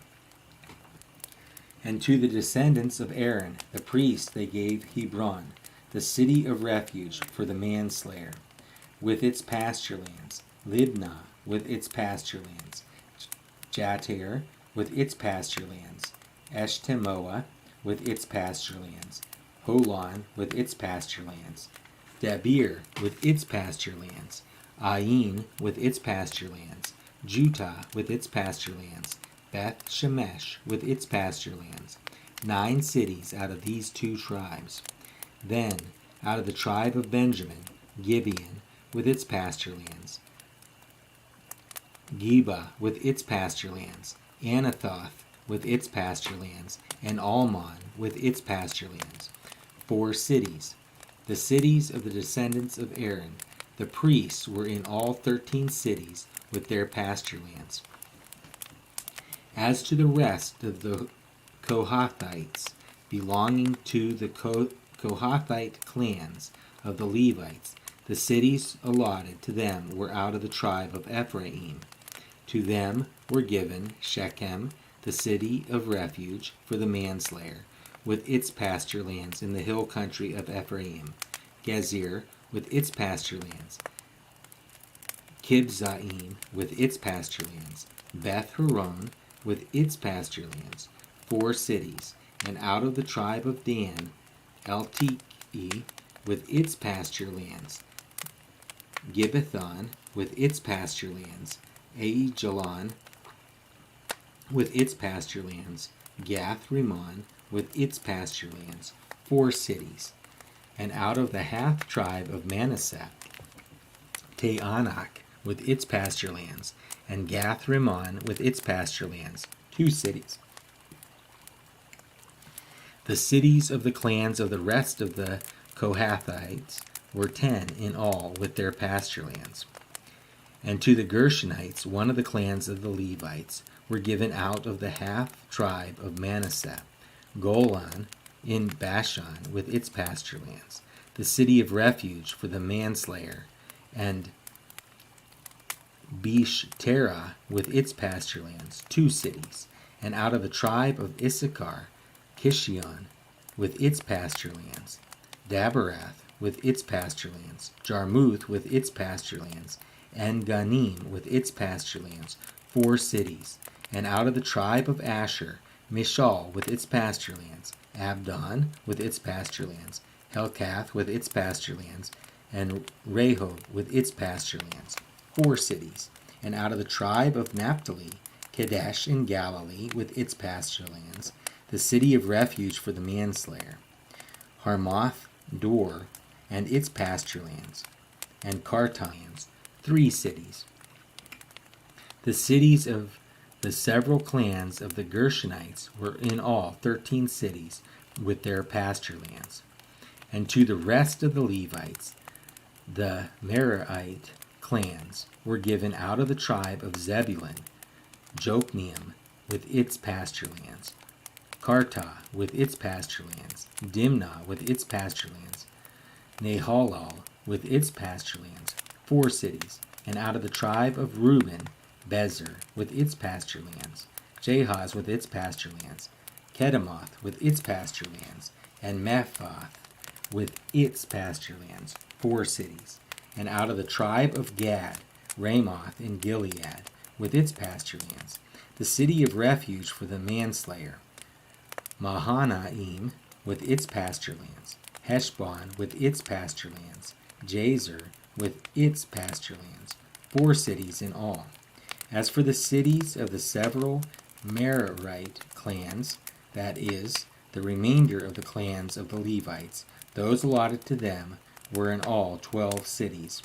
Speaker 1: And to the descendants of Aaron, the priest, they gave Hebron, the city of refuge for the manslayer, with its pasture lands, Libnah with its pasture lands, Jatir with its pasture lands, Eshtemoa with its pasture lands, Holon with its pasture lands, Debir with its pasture lands, Ain with its pasture lands, Jutah with its pasture lands, Beth Shemesh with its pasture lands, 9 cities out of these 2 tribes. Then, out of the tribe of Benjamin, Gibeon with its pasture lands, Geba with its pasture lands, Anathoth with its pasture lands, and Almon with its pasture lands. 4 cities. The cities of the descendants of Aaron, the priests, were in all 13 cities with their pasture lands. As to the rest of the Kohathites, belonging to the Kohathite clans of the Levites, the cities allotted to them were out of the tribe of Ephraim. To them were given Shechem, the city of refuge for the manslayer, with its pasture lands in the hill country of Ephraim, Gezer with its pasture lands, Kibzaim with its pasture lands, Beth Horon with its pasture lands, 4 cities, and out of the tribe of Dan, Elteke with its pasture lands, Gibbethon with its pasture lands, Aijalon with its pasture lands, Gath Rimmon with its pasture lands, 4 cities, and out of the half tribe of Manasseh, Teanak with its pasture lands, and Gath Rimmon with its pasture lands, 2 cities. The cities of the clans of the rest of the Kohathites were 10 in all with their pasture lands. And to the Gershonites, one of the clans of the Levites, were given out of the half tribe of Manasseh, Golan in Bashan with its pasture lands, the city of refuge for the manslayer, and Besh-terah with its pasture lands, 2 cities, and out of the tribe of Issachar, Kishion with its pasture lands, Daberath with its pasture lands, Jarmuth with its pasture lands, and Ganim with its pasture lands, 4 cities. And out of the tribe of Asher, Mishal with its pasture lands, Abdon with its pasture lands, Helkath with its pasture lands, and Rehob with its pasture lands, 4 cities. And out of the tribe of Naphtali, Kadesh in Galilee with its pasture lands, the city of refuge for the manslayer, Harmoth Dor and its pasture lands, and Kartans, 3 cities. The cities of the several clans of the Gershonites were in all 13 cities with their pasture lands. And to the rest of the Levites, the Merarite clans were given out of the tribe of Zebulun, Jokneam with its pasture lands, Karta with its pasture lands, Dimnah with its pasture lands, Nahalal with its pasture lands, 4 cities. And out of the tribe of Reuben, Bezer with its pasture lands, Jahaz with its pasture lands, Kedemoth with its pasture lands, and Mephath with its pasture lands, 4 cities. And out of the tribe of Gad, Ramoth in Gilead with its pasture lands, the city of refuge for the manslayer, Mahanaim with its pasture lands, Heshbon with its pasture lands, Jazer with its pasture lands, 4 cities in all. As for the cities of the several Merarite clans, that is, the remainder of the clans of the Levites, those allotted to them were in all 12 cities.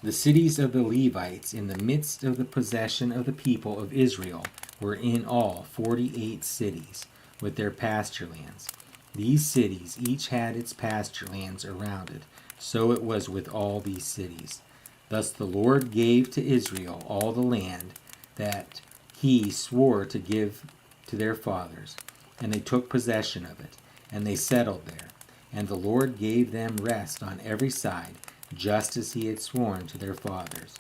Speaker 1: The cities of the Levites in the midst of the possession of the people of Israel were in all 48 cities, with their pasture lands. These cities each had its pasture lands around it. So it was with all these cities. Thus the Lord gave to Israel all the land that he swore to give to their fathers, and they took possession of it, and they settled there. And the Lord gave them rest on every side, just as he had sworn to their fathers.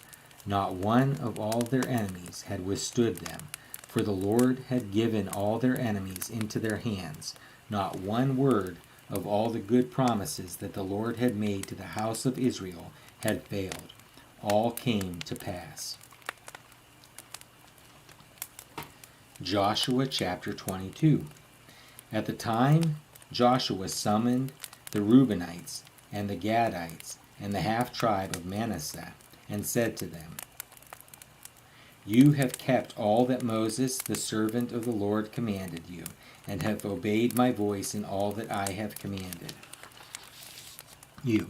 Speaker 1: Not one of all their enemies had withstood them, for the Lord had given all their enemies into their hands. Not one word of all the good promises that the Lord had made to the house of Israel had failed. All came to pass. Joshua chapter 22. At the time Joshua summoned the Reubenites and the Gadites and the half-tribe of Manasseh, and said to them, You have kept all that Moses, the servant of the Lord, commanded you, and have obeyed my voice in all that I have commanded you.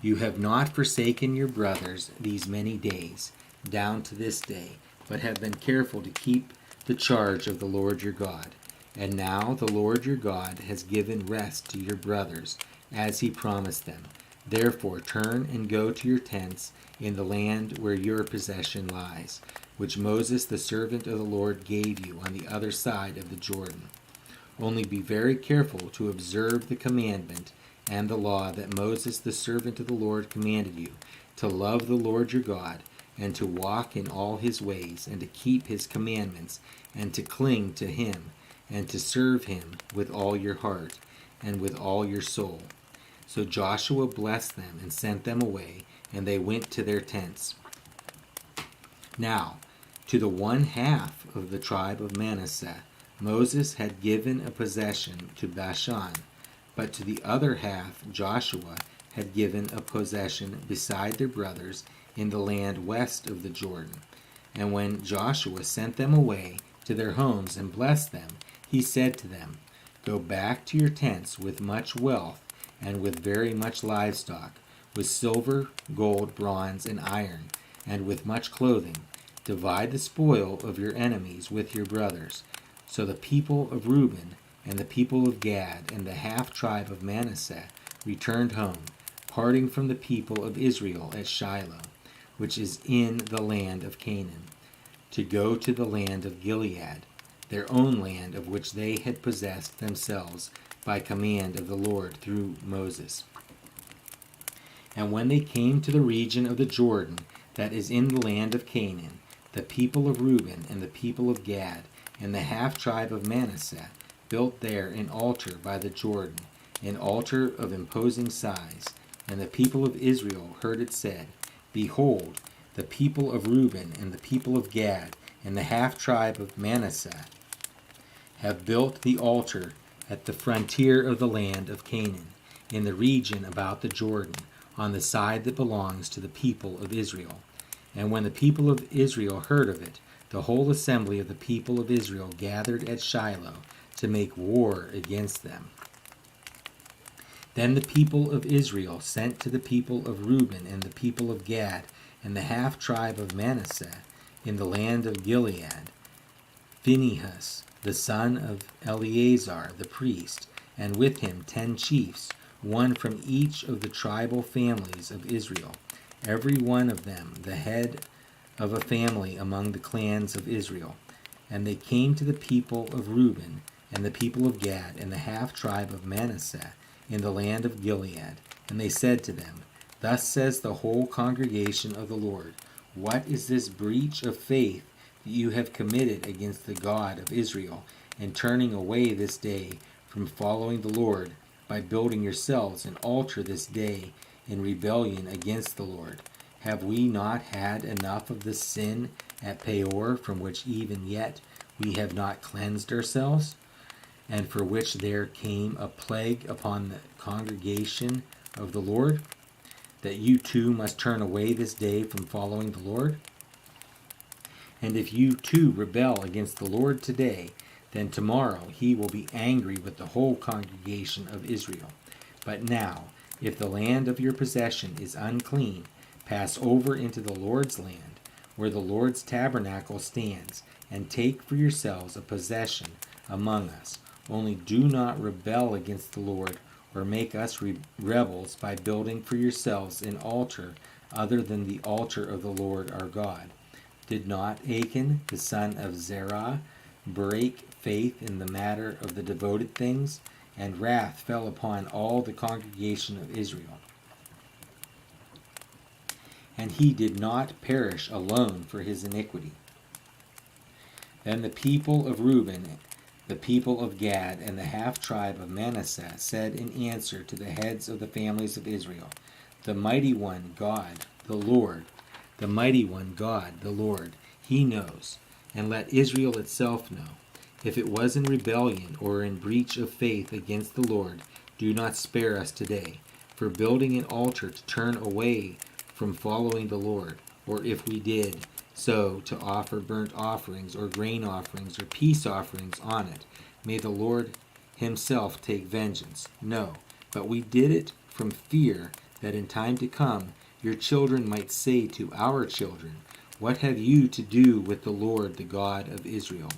Speaker 1: You have not forsaken your brothers these many days, down to this day, but have been careful to keep the charge of the Lord your God. And now the Lord your God has given rest to your brothers, as he promised them. Therefore turn and go to your tents in the land where your possession lies, which Moses the servant of the Lord gave you on the other side of the Jordan. Only be very careful to observe the commandment and the law that Moses the servant of the Lord commanded you, to love the Lord your God, and to walk in all his ways, and to keep his commandments, and to cling to him, and to serve him with all your heart, and with all your soul. So Joshua blessed them and sent them away, and they went to their tents. Now, to the 1/2 of the tribe of Manasseh, Moses had given a possession to Bashan, but to the other half Joshua had given a possession beside their brothers in the land west of the Jordan. And when Joshua sent them away to their homes and blessed them, he said to them, Go back to your tents with much wealth and with very much livestock, with silver, gold, bronze, and iron, and with much clothing. Divide the spoil of your enemies with your brothers. So the people of Reuben and the people of Gad and the half-tribe of Manasseh returned home, parting from the people of Israel at Shiloh, which is in the land of Canaan, to go to the land of Gilead, their own land of which they had possessed themselves by command of the Lord through Moses. And when they came to the region of the Jordan that is in the land of Canaan, the people of Reuben and the people of Gad and the half-tribe of Manasseh built there an altar by the Jordan, an altar of imposing size. And the people of Israel heard it said, Behold, the people of Reuben and the people of Gad and the half-tribe of Manasseh have built the altar at the frontier of the land of Canaan, in the region about the Jordan, on the side that belongs to the people of Israel. And when the people of Israel heard of it, the whole assembly of the people of Israel gathered at Shiloh to make war against them. Then the people of Israel sent to the people of Reuben and the people of Gad and the half-tribe of Manasseh in the land of Gilead, Phinehas, the son of Eleazar the priest, and with him 10 chiefs, one from each of the tribal families of Israel, every one of them the head of a family among the clans of Israel. And they came to the people of Reuben and the people of Gad and the half-tribe of Manasseh in the land of Gilead, and they said to them, Thus says the whole congregation of the Lord, What is this breach of faith that you have committed against the God of Israel, and turning away this day from following the Lord, by building yourselves an altar this day in rebellion against the Lord? Have we not had enough of the sin at Peor, from which even yet we have not cleansed ourselves, and for which there came a plague upon the congregation of the Lord, that you too must turn away this day from following the Lord? And if you too rebel against the Lord today, then tomorrow he will be angry with the whole congregation of Israel. But now, if the land of your possession is unclean, pass over into the Lord's land, where the Lord's tabernacle stands, and take for yourselves a possession among us. Only do not rebel against the Lord, or make us rebels by building for yourselves an altar other than the altar of the Lord our God. Did not Achan, the son of Zerah, break faith in the matter of the devoted things? And wrath fell upon all the congregation of Israel. And he did not perish alone for his iniquity. Then the people of Reuben, the people of Gad, and the half-tribe of Manasseh said in answer to the heads of the families of Israel, The mighty one, God, the Lord, the mighty one, God, the Lord, he knows, and let Israel itself know. If it was in rebellion or in breach of faith against the Lord, do not spare us today, for building an altar to turn away from following the Lord, or if we did so to offer burnt offerings or grain offerings or peace offerings on it, may the Lord himself take vengeance. No, but we did it from fear that in time to come your children might say to our children, What have you to do with the Lord, the God of Israel?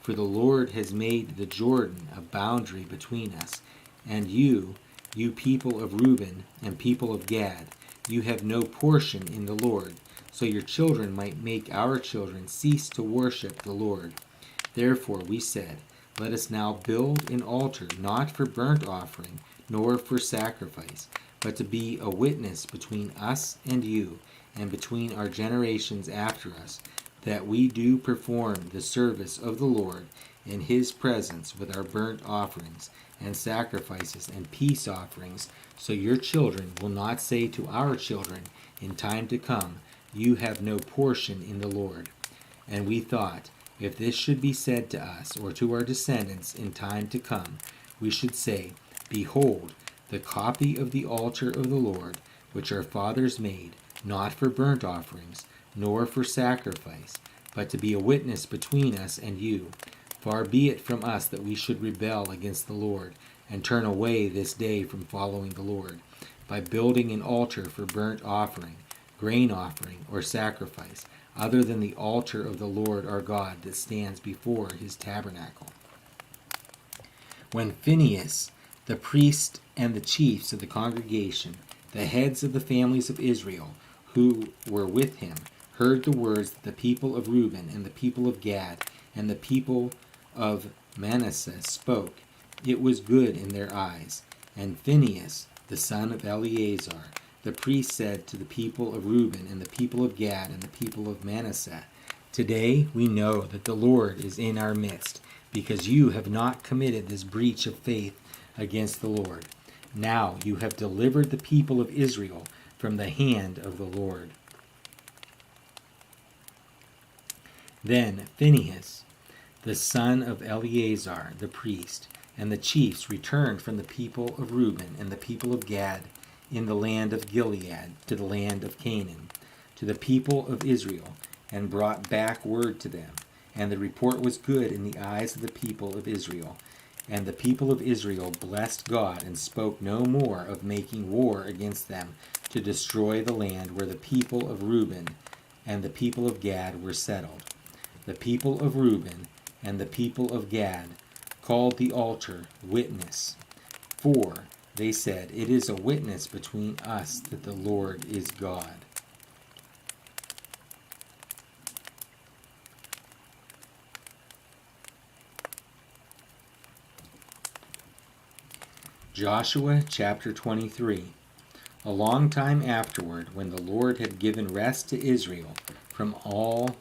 Speaker 1: For the Lord has made the Jordan a boundary between us, and you people of Reuben and people of Gad, you have no portion in the Lord, so your children might make our children cease to worship the Lord. Therefore we said, Let us now build an altar, not for burnt offering, nor for sacrifice, but to be a witness between us and you, and between our generations after us, that we do perform the service of the Lord in his presence with our burnt offerings and sacrifices and peace offerings, so your children will not say to our children in time to come, You have no portion in the Lord. And we thought, if this should be said to us or to our descendants in time to come, we should say, Behold, the copy of the altar of the Lord, which our fathers made, not for burnt offerings, nor for sacrifice, but to be a witness between us and you. Far be it from us that we should rebel against the Lord, and turn away this day from following the Lord, by building an altar for burnt offering, grain offering, or sacrifice, other than the altar of the Lord our God that stands before his tabernacle. When Phinehas, the priest, and the chiefs of the congregation, the heads of the families of Israel, who were with him, heard the words that the people of Reuben and the people of Gad and the people of Manasseh spoke, it was good in their eyes. And Phinehas, the son of Eleazar, the priest, said to the people of Reuben and the people of Gad and the people of Manasseh, Today we know that the Lord is in our midst, because you have not committed this breach of faith against the Lord. Now you have delivered the people of Israel from the hand of the Lord. Then Phinehas, the son of Eleazar the priest, and the chiefs returned from the people of Reuben and the people of Gad in the land of Gilead to the land of Canaan, to the people of Israel, and brought back word to them. And the report was good in the eyes of the people of Israel. And the people of Israel blessed God and spoke no more of making war against them to destroy the land where the people of Reuben and the people of Gad were settled. The people of Reuben and the people of Gad called the altar Witness, for they said, "It is a witness between us that the Lord is God." Joshua chapter 23. A long time afterward, when the Lord had given rest to Israel from all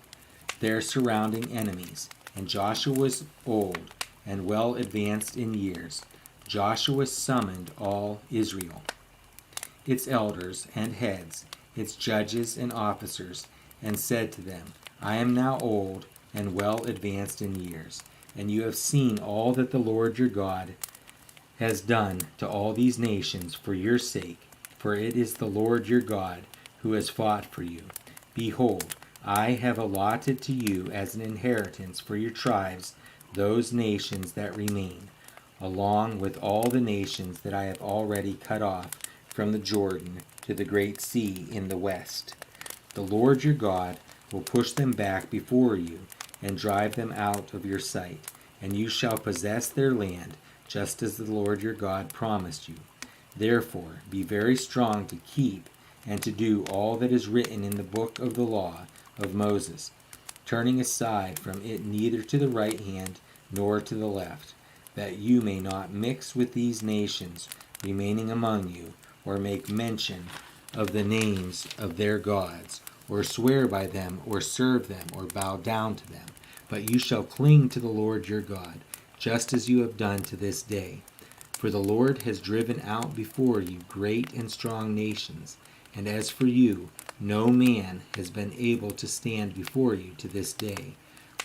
Speaker 1: their surrounding enemies, and Joshua was old and well advanced in years, Joshua summoned all Israel, its elders and heads, its judges and officers, and said to them, "I am now old and well advanced in years, and you have seen all that the Lord your God has done to all these nations for your sake, for it is the Lord your God who has fought for you. Behold, I have allotted to you as an inheritance for your tribes those nations that remain, along with all the nations that I have already cut off from the Jordan to the great sea in the west. The Lord your God will push them back before you and drive them out of your sight, and you shall possess their land, just as the Lord your God promised you. Therefore, be very strong to keep and to do all that is written in the book of the law of Moses, turning aside from it neither to the right hand nor to the left, that you may not mix with these nations remaining among you, or make mention of the names of their gods, or swear by them, or serve them, or bow down to them. But you shall cling to the Lord your God, just as you have done to this day. For the Lord has driven out before you great and strong nations, and as for you, no man has been able to stand before you to this day.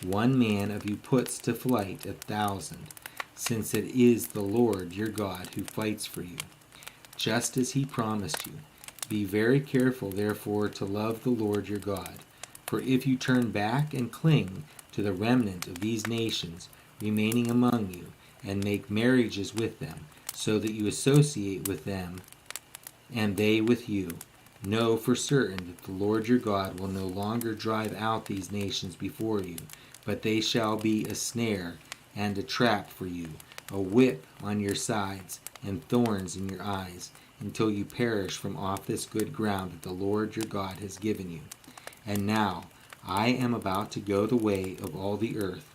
Speaker 1: One man of you puts to flight 1,000, since it is the Lord your God who fights for you, just as he promised you. Be very careful, therefore, to love the Lord your God. For if you turn back and cling to the remnant of these nations remaining among you, and make marriages with them, so that you associate with them, and they with you, know for certain that the Lord your God will no longer drive out these nations before you, but they shall be a snare and a trap for you, a whip on your sides, and thorns in your eyes, until you perish from off this good ground that the Lord your God has given you. And now I am about to go the way of all the earth,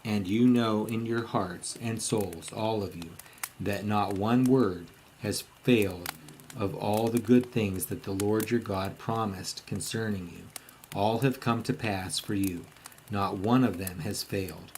Speaker 1: and you know in your hearts and souls, all of you, that not one word has failed of all the good things that the Lord your God promised concerning you. All have come to pass for you. Not one of them has failed.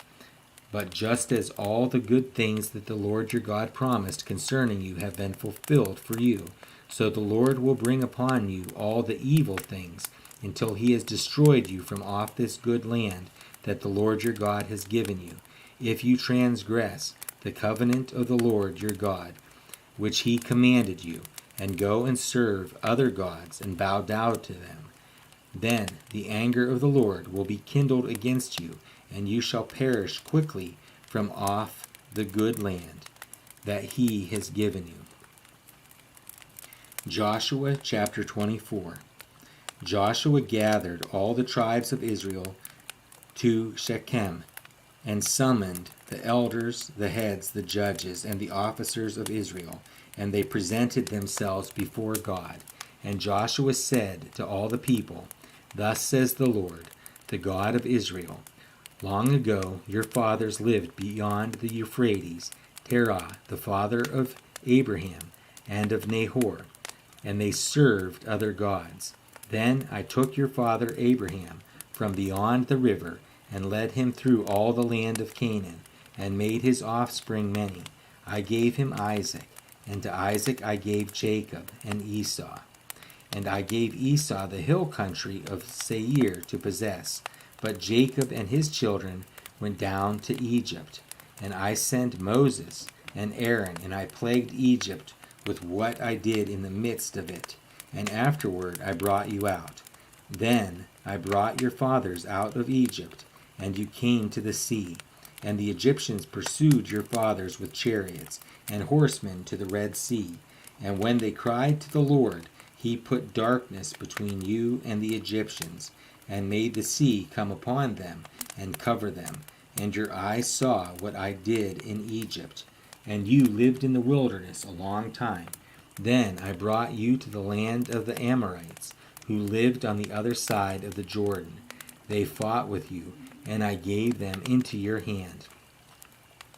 Speaker 1: But just as all the good things that the Lord your God promised concerning you have been fulfilled for you, so the Lord will bring upon you all the evil things, until he has destroyed you from off this good land that the Lord your God has given you, if you transgress the covenant of the Lord your God, which he commanded you, and go and serve other gods and bow down to them. Then the anger of the Lord will be kindled against you, and you shall perish quickly from off the good land that he has given you. Joshua chapter 24. Joshua gathered all the tribes of Israel to Shechem, and summoned the elders, the heads, the judges, and the officers of Israel, and they presented themselves before God. And Joshua said to all the people, "Thus says the Lord, the God of Israel, long ago your fathers lived beyond the Euphrates, Terah, the father of Abraham and of Nahor, and they served other gods. Then I took your father Abraham from beyond the river, and led him through all the land of Canaan, and made his offspring many. I gave him Isaac, and to Isaac I gave Jacob and Esau. And I gave Esau the hill country of Seir to possess, but Jacob and his children went down to Egypt. And I sent Moses and Aaron, and I plagued Egypt with what I did in the midst of it. And afterward I brought you out. Then I brought your fathers out of Egypt, and you came to the sea. And the Egyptians pursued your fathers with chariots and horsemen to the Red Sea. And when they cried to the Lord, he put darkness between you and the Egyptians, and made the sea come upon them and cover them. And your eyes saw what I did in Egypt. And you lived in the wilderness a long time. Then I brought you to the land of the Amorites, who lived on the other side of the Jordan. They fought with you, and I gave them into your hand.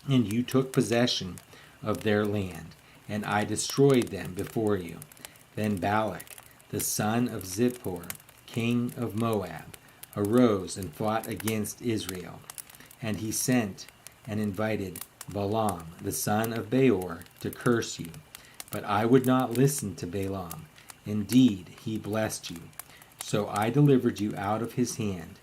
Speaker 1: And you took possession of their land, and I destroyed them before you. Then Balak, the son of Zippor, king of Moab, arose and fought against Israel. And he sent and invited Balaam, the son of Beor, to curse you. But I would not listen to Balaam. Indeed, he blessed you. So I delivered you out of his hand.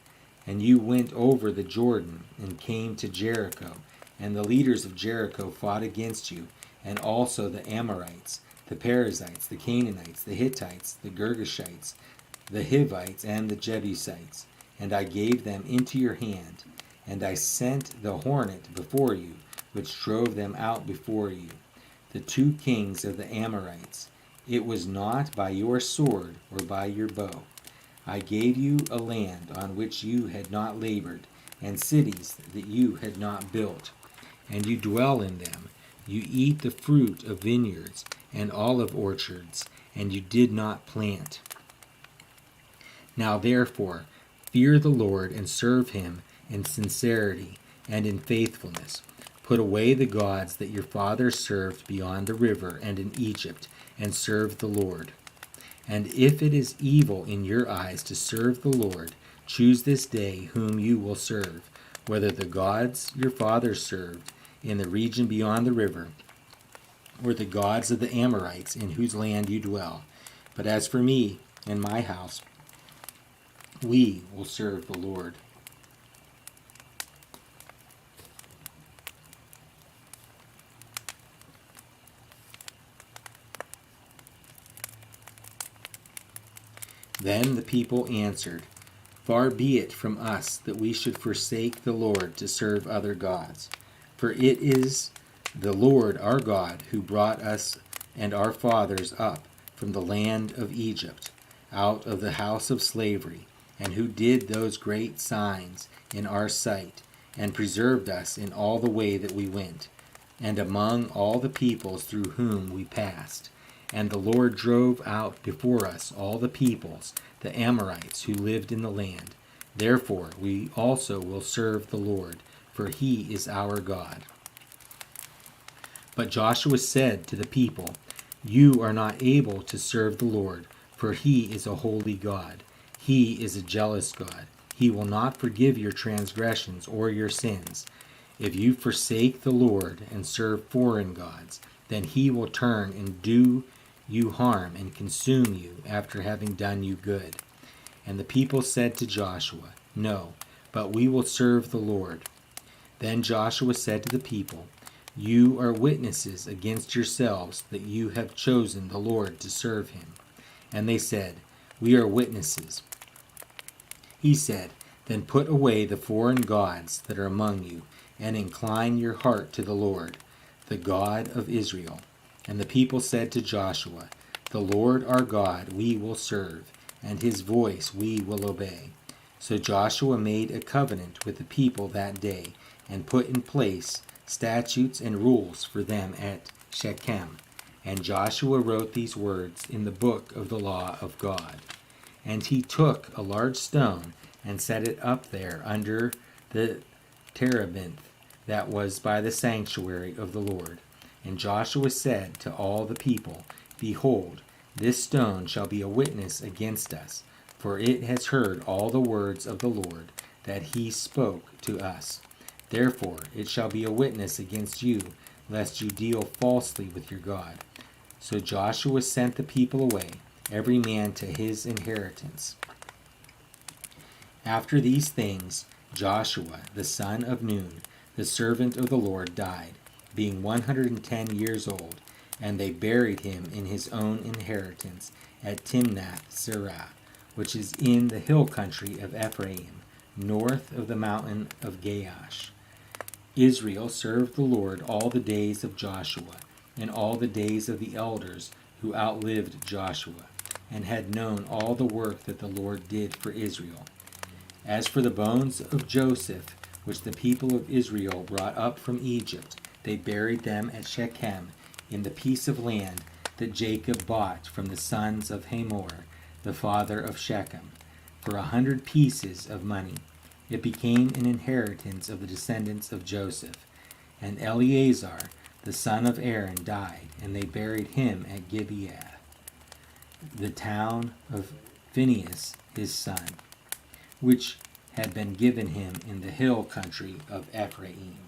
Speaker 1: And you went over the Jordan and came to Jericho. And the leaders of Jericho fought against you, and also the Amorites, the Perizzites, the Canaanites, the Hittites, the Girgashites, the Hivites, and the Jebusites. And I gave them into your hand. And I sent the hornet before you, which drove them out before you, the 2 kings of the Amorites. It was not by your sword or by your bow. I gave you a land on which you had not labored, and cities that you had not built. And you dwell in them. You eat the fruit of vineyards and olive orchards, and you did not plant. Now therefore, fear the Lord and serve him in sincerity and in faithfulness. Put away the gods that your fathers served beyond the river and in Egypt, and serve the Lord. And if it is evil in your eyes to serve the Lord, choose this day whom you will serve, whether the gods your fathers served in the region beyond the river, or the gods of the Amorites in whose land you dwell. But as for me and my house, we will serve the Lord. Then the people answered, Far be it from us that we should forsake the Lord to serve other gods. For it is the Lord our God who brought us and our fathers up from the land of Egypt, out of the house of slavery, and who did those great signs in our sight, and preserved us in all the way that we went, and among all the peoples through whom we passed. And the Lord drove out before us all the peoples, the Amorites who lived in the land. Therefore we also will serve the Lord, for he is our God. But Joshua said to the people, You are not able to serve the Lord, for he is a holy God. He is a jealous God. He will not forgive your transgressions or your sins. If you forsake the Lord and serve foreign gods, then he will turn and do you harm and consume you after having done you good. And the people said to Joshua, No, but we will serve the Lord. Then Joshua said to the people, You are witnesses against yourselves that you have chosen the Lord to serve him. And they said, We are witnesses. He said, Then put away the foreign gods that are among you, and incline your heart to the Lord, the God of Israel. And the people said to Joshua, The Lord our God we will serve, and his voice we will obey. So Joshua made a covenant with the people that day, and put in place statutes and rules for them at Shechem. And Joshua wrote these words in the book of the law of God. And he took a large stone and set it up there under the terebinth that was by the sanctuary of the Lord. And Joshua said to all the people, Behold, this stone shall be a witness against us, for it has heard all the words of the Lord that he spoke to us. Therefore it shall be a witness against you, lest you deal falsely with your God. So Joshua sent the people away, every man to his inheritance. After these things, Joshua, the son of Nun, the servant of the Lord, died, being 110 years old, and they buried him in his own inheritance at Timnath-serah, which is in the hill country of Ephraim, north of the mountain of Gaash. Israel served the Lord all the days of Joshua, and all the days of the elders who outlived Joshua, and had known all the work that the Lord did for Israel. As for the bones of Joseph, which the people of Israel brought up from Egypt, they buried them at Shechem, in the piece of land that Jacob bought from the sons of Hamor, the father of Shechem, for 100 pieces of money. It became an inheritance of the descendants of Joseph. And Eleazar, the son of Aaron, died, and they buried him at Gibeah, the town of Phinehas his son, which had been given him in the hill country of Ephraim.